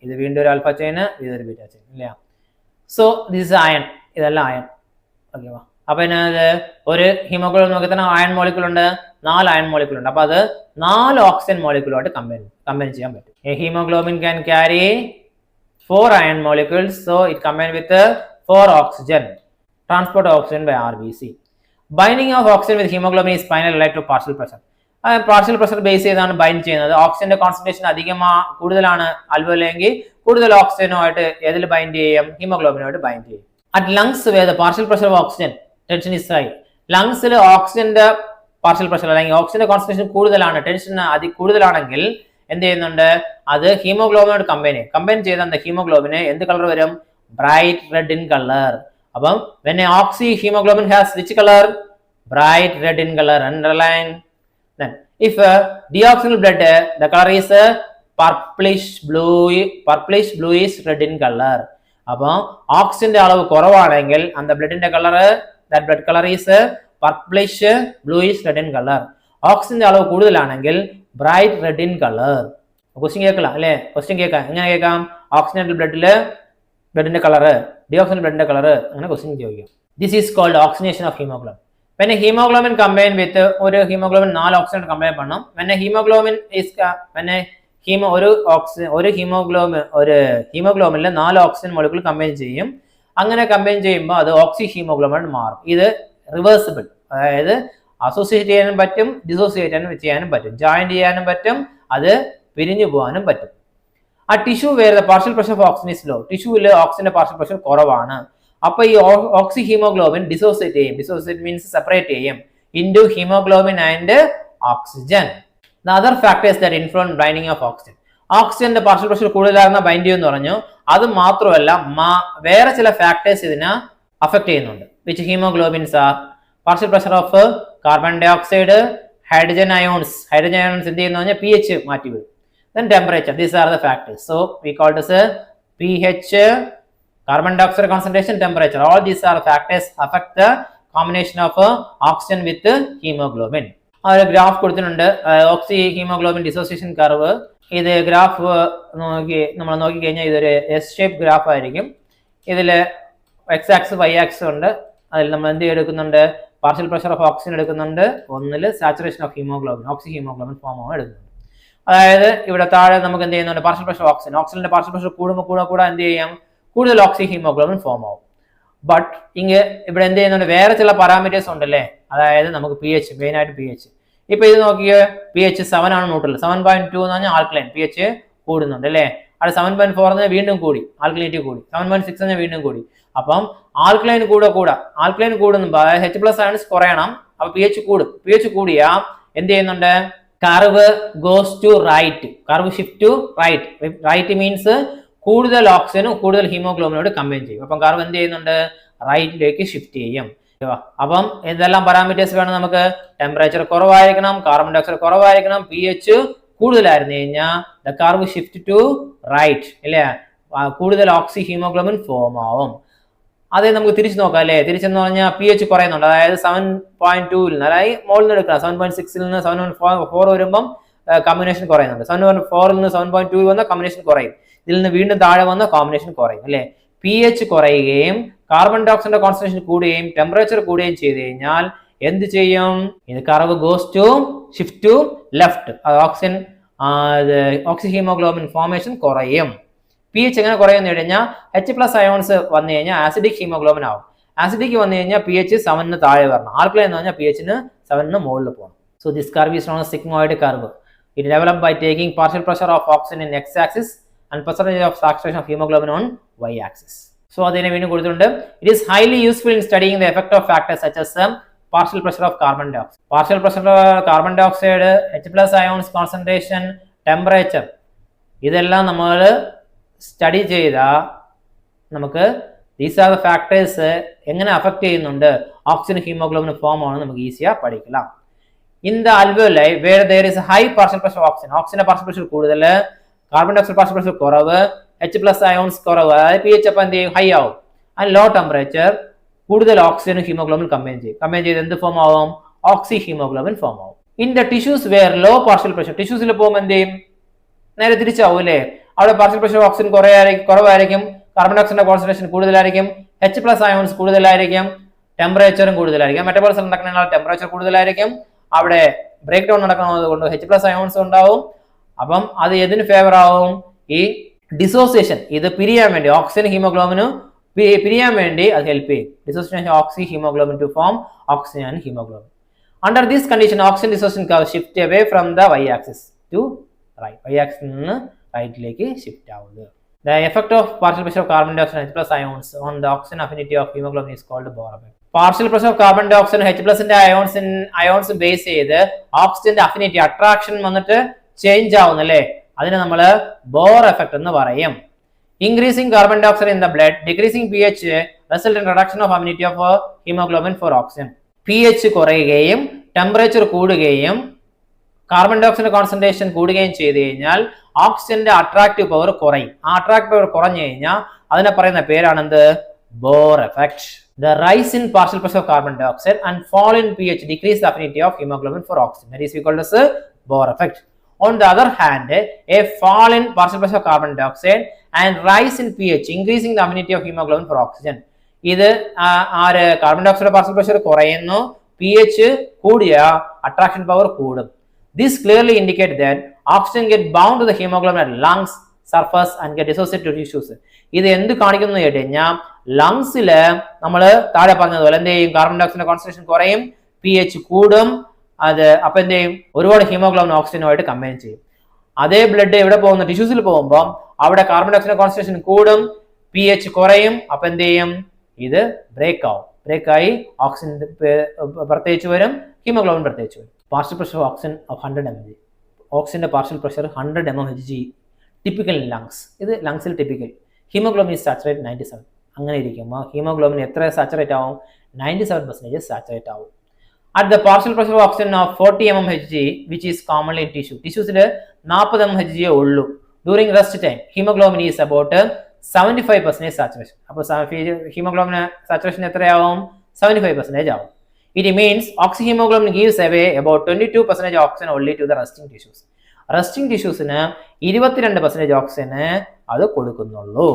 ഇത് വീണ്ടും ഒരു ആൽഫ ചെയിൻ, ഇതൊരു ബീറ്റ ചെയിൻ ഇല്ല. സോ ദിസ് അയൺ, ഇതെല്ലാം അയൺ. ഓക്കെ, അപ്പൊ ഇതിനകത്ത് ഒരു ഹീമോഗ്ലോബിൻ നോക്കി തന്നെ അയൺ മോളിക്യൂൾ ഉണ്ട്, 4 അയൺ മോളിക്യൂൾ ഉണ്ട്. അപ്പൊ അത് 4 ഓക്സിജൻ മോളിക്യൂളുമായിട്ട് കമ്പൈൻ ചെയ്യാൻ പറ്റും. A haemoglobin can carry 4 iron molecules, so it combined with 4 oxygen. Transport of oxygen by RBC. Binding of oxygen with hemoglobin is finally related to partial pressure. Partial pressure base ചെയ്താണ് bind ചെയ്യുന്നത്. ഓക്സിജന്റെ concentration കൂടുതലാണ് അൽവോലെങ്കിൽ കൂടുതൽ ഓക്സിജനുമായിട്ട് ഏതിൽ bind ചെയ്യും? ഹീമോഗ്ലോബിനുമായിട്ട് bind ചെയ്യും. At lungs where the partial pressure of oxygen tension is high. ലങ്സിൽ ഓക്സിജന്റെ പാർഷ്യൽ പ്രഷർ അല്ലെങ്കിൽ ഓക്സിജന്റെ കോൺസെൻട്രേഷൻ കൂടുതലാണ്, ടെൻഷൻ കൂടുതലാണെങ്കിൽ എന്ത് ചെയ്യുന്നുണ്ട്, അത് ഹീമോഗ്ലോബിനോട് കമ്പൈൻ ചെയ്ത എന്താ ഹീമോഗ്ലോബിന് എന്ത് കളർ വരും, ബ്രൈറ്റ് റെഡ് ഇൻ കളർ. അപ്പം when a oxy hemoglobin has which color, bright red in color, underline. Then if deoxyribonucleic blood, the color is purplish bluish red in color. അപ്പോൾ ഓക്സിജന്റെ അളവ് കുറവാണെങ്കിൽ அந்த ബ്ലഡിന്റെ colour, that blood color is purplish bluish red in color. ഓക്സിജന്റെ അളവ് കൂടുതലാണെങ്കിൽ bright red in colour. Question കേൾക്കാം അല്ലേ, ക്വസ്റ്റ്യൻ കേൾക്കാം. എങ്ങനെ കേൾക്കാം, ഓക്സിജന്റെ ബ്ലഡിന്റെ കളർ, ഡിയോക്സിൻ ബ്ലഡിന്റെ കളർ, അങ്ങനെ ക്വസ്റ്റ്യൻ ചോദിക്കും. This is called oxygenation of haemoglobin. പിന്നെ ഹീമോഗ്ലോബിൻ കമ്പൈൻ വിത്ത് ഒരു ഹീമോഗ്ലോബിൻ 4 ഓക്സിജൻ കമ്പൈൻ பண்ணணும். പിന്നെ ഹീമോഗ്ലോബിൻ ഒരു ഹീമോഗ്ലോബിനിൽ 4 ഓക്സിജൻ മോളിക്യൂൾ കമ്പൈൻ ചെയ്യും. അങ്ങനെ കമ്പൈൻ ചെയ്യുമ്പോൾ അത് ഓക്സി ഹീമോഗ്ലോബിൻ മാറും. ഇത് റിവേഴ്സിബിൾ, അതായത് അസോസിയേറ്റ് ചെയ്യാനും പറ്റും, ഡിസോസിയേറ്റ് ചെയ്യാനും പറ്റും, ജോയിന്റ് ചെയ്യാനും പറ്റും, അത് പിരിഞ്ഞു പോകാനും പറ്റും. ആ tissue where partial pressure of oxygen is low, ടിഷ്യൂവിൽ ഓക്സിജന്റെ പാർഷ്യൽ പ്രഷർ കുറവാണ്. അപ്പൊ ഈ oxy haemoglobin dissociate means separate ചെയ്യും into haemoglobin and oxygen. The other factors that influence binding of oxygen, ഓക്സിജന്റെ പാർഷ്യൽ പ്രഷർ കൂടുതലാകുന്ന ബൈൻഡ് ചെയ്യുമെന്ന് പറഞ്ഞു. അത് മാത്രമല്ല വേറെ ചില ഫാക്ടേഴ്സ് ഇതിനെ അഫക്ട് ചെയ്യുന്നുണ്ട്. Which haemoglobins are partial pressure of carbon dioxide, hydrogen ions എന്ത് ചെയ്യുന്ന പറഞ്ഞാൽ pH മാറ്റി വരും. Then temperature, these are the factors. So we call this pH, carbon dioxide concentration, temperature. All these are factors affect the combination of oxygen with hemoglobin. ആ ഒരു graph കൊടുത്തിട്ടുണ്ട്, ഓക്സി haemoglobin dissociation curve. ഇത് graph നമ്മൾ നോക്കിക്കഴിഞ്ഞാൽ ഇതൊരു S shape graph ആയിരിക്കും. ഇതിൽ X ax Y ax ഉണ്ട്. അതിൽ നമ്മൾ എന്ത് എടുക്കുന്നുണ്ട്, പാർഷ്യൽ പ്രഷർ ഓഫ് ഓക്സിജൻ എടുക്കുന്നുണ്ട്, ഒന്നിൽ saturation of haemoglobin, oxy haemoglobin form എടുക്കുന്നുണ്ട്. അതായത് ഇവിടെ താഴെ നമുക്ക് എന്ത് ചെയ്യുന്നുണ്ട്, പാർഷ്യൽ പ്രഷർ ഓക്സിജന്റെ പാർഷ്യൽ പ്രഷർ കൂടുമ്പോൾ കൂടെ എന്ത് ചെയ്യാം, കൂടുതൽ ഓക്സി ഹീമോഗ്ലോബിൻ ഫോം ആവും. ബട്ട് ഇവിടെ എന്ത് ചെയ്യുന്നുണ്ട്, വേറെ ചില പാരാമീറ്റേഴ്സ് ഉണ്ടല്ലേ, അതായത് നമുക്ക് pH, മെയിൻ ആയിട്ട് pH. ഇപ്പൊ ഇത് നോക്കിയേ, pH 7 ആണ് ന്യൂട്രൽ, 7.2 എന്ന് പറഞ്ഞാൽ ആൽക്കലൈൻ, pH കൂടുന്നുണ്ട് അല്ലേ. അവിടെ 7.4 വീണ്ടും കൂടി, ആൽക്കലിനിറ്റി കൂടി, 7.6 വീണ്ടും കൂടി. അപ്പം ആൽക്കലൈൻ കൂടുന്നുമ്പോ അതായത് H+ അയൺസ് കുറയണം, അപ്പൊ pH കൂടും. pH കൂടിയാ എന്ത് ചെയ്യുന്നുണ്ട്, curve goes to right, curve shift to right. Right means കൂടുതൽ ഓക്സിജനും കൂടുതൽ ഹീമോഗ്ലോബിനോട് കമ്പൈൻ ചെയ്യും. അപ്പം കർവ് എന്ത് ചെയ്യുന്നുണ്ട്, റൈറ്റിലേക്ക് ഷിഫ്റ്റ് ചെയ്യും. അപ്പം എന്തെല്ലാം പാരാമീറ്റേഴ്സ് വേണം നമുക്ക്, ടെമ്പറേച്ചർ കുറവായിരിക്കണം, കാർബൺ ഡൈ ഓക്സൈഡ് കുറവായിരിക്കണം, pH കൂടുതലായിരുന്നു കഴിഞ്ഞാൽ the curve shift to right അല്ലേ, കൂടുതൽ ഓക്സി ഹീമോഗ്ലോബിൻ ഫോം ആവും. അതേ നമുക്ക് തിരിച്ചു നോക്കാം അല്ലേ. തിരിച്ചെന്ന് പറഞ്ഞാൽ pH കുറയുന്നുണ്ട്, അതായത് 7.2 അതായത് മോളിൽ നിന്ന് എടുക്കണം, 7.6 നിന്ന് 7.4 വരുമ്പം കമ്പിനേഷൻ കുറയുന്നുണ്ട്. 7.4 നിന്ന് 7.2 വന്ന കമ്പിനേഷൻ കുറയും, ഇതിൽ നിന്ന് വീണ്ടും താഴെ വന്ന കോമ്പിനേഷൻ കുറയും അല്ലേ. pH കുറയുകയും കാർബൺ ഡൈ ഓക്സൈഡിന്റെ കോൺസെൻട്രേഷൻ കൂടുകയും ടെമ്പറേച്ചർ കൂടുകയും ചെയ്ത് കഴിഞ്ഞാൽ എന്ത് ചെയ്യും, ഇത് curve goes to shift to left, oxyhaemoglobin formation കുറയും. pH എങ്ങനെ കുറയുമെന്ന് കഴിഞ്ഞാൽ H+ അയോൺസ് വന്നു കഴിഞ്ഞാൽ ആസിഡിക് ഹീമോഗ്ലോബിൻ ആവും. ആസിഡിക് വന്നു കഴിഞ്ഞാൽ pH 7 താഴെ വരണം, ആൽക്കലൈൻ എന്ന് പറഞ്ഞാൽ pH 7 മുകളിൽ പോകണം. So this curve is known as sigmoid curve. It developed by taking partial pressure of oxygen in x axis and percentage of saturation of hemoglobin on y axis. So അതിനെ വീണ്ടും കൊടുത്തിട്ടുണ്ട്. It is highly useful in studying the effect of factors such as partial pressure of carbon dioxide, partial pressure of carbon dioxide, H+ ions concentration, temperature. ഇതെല്ലാം നമ്മൾ study ചെയ്താൽ നമുക്ക് these are the factors എങ്ങനെ affect ചെയ്യുന്നുണ്ട് oxygen haemoglobin form ആണെന്ന് നമുക്ക് ഈസിയാ പഠിக்கலாம். In the alveoli where there is a high partial pressure of oxygen, ഓക്സിജന്റെ partial pressure കൂടുതൽ, carbon dioxide partial pressure കുറവ്, H+ അയോൺസ് കുറവ്, അതായത് pH അപ്പം എന്ത് ചെയ്യും, ഹൈ ആവും. ആൻഡ് ലോ ടെമ്പറേച്ചർ കൂടുതൽ ഓക്സിജനും ഹീമോഗ്ലോബിൻ കമ്പൈൻ ചെയ്ത് എന്ത് ഫോം ആവും, ഓക്സി ഹീമോഗ്ലോബിൻ ഫോം ആവും. In the tissues where low partial pressure, ടിഷ്യൂസിൽ പോകുമ്പോൾ എന്ത് ചെയ്യും, നേരെ തിരിച്ചാവും അല്ലേ. അവിടെ പാർഷ്യൽ പ്രഷർ ഓക്സിജൻ കുറവായിരിക്കും, കാർബൺ ഡൈ ഓക്സൈഡിന്റെ കോൺസെൻട്രേഷൻ കൂടുതലായിരിക്കും, H+ അയോൺസ് കൂടുതലായിരിക്കും, ടെമ്പറേച്ചറും കൂടുതലായിരിക്കും. മെറ്റബോളിസം നടക്കുന്ന ടെമ്പറേച്ചർ കൂടുതലായിരിക്കും, അവിടെ ബ്രേക്ക് ഡൗൺ നടക്കുന്നത് കൊണ്ട് H+ അയോൺസ് ഉണ്ടാവും. അപ്പം അത് ഏതിന് ഫേവർ ആവും, ഈ ഡിസോസിയേഷൻ, ഇത് പിരിയാൻ വേണ്ടി ഓക്സിജൻ ഹീമോഗ്ലോബിന് പിരിയാൻ വേണ്ടി അത് ഹെൽപ്പ് ചെയ്യും. Dissociation oxyhaemoglobin to form oxygen and haemoglobin. Under this condition oxygen dissociation curve shift away from the y axis to right, y ആക്സിൽ നിന്ന് റൈറ്റിലേക്ക് ഷിഫ്റ്റ് ആവുന്നത്. The effect of partial pressure of carbon dioxide and H+ ions on the oxygen affinity of hemoglobin is called Bohr effect. Partial pressure of carbon dioxide H+ന്റെ ions base ചെയ്ത് ഓക്സിജന്റെ affinity attraction വന്നിട്ട് change ആവുന്നല്ലേ. അതിനെ നമ്മൾ Bohr effect എന്ന് പറയും. Increasing carbon dioxide in the blood, decreasing P H result in reduction of affinity of haemoglobin for oxygen. P H കുറയുകയും ടെമ്പറേച്ചർ കൂടുകയും കാർബൺ ഡൈ ഓക്സൈഡ് കോൺസെൻട്രേഷൻ കൂടുകയും ചെയ്തു കഴിഞ്ഞാൽ ഓക്സിജന്റെ അട്രാക്റ്റീവ് പവർ കുറയും. ആ അട്രാക്റ്റീവ് പവർ കുറഞ്ഞു കഴിഞ്ഞാൽ അതിനെ പറയുന്ന പേരാണെന്ത്? Bohr effect. The rise in partial pressure of carbon dioxide and fall in pH decrease the affinity of hemoglobin for oxygen. That is called as a Bohr effect. On the other hand, a fall in partial pressure of carbon dioxide and rise in pH increasing the affinity of hemoglobin for oxygen. ഇത് carbon dioxide partial pressure കുറയുന്നു, P H കൂടിയ attraction power കൂടും. This clearly indicates that oxygen get bound to the hemoglobin at lungs surface and get dissociated to tissues. ഇത് എന്ത് കാണിക്കുന്നു കേട്ട് കഴിഞ്ഞാൽ ലങ്സില് നമ്മൾ താഴെ പറഞ്ഞതുപോലെ എന്ത് ചെയ്യും? കാർബൺ ഡൈ ഓക്സൈഡ് കോൺസെൻട്രേഷൻ കുറയും, പി എച്ച് കൂടും. അത് അപ്പൊ എന്ത് ചെയ്യും? ഒരുപാട് ഹീമോഗ്ലോബിൻ ഓക്സിജനുമായിട്ട് കമ്പൈൻ ചെയ്യും. അതേ ബ്ലഡ് എവിടെ പോകുന്നു? ടിഷ്യൂസിൽ പോകുമ്പോൾ അവിടെ കാർബൺ ഡൈ ഓക്സൈഡ് കോൺസെൻട്രേഷൻ കൂടും, പി എച്ച് കുറയും. അപ്പൊ എന്ത് ചെയ്യും? ഇത് ബ്രേക്ക് ആവും. ബ്രേക്കായി ഓക്സിജൻ പ്രത്യേകിച്ച് വരും, ഹീമോഗ്ലോബിൻ പ്രത്യേകിച്ച് വരും. Partial pressure of oxygen of 100 mg. ഓക്സിജന്റെ partial pressure 100 mmHg typical in lungs. ഇത് ലങ്സിൽ ടിപ്പിക്കൽ. Haemoglobin is saturate 97. അങ്ങനെ ഇരിക്കുമ്പോൾ ഹീമോഗ്ലോബിൻ എത്ര സാച്ചുറേറ്റ് ആവും? 97% സാച്ചുറേറ്റ് ആവും. At the partial pressure of oxygen of 40 mmHg, which is commonly in tissue. ടിഷ്യൂസിൽ 40 mmHg ഉള്ളൂ. During rest time, hemoglobin is about 75% saturation. അപ്പോൾ haemoglobin saturation എത്രയാവും? 75% ആവും. It means oxyhemoglobin gives away about 22% oxygen only to the resting tissues. Resting ടിഷ്യൂസിന് 22% ഓക്സിജന് അത് കൊടുക്കുന്നുള്ളൂ.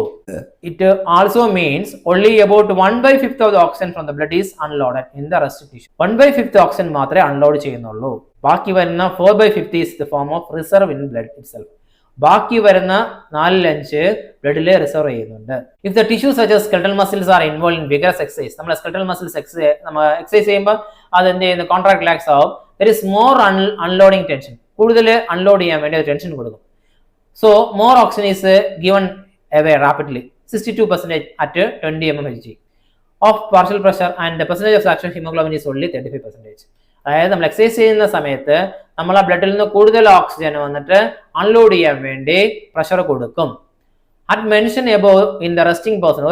It also means only about 1/5 of the oxygen from the blood is unloaded in the resting tissue. 1/5 oxygen മാത്രമേ unload ചെയ്യുന്നുള്ളൂ. ബാക്കി വരുന്ന 4/5 is the form of reserve in blood itself. ബാക്കി വരുന്ന 4/5 ബ്ലഡിൽ റിസർവ് ചെയ്യുന്നുണ്ട്. If the tissue such as skeletal muscles are involve in vigorous exercise, നമ്മൾ skeletal muscles നമ്മൾ എക്സസൈസ് ചെയ്യുമ്പോൾ അത് എന്ത് ചെയ്യുന്നു? കോൺട്രാക്ട് റിലാക്സ് ആവും. There is more unloading tension. കൂടുതൽ അൺലോഡ് ചെയ്യാൻ വേണ്ടി അത് ടെൻഷൻ കൊടുക്കും. So more oxygen is given away rapidly. 62% at 20 mmHg of partial pressure and the percentage of saturation haemoglobin is only 35%. അതായത് നമ്മൾ എക്സസൈസ് ചെയ്യുന്ന സമയത്ത് നമ്മൾ ആ ബ്ലഡിൽ നിന്ന് കൂടുതൽ ഓക്സിജൻ വന്നിട്ട് അൺലോഡ് ചെയ്യാൻ വേണ്ടി പ്രഷർ കൊടുക്കും. At mention above in the resting person,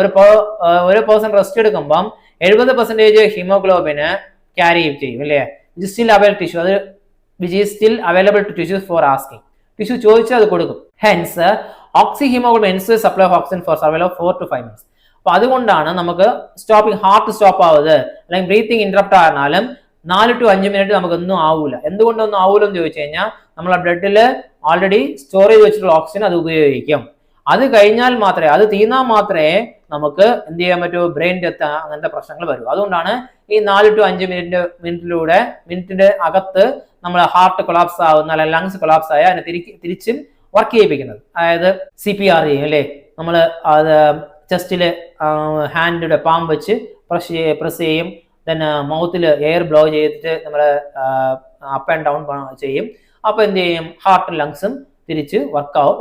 ഒരു പേഴ്സൺ റെസ്റ്റ് എടുക്കുമ്പം 70% ഹീമോഗ്ലോബിന് ക്യാരി ചെയ്യും അല്ലേ? ഇത് സ്റ്റിൽ അവൈലബിൾ ടിഷ്യൂ, അത് which is still available to tissues for asking. Tissue ചോദിച്ചാൽ അത് കൊടുക്കും. Hence oxyhaemoglobin ensures supply of oxygen for survival of 4 to 5 minutes. അപ്പൊ അതുകൊണ്ടാണ് നമുക്ക് ഹാർട്ട് സ്റ്റോപ്പ് ആവുന്നത് അല്ലെങ്കിൽ ബ്രീത്തിങ് ഇന്ററപ്റ്റ് ആയിരുന്നാലും 4 to 5 മിനിറ്റ് നമുക്കൊന്നും ആവൂല. എന്തുകൊണ്ടൊന്നും ആവൂലെന്ന് ചോദിച്ചു കഴിഞ്ഞാൽ നമ്മളെ ബ്ലഡിൽ ഓൾറെഡി സ്റ്റോർ ചെയ്ത് വെച്ചിട്ടുള്ള ഓക്സിജൻ അത് ഉപയോഗിക്കും. അത് കഴിഞ്ഞാൽ മാത്രമേ, അത് തീർന്നാൽ മാത്രമേ നമുക്ക് എന്ത് ചെയ്യാൻ പറ്റൂ? ബ്രെയിൻ ഡെത്ത് അങ്ങനത്തെ പ്രശ്നങ്ങൾ വരും. അതുകൊണ്ടാണ് ഈ 4 to 5 മിനിറ്റിന്റെ അകത്ത് നമ്മൾ ഹാർട്ട് കൊളാപ്സ് ആവുന്ന അല്ലെങ്കിൽ ലങ്സ് കൊളാപ്സ് ആയ അതിനെ തിരിച്ചും വർക്ക് ചെയ്യിപ്പിക്കുന്നത്. അതായത് CPR ചെയ്യും അല്ലേ? നമ്മൾ അത് ചെസ്റ്റില് ഹാൻഡിയുടെ പാം വെച്ച് പ്രസ് ചെയ്യും. ദെൻ മൗത്തിൽ എയർ ബ്ലോ ചെയ്തിട്ട് നമ്മൾ അപ്പ് ആൻഡ് ഡൗൺ ചെയ്യും. അപ്പൊ എന്ത് ചെയ്യും? ഹാർട്ടും ലങ്സും തിരിച്ച്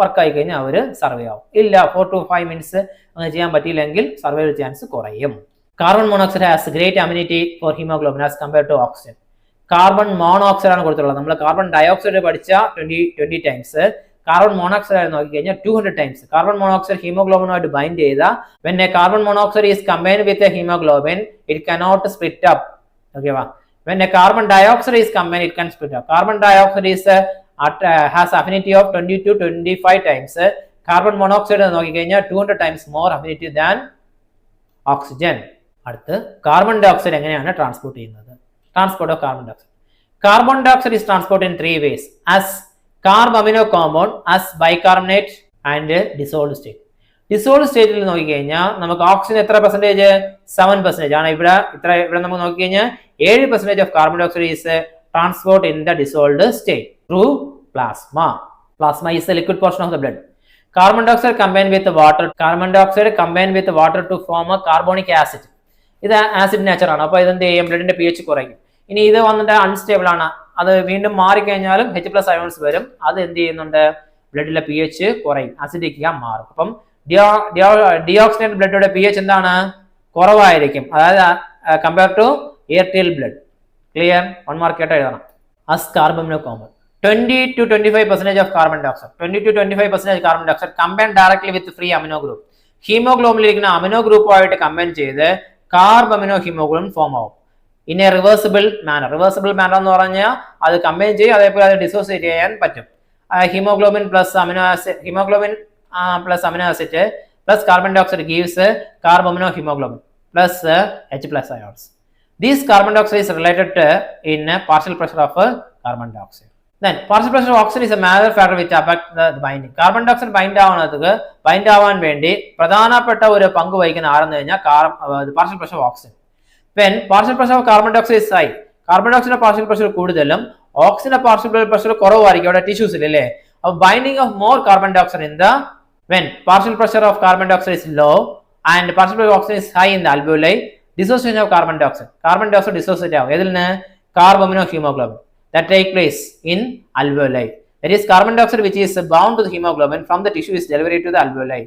വർക്കായി കഴിഞ്ഞാൽ അവർ സർവൈവ് ആവും. ഇല്ല 4 to 5 മിനിറ്റ്സ് അങ്ങനെ ചെയ്യാൻ പറ്റിയില്ലെങ്കിൽ സർവൈവൽ ചാൻസ് കുറയും. Carbon monoxide has great immunity for haemoglobin as compared to oxygen. Carbon monoxide ആണ് കൊടുത്തുള്ളത്. നമ്മൾ കാർബൺ ഡയോക്സൈഡ് പഠിച്ച 20 ടൈംസ്, കാർബൺ മോണോക്സൈഡ് ആയി നോക്കി കഴിഞ്ഞാൽ 200 ടൈംസ്. കാർബൺ മോണോക്സൈഡ് ഹീമോഗ്ലോബിനുമായിട്ട് ബൈൻഡ് ചെയ്ത when a carbon monoxide is combined with a hemoglobin, it cannot split up. Okay va? When a carbon dioxide is combined, it can split up. Carbon dioxide is has affinity of 20 to 25 times. Carbon monoxide നോക്കി കഴിഞ്ഞാൽ 200 times more affinity than oxygen. അടുത്ത് carbon dioxide എങ്ങനെയാണ് transport ചെയ്യുന്നത്? Transport of carbon dioxide. Carbon dioxide is transported in 3 ways: as carb amino compound, as bicarbonate and dissolved state. Dissolved state il nokki kayna namakku oxygen etra percentage? 7% ആണ്. ഇവിടെ നമുക്ക് നോക്കി കഴിഞ്ഞാൽ 7% of carbon dioxide is transported in the dissolved state through plasma. Plasma is the liquid portion of the blood. Carbon dioxide combined with water. Carbon dioxide combined with water to form a carbonic acid. ഇത് acid nature ആണ്. അപ്പോൾ ഇതെന്ത് ചെയ്യും? ബ്ലഡിന്റെ pH കുറയ്ക്കും. ഇനി ഇത് വന്നിട്ട് unstable ആണ്, അത് വീണ്ടും മാറിക്കഴിഞ്ഞാലും H+ അയോൺസ് വരും. അത് എന്ത് ചെയ്യുന്നുണ്ട്? ബ്ലഡിലെ pH കുറയും, അസിഡിക് മാറും. അപ്പം ഡിയോക്സിനേറ്റഡ് ബ്ലഡിന്റെ pH എന്താണ്? കുറവായിരിക്കും. അതായത് compare to arterial blood. Clear? 1 mark ആയിട്ട് എഴുതണം. As carbamino compound. 20 to 25% of carbon dioxide. 20 to 25% carbon dioxide combined directly with free amino group. ഹീമോഗ്ലോബിനിലിരിക്കുന്ന അമിനോ ഗ്രൂപ്പുമായിട്ട് കമ്പൈൻ ചെയ്ത് കാർബ് അമിനോ ഹീമോഗ്ലോബിൻ ഫോം ആവും. In a reversible manner. Reversible manner എന്ന് പറഞ്ഞാൽ അത് combine ചെയ്യും, അതേപോലെ അത് ഡിസോസിയേറ്റ് ചെയ്യാൻ പറ്റും. Haemoglobin plus amino acid, haemoglobin plus amino acid plus carbon dioxide gives carb amino haemoglobin plus H+ ions. This carbon dioxide is related to in partial pressure of carbon dioxide. Then partial pressure of oxygen is a major factor which affect the binding. Carbon dioxide bind ആവാൻ വേണ്ടി പ്രധാനപ്പെട്ട ഒരു പങ്ക് വഹിക്കുന്ന ആരെന്ന് കഴിഞ്ഞാൽ partial pressure of oxygen. When partial pressure of carbon dioxide is high, carbon dioxide partial pressure കൂടുതലും oxygen partial pressure കുറവായിരിക്കും അവിടെ ടിഷ്യൂസിൽ അല്ലേ. അപ്പോൾ binding of more carbon dioxide in the when partial pressure of carbon dioxide is low and partial pressure of oxygen is high in the alveoli, dissociation of carbon dioxide dissociate ആവും. ഏതിൽ നിന്ന്? Carb amino haemoglobin that take place in alveoli. That is carbon dioxide which is bound to the hemoglobin from the tissue is delivered to the alveoli.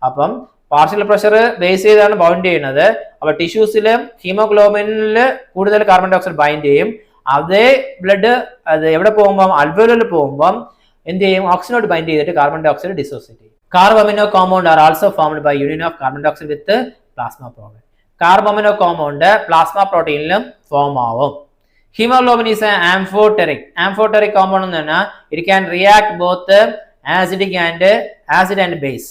അപ്പം partial pressure base ചെയ്താണ് bound ചെയ്യുന്നത്. അപ്പോൾ ടിഷ്യൂസിൽ ഹീമോഗ്ലോബിനിൽ കൂടുതൽ carbon dioxide bind ചെയ്യും. അതേ blood അത് എവിടെ പോകുമ്പോൾ അൽവോലിൽ പോകുമ്പോൾ എന്ത് ചെയ്യും? ഓക്സിജനോട് ബൈൻഡ് ചെയ്തിട്ട് കാർബൺ ഡയോക്സൈഡ് ഡിസോസിയേറ്റ് ചെയ്യും. Carb amino compound are also formed by union of carbon dioxide with plasma protein. Carb amino compound plasma പ്രോട്ടീനിലും ഫോം ആവും. Hemoglobin is an amphoteric. Amphoteric compound എന്ന് പറഞ്ഞാൽ it can react both acid and base.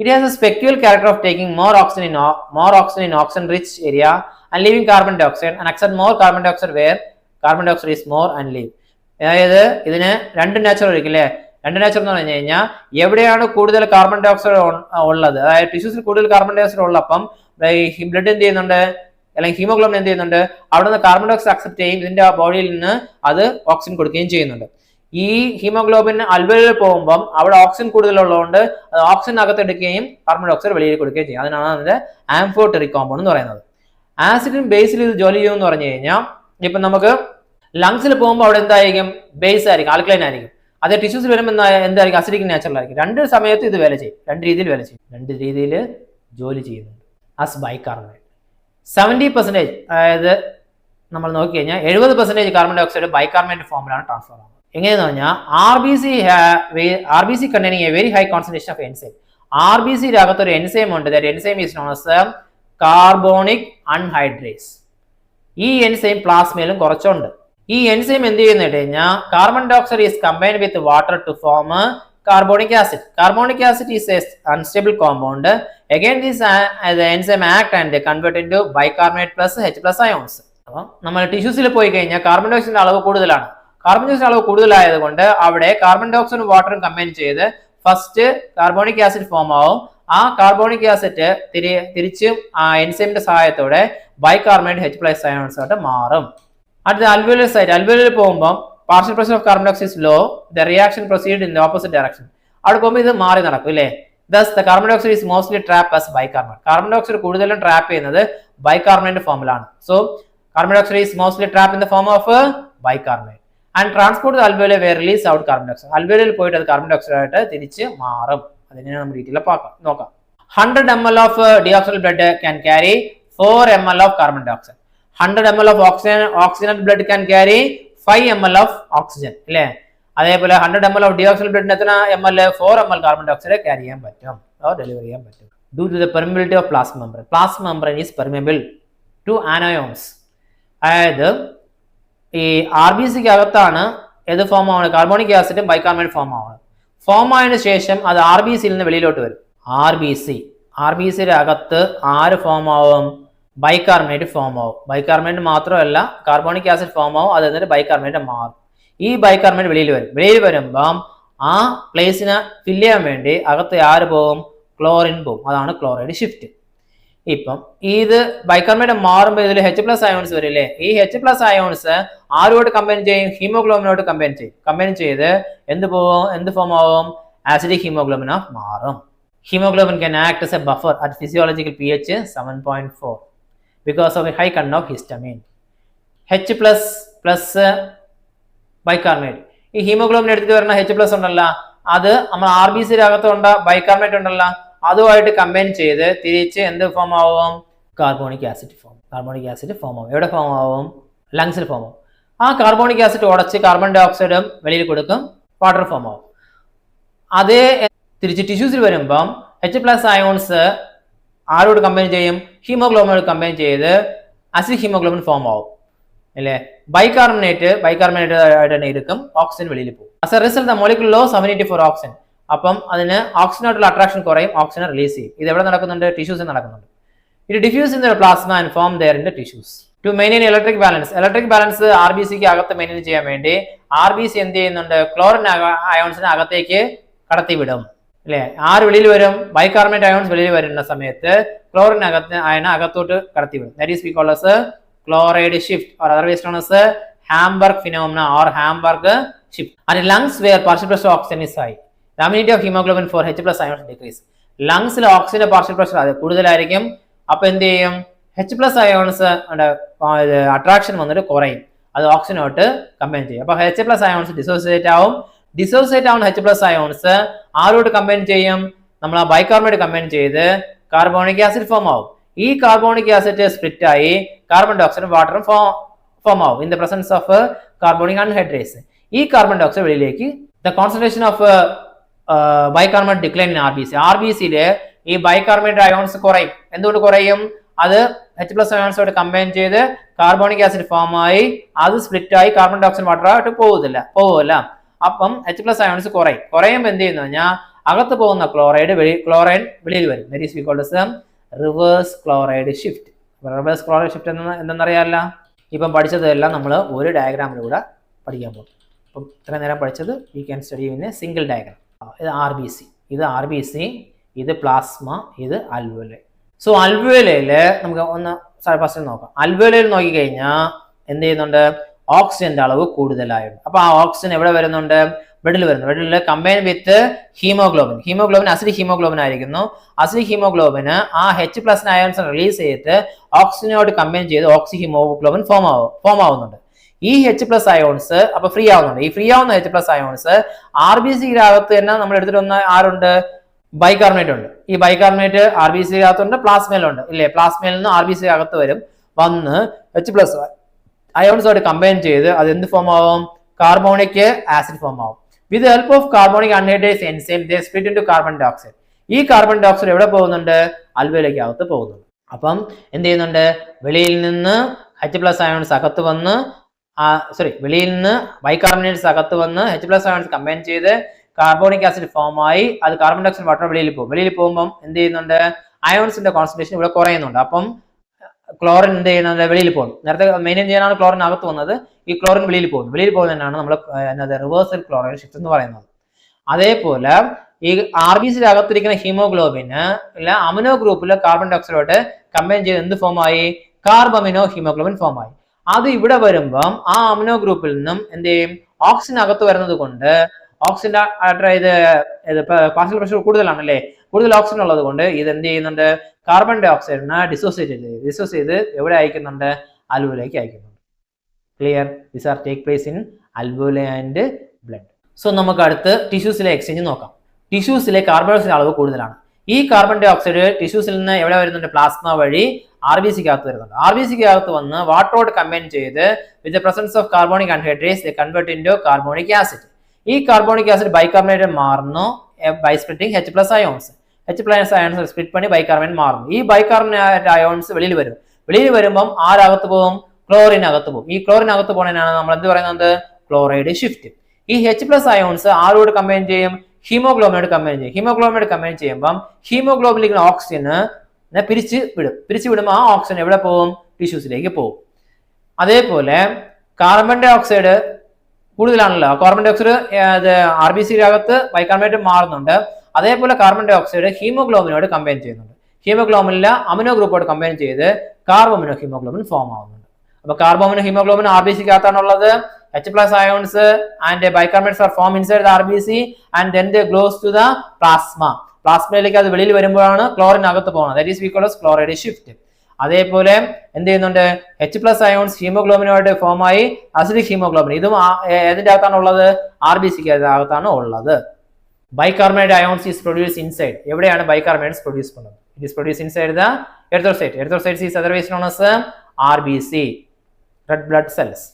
It has a peculiar character of taking more oxygen in oxygen-rich area and leaving carbon dioxide and accept more carbon dioxide where carbon dioxide is more and leave. അതായത് ഇതിന് രണ്ട് nature ഒരിക്കലേ. രണ്ട് nature എന്ന് പറഞ്ഞു കഴിഞ്ഞാൽ എവിടെയാണ് കൂടുതൽ carbon dioxide ഉള്ളത്, അതായത് ടിഷ്യൂസിൽ കൂടുതൽ കാർബൺ ഡയോക്സൈഡ് ഉള്ളപ്പം ബ്ലഡ് എന്ത് ചെയ്യുന്നുണ്ട്, അല്ലെങ്കിൽ ഹീമോഗ്ലോബിൻ എന്ത് ചെയ്യുന്നുണ്ട്, അവിടെ നിന്ന് കാർബൺ ഡയോക്സൈഡ് അക്സെപ്റ്റ് ചെയ്യും, ഇതിന്റെ ബോഡിയിൽ നിന്ന് അത് ഓക്സിജൻ കൊടുക്കുകയും ചെയ്യുന്നുണ്ട്. ഈ ഹീമോഗ്ലോബിൻ അൽവോലിൽ പോകുമ്പോൾ അവിടെ ഓക്സിജൻ കൂടുതലുള്ളതുകൊണ്ട് അത് ഓക്സിജൻ അകത്തെടുക്കുകയും കാർബൺ ഡയോക്സൈഡ് വെളിയിൽ കൊടുക്കുകയും ചെയ്യും. അതിനാണ് അതിന്റെ ആംഫോടെറിക് കോമ്പൗണ്ട് എന്ന് പറയുന്നത്. ആസിഡും ബേസിൽ ഇത് ജോലി ചെയ്യുമെന്ന് പറഞ്ഞു കഴിഞ്ഞാൽ ഇപ്പം നമുക്ക് ലങ്സിൽ പോകുമ്പോൾ അവിടെ എന്തായിരിക്കും? ബേസ് ആയിരിക്കും, ആൽക്കലൈൻ ആയിരിക്കും. അതേ ടിഷ്യൂസിൽ വരുമ്പോൾ എന്തായിരിക്കും? അസിഡിക് നാച്ചുറലായിരിക്കും. രണ്ട് സമയത്ത് ഇത് വേല ചെയ്യും, രണ്ട് രീതിയിൽ ജോലി ചെയ്യുന്നുണ്ട്. ആസ് ബൈകാർബണേറ്റ് 70%, അതായത് നമ്മൾ നോക്കി കഴിഞ്ഞാൽ 70% കാർബൺ ഡയോക്സൈഡ് ബൈകാർബണേറ്റ് ഫോമിലാണ് ട്രാൻസ്ഫർ ആവുന്നത്. എങ്ങനെയെന്ന് പറഞ്ഞാൽ R B C containing a very high concentration of enzyme. R B സിയുടെ അകത്തൊരു എൻസൈം ഉണ്ട്. That enzyme is known as carbonic anhydrase. ഈ എൻസൈം പ്ലാസ്മയിലും കുറച്ചുണ്ട്. ഈ എൻസൈം എന്ത് ചെയ്യുന്നത് കഴിഞ്ഞാൽ carbon dioxide is combined with water to form carbonic acid. Carbonic acid is an unstable compound. Again, this the enzyme act and they convert into bicarbonate plus H+ ions. നമ്മൾ ടിഷ്യൂസിൽ പോയി കഴിഞ്ഞാൽ carbon ഡയോക്സൈഡിന്റെ അളവ് കൂടുതലാണ്. Carbon dioxide അളവ് കൂടുതലായതുകൊണ്ട് അവിടെ carbon ഡയോക്സൈഡും വാട്ടറും combine ചെയ്ത് ഫസ്റ്റ് കാർബോണിക് ആസിഡ് ഫോം ആവും. ആ കാർബോണിക് ആസിഡ് തിരിച്ച് ആ എൻസൈമിന്റെ സഹായത്തോടെ ബൈകാർബണേറ്റ് H+ ions ആയിട്ട് മാറും. അടുത്ത അൽവോലർ സൈഡ്. അൽവോലറിൽ പോകുമ്പോൾ partial pressure of carbon dioxide is low, the reaction proceeds in the opposite direction. അവിടെ പോകുമ്പോൾ ഇത് മാറി നടക്കും അല്ലേ. Thus the carbon dioxide is mostly trapped as bicarbonate. Carbon dioxide കൂടുതലും ട്രാപ്പ് ചെയ്യുന്നത് ബൈകാർബണേറ്റ് ഫോമിലാണ്. So carbon dioxide is mostly trapped in the form of bicarbonate and transport to the alveoli where release out carbon dioxide. അൽവോലിൽ പോയിട്ട് അത് carbon dioxide ആയിട്ട് തിരിച്ച് മാറും. അതിനെ നമ്മൾ ഡീറ്റെയിൽ നോക്കാം. 100 ml of deoxygenated blood can carry 4 ml of carbon dioxide. 100 ml of oxygenated blood can carry 5 ml of oxygen അല്ലേ. അതേപോലെ 100 ml of deoxygenated blood എത്ര ml? 4 ml carbon dioxide carry ചെയ്യാൻ പറ്റും, ഡെലിവർ ചെയ്യാൻ പറ്റും. Due to the permeability of plasma membrane. Plasma membrane is permeable to anions. അതായത് ഈ R B സിക്ക് അകത്താണ് ഏത് ഫോം ആവുന്നത്? കാർബോണിക് ആസിഡും ബൈകാർബണേറ്റ് ഫോം ആവുന്നത്. ഫോം ആയതിനു ശേഷം അത് ആർ ബി സിയിൽ നിന്ന് വെളിയിലോട്ട് വരും. ആർ ബി സിയുടെ അകത്ത് ആര് ഫോം ആവും? ബൈകാർബണേറ്റ് ഫോം ആവും. ബൈകാർബണേറ്റ് മാത്രമല്ല കാർബോണിക് ആസിഡ് ഫോം ആവും. അത് എന്നിട്ട് ബൈകാർബണേറ്റ് മാറും. ഈ ബൈകാർബണേറ്റ് വെളിയിൽ വരും. വെളിയിൽ വരുമ്പം ആ പ്ലേസിനെ ഫില്ല് ചെയ്യാൻ വേണ്ടി അകത്ത് ആര് പോകും? ക്ലോറിൻ പോകും. അതാണ് ക്ലോറൈഡ് ഷിഫ്റ്റ്. ഇപ്പം ഇത് ബൈകാർബണേറ്റ് മാറുമ്പോൾ ഇതിൽ H+ അയോൺസ് വരില്ലേ. ഈ H+ അയോൺസ് ആരോട് കമ്പൈൻ ചെയ്യും? ഹീമോഗ്ലോബിനോട് കമ്പൈൻ ചെയ്ത് എന്ത് ഫോം ആവും? ആസിഡിക് ഹീമോഗ്ലോബിൻ മാറും. Haemoglobin can act as a buffer at physiological pH 7.4 because of a high content of histamine. H+ bicarbonate. ഈ ഹീമോഗ്ലോബിൻ എടുത്തിട്ട് വരുന്ന H+ ഉണ്ടല്ലോ, അത് നമ്മൾ ആർ ബി സിയുടെ അകത്തുണ്ട് ബൈകാർബണേറ്റ് ഉണ്ടല്ലോ, അതുമായിട്ട് കമ്പൈൻ ചെയ്ത് തിരിച്ച് എന്ത് ഫോം ആവും? കാർബോണിക് ആസിഡ് ഫോം ആവും. എവിടെ ഫോം ആവും? ലങ്സിൽ ഫോം ആവും. ആ കാർബോണിക് ആസിഡ് ഉടച്ച് കാർബൺ ഡൈ ഓക്സൈഡും വെളിയിൽ കൊടുക്കും, വാട്ടർ ഫോം ആവും. അതേ തിരിച്ച് ടിഷ്യൂസിൽ വരുമ്പം H+ അയോൺസ് ആരോട് കമ്പൈൻ ചെയ്യും? ഹീമോഗ്ലോബിനോട് കമ്പൈൻ ചെയ്ത് അസിഡ് ഹീമോഗ്ലോബിൻ ഫോം ആവും അല്ലേ. ബൈകാർബണേറ്റ് ആയിട്ട് തന്നെ ഇരിക്കും, ഓക്സിജൻ വെളിയിൽ പോകും. As a result the molecule loss affinity for oxygen. അപ്പം അതിന് ഓക്സിജനോടുള്ള അട്രാക്ഷൻ കുറയും, ഓക്സിജനെ റിലീസ് ചെയ്യും. ഇത് എവിടെ നടക്കുന്നുണ്ട്? ടിഷ്യൂസിൽ നടക്കുന്നുണ്ട്. It diffuse in the plasma and form there in the tissues. To maintain electric balance. Electric balance RBCക്ക് അകത്ത് മെയിൻറ്റെയിൻ ചെയ്യാൻ വേണ്ടി RBC എന്ത് ചെയ്യുന്നുണ്ട്? ക്ലോറിൻ അയോൺസിനെ അകത്തേക്ക് കടത്തിവിടും അല്ലെ. ആര് വെളിയിൽ വരും? ബൈകാർബണേറ്റ് അയോൺസ് വെളിയിൽ വരുന്ന സമയത്ത് ക്ലോറിൻ അകത്തോട്ട് കടത്തിവിടും. That is we call as chloride shift or otherwise known as Hamburg phenomena or Hamburg shift. And lungs where partial pressure oxygen is high, the affinity of hemoglobin for H+ ions decrease. ലങ്സിൽ ഓക്സിജന്റെ partial pressure അത് കൂടുതലായിരിക്കും. അപ്പൊ എന്ത് ചെയ്യും? H+ ions attraction വന്നിട്ട് കുറയും, അത് ഓക്സിജനോട്ട് combine ചെയ്യും. അപ്പൊ H+ അയോൺസ് ഡിസോസിയേറ്റ് ആവും. H+ അയോൺസ് ആരോട് കമ്പൈൻ ചെയ്യും? നമ്മൾ ആ ബൈകാർബണേറ്റ് കമ്പൈൻ ചെയ്ത് കാർബോണിക് ആസിഡ് ഫോം ആവും. ഈ കാർബോണിക് ആസിഡ് സ്പ്ലിറ്റ് ആയി കാർബൺ ഡൈ ഓക്സൈഡും വാട്ടറും ഫോം ആവും in the presence of carbonic anhydrates. ഈ കാർബൺ ഡൈ ഓക്സൈഡ് വെളിയിലേക്ക് the concentration of bicarbonate decline in RBCയിൽ ഈ ബൈകാർബണേറ്റ് അയോൺസ് കുറയും. എന്തുകൊണ്ട് കുറയും? അത് H+ അയോൺസോട് കമ്പൈൻ ചെയ്ത് കാർബോണിക് ആസിഡ് ഫോം ആയി, അത് സ്പ്ലിറ്റ് ആയി കാർബൺ ഡൈ ഓക്സൈഡ് വാട്ടറായിട്ട് പോവില്ല. അപ്പം H+ അയോൺസ് കുറയുമ്പോൾ എന്ത് ചെയ്യുന്നു കഴിഞ്ഞാൽ അകത്ത് പോകുന്ന ക്ലോറൈൻ വെളിയിൽ വരും. That is we called as reverse chloride shift. Reverse chloride shift എന്തെന്നറിയാമല്ല. ഇപ്പം പഠിച്ചതെല്ലാം നമ്മൾ ഒരു ഡയഗ്രാമിലൂടെ പഠിക്കാൻ പോകും. അപ്പം ഇത്ര നേരം പഠിച്ചത് we can study in A single diagram. ഇത് RBC, ഇത് പ്ലാസ്മ, ഇത് അൽവോലെ. സോ അൽവോലയിൽ നമുക്ക് ഒന്ന് ഫസ്റ്റ് നോക്കാം. അൽവോലയിൽ നോക്കിക്കഴിഞ്ഞാൽ എന്ത് ചെയ്യുന്നുണ്ട്? ഓക്സിജന്റെ അളവ് കൂടുതലായിരുന്നു. അപ്പൊ ആ ഓക്സിജൻ എവിടെ വരുന്നുണ്ട്? ബ്ലഡിൽ വരുന്നു. ബ്ലഡിൽ combine with haemoglobin acidic haemoglobin ആയിരിക്കുന്നു. അസിഡിക് ഹീമോഗ്ലോബിന് ആ H+ അയോൺസ് റിലീസ് ചെയ്തിട്ട് ഓക്സിജനോട് കമ്പൈൻ ചെയ്ത് ഓക്സി ഹീമോഗ്ലോബിൻ ഫോം ആവുന്നുണ്ട്. ഈ H+ അയോൺസ് അപ്പൊ ഫ്രീ ആവുന്നുണ്ട്. ഈ ഫ്രീ ആവുന്ന H+ അയോൺസ് RBCക്കകത്ത് തന്നെ നമ്മൾ എടുത്തിട്ട് വന്ന ആരുണ്ട്? ബൈകാർബണേറ്റ് ഉണ്ട്. ഈ ബൈകാർബണേറ്റ് RBCക്കകത്തുണ്ട്, പ്ലാസ്മയിലുണ്ട് ഇല്ലേ. പ്ലാസ്മയിൽ നിന്ന് RBC അകത്ത് വന്ന് H+ അയോൺസോട് കമ്പൈൻ ചെയ്ത് അത് എന്ത് ഫോം ആവും? കാർബോണിക് ആസിഡ് ഫോം ആവും. With the help of carbonic anhydrate enzyme they split into carbon dioxide. ഈ കാർബൺ ഡൈ ഓക്സൈഡ് എവിടെ പോകുന്നുണ്ട്? അൽവോലേക്ക് അകത്ത് പോകുന്നുണ്ട്. അപ്പം എന്ത് ചെയ്യുന്നുണ്ട്? വെളിയിൽ നിന്ന് H+ അയോൺസ് അകത്ത് വന്ന് വെളിയിൽ നിന്ന് ബൈകാർബണേറ്റ്സ് അകത്ത് വന്ന് H+ അയോൺസ് കമ്പൈൻ ചെയ്ത് കാർബോണിക് ആസിഡ് ഫോം ആയി, അത് കാർബൺ ഡൈ ഓക്സൈഡ് വാട്ടർ വെളിയിൽ പോകുമ്പോൾ എന്ത് ചെയ്യുന്നുണ്ട്? അയോൺസിന്റെ കോൺസെൻട്രേഷൻ ഇവിടെ കുറയുന്നുണ്ട്. അപ്പം ക്ലോറിൻ എന്ത് ചെയ്യുന്നത്? വെളിയിൽ പോകും. നേരത്തെ മെയിൻറ്റെയിൻ ചെയ്യാനാണ് ക്ലോറിൻ അകത്ത് വന്നത്, ഈ ക്ലോറിൻ വെളിയിൽ പോകുന്നതിനാണ് നമ്മൾ റിവേഴ്സൽ ക്ലോറൈഡ് ഷിഫ്റ്റ് എന്ന് പറയുന്നത്. അതേപോലെ ഈ RBCയുടെ അകത്തിരിക്കുന്ന ഹീമോഗ്ലോബിന് അമിനോ ഗ്രൂപ്പിൽ കാർബൺ ഡൈ ഓക്സൈഡോട് കമ്പൈൻ ചെയ്ത് എന്ത് ഫോം ആയി? കാർബമിനോ ഹീമോഗ്ലോബിൻ ഫോം ആയി. അത് ഇവിടെ വരുമ്പം ആ അമിനോ ഗ്രൂപ്പിൽ നിന്നും എന്ത് ചെയ്യും? ഓക്സിജൻ അകത്ത് വരുന്നത് കൊണ്ട് ഓക്സിജന്റെ പാർഷ്യൽ പ്രഷർ കൂടുതലാണല്ലേ, കൂടുതൽ ഓക്സിജൻ ഉള്ളത് കൊണ്ട് ഇത് എന്ത് ചെയ്യുന്നുണ്ട്? കാർബൺ ഡൈ ഓക്സൈഡിനെ ഡിസോസിയേറ്റ് ചെയ്ത് എവിടെ അയക്കുന്നുണ്ട്? അൽവോലേക്ക് അയക്കുന്നുണ്ട്. Clear? This are take place in alveoli and blood. So നമുക്ക് അടുത്ത് ടിഷ്യൂസിലെ എക്സ്ചേഞ്ച് നോക്കാം. ടിഷ്യൂസിലെ കാർബൺ ഡൈ ഓക്സൈഡ് അളവ് കൂടുതലാണ്. ഈ കാർബൺ ഡൈ ഓക്സൈഡ് ടിഷ്യൂസിൽ നിന്ന് എവിടെ വരുന്നുണ്ട്? പ്ലാസ്മ വഴി RBCക്കകത്ത് വരുന്നുണ്ട്. RBCക്കകത്ത് വന്ന് വാട്ടറോട് കമ്പൈൻ ചെയ്ത് with the presence of carbonic anhydrates they convert into carbonic acid. ഈ കാർബോണിക് ആസിഡ് ബൈകാർബണേറ്റ് മാറുന്നു by splitting H+ ions. H+ ions split പണി ബൈകാർബണേറ്റ് മാറുന്നു. ഈ ബൈകാർബണേറ്റ് അയോൺസ് വെളിയിൽ വരുമ്പം ആരകത്ത് പോകും? ക്ലോറിൻ അകത്ത് പോകും. ഈ ക്ലോറിൻ അകത്ത് പോകുന്നതിനാണ് നമ്മൾ എന്ത് പറയുന്നത്? Chloride shift. ഈ H+ അയോൺസ് ആരോട് കമ്പൈൻ ചെയ്യും? ഹീമോഗ്ലോബിനോട് കമ്പൈൻ ചെയ്യുമ്പം ഹീമോഗ്ലോബിനിലേക്ക് ഓക്സിജന് പിരിച്ചു വിടുമ്പോൾ ആ ഓക്സിജൻ എവിടെ പോകും? ടിഷ്യൂസിലേക്ക് പോകും. അതേപോലെ കാർബൺ ഡൈ ഓക്സൈഡ് കൂടുതലാണല്ലോ. കാർബൺ ഡൈ ഓക്സൈഡ് RBCയുടെ അകത്ത് ബൈകാർബണേറ്റ് മാറുന്നുണ്ട്. അതേപോലെ കാർബൺ ഡൈ ഓക്സൈഡ് ഹീമോഗ്ലോബിനോട് കമ്പൈൻ ചെയ്യുന്നുണ്ട്. ഹീമോഗ്ലോബിനിലെ അമിനോ ഗ്രൂപ്പോട് കമ്പൈൻ ചെയ്ത് കാർബമിനോ ഹീമോഗ്ലോബിൻ ഫോം ആവുന്നുണ്ട്. അപ്പൊ കാർബമിനോ ഹീമോഗ്ലോബിൻ RBCക്കകത്താണുള്ളത്. H+ ions and bicarbonates are formed inside the RBC and then they goes to the plasma. പ്ലാസ്മയിലേക്ക് അത് വെളിയിൽ വരുമ്പോഴാണ് ക്ലോറിൻ അകത്ത് പോകുന്നത്. That is we call chloride shift. അതേപോലെ എന്ത് ചെയ്യുന്നുണ്ട്? H+ അയോൺസ് ഹീമോഗ്ലോബിനുമായിട്ട് ഫോം ആയി അസിഡിക് ഹീമോഗ്ലോബിൻ. ഇതും ഏതിന്റെ അകത്താണ് ഉള്ളത്? RBCക്ക് അകത്താണ് ഉള്ളത്. Bicarbonate ions is produce inside. എവിടെയാണ് ബൈകാർബണേറ്റ്സ് പ്രൊഡ്യൂസ് ചെയ്യുന്നത്? It is produce inside the erythrocyte. Erythrocytes is otherwise known as RBC, red blood cells.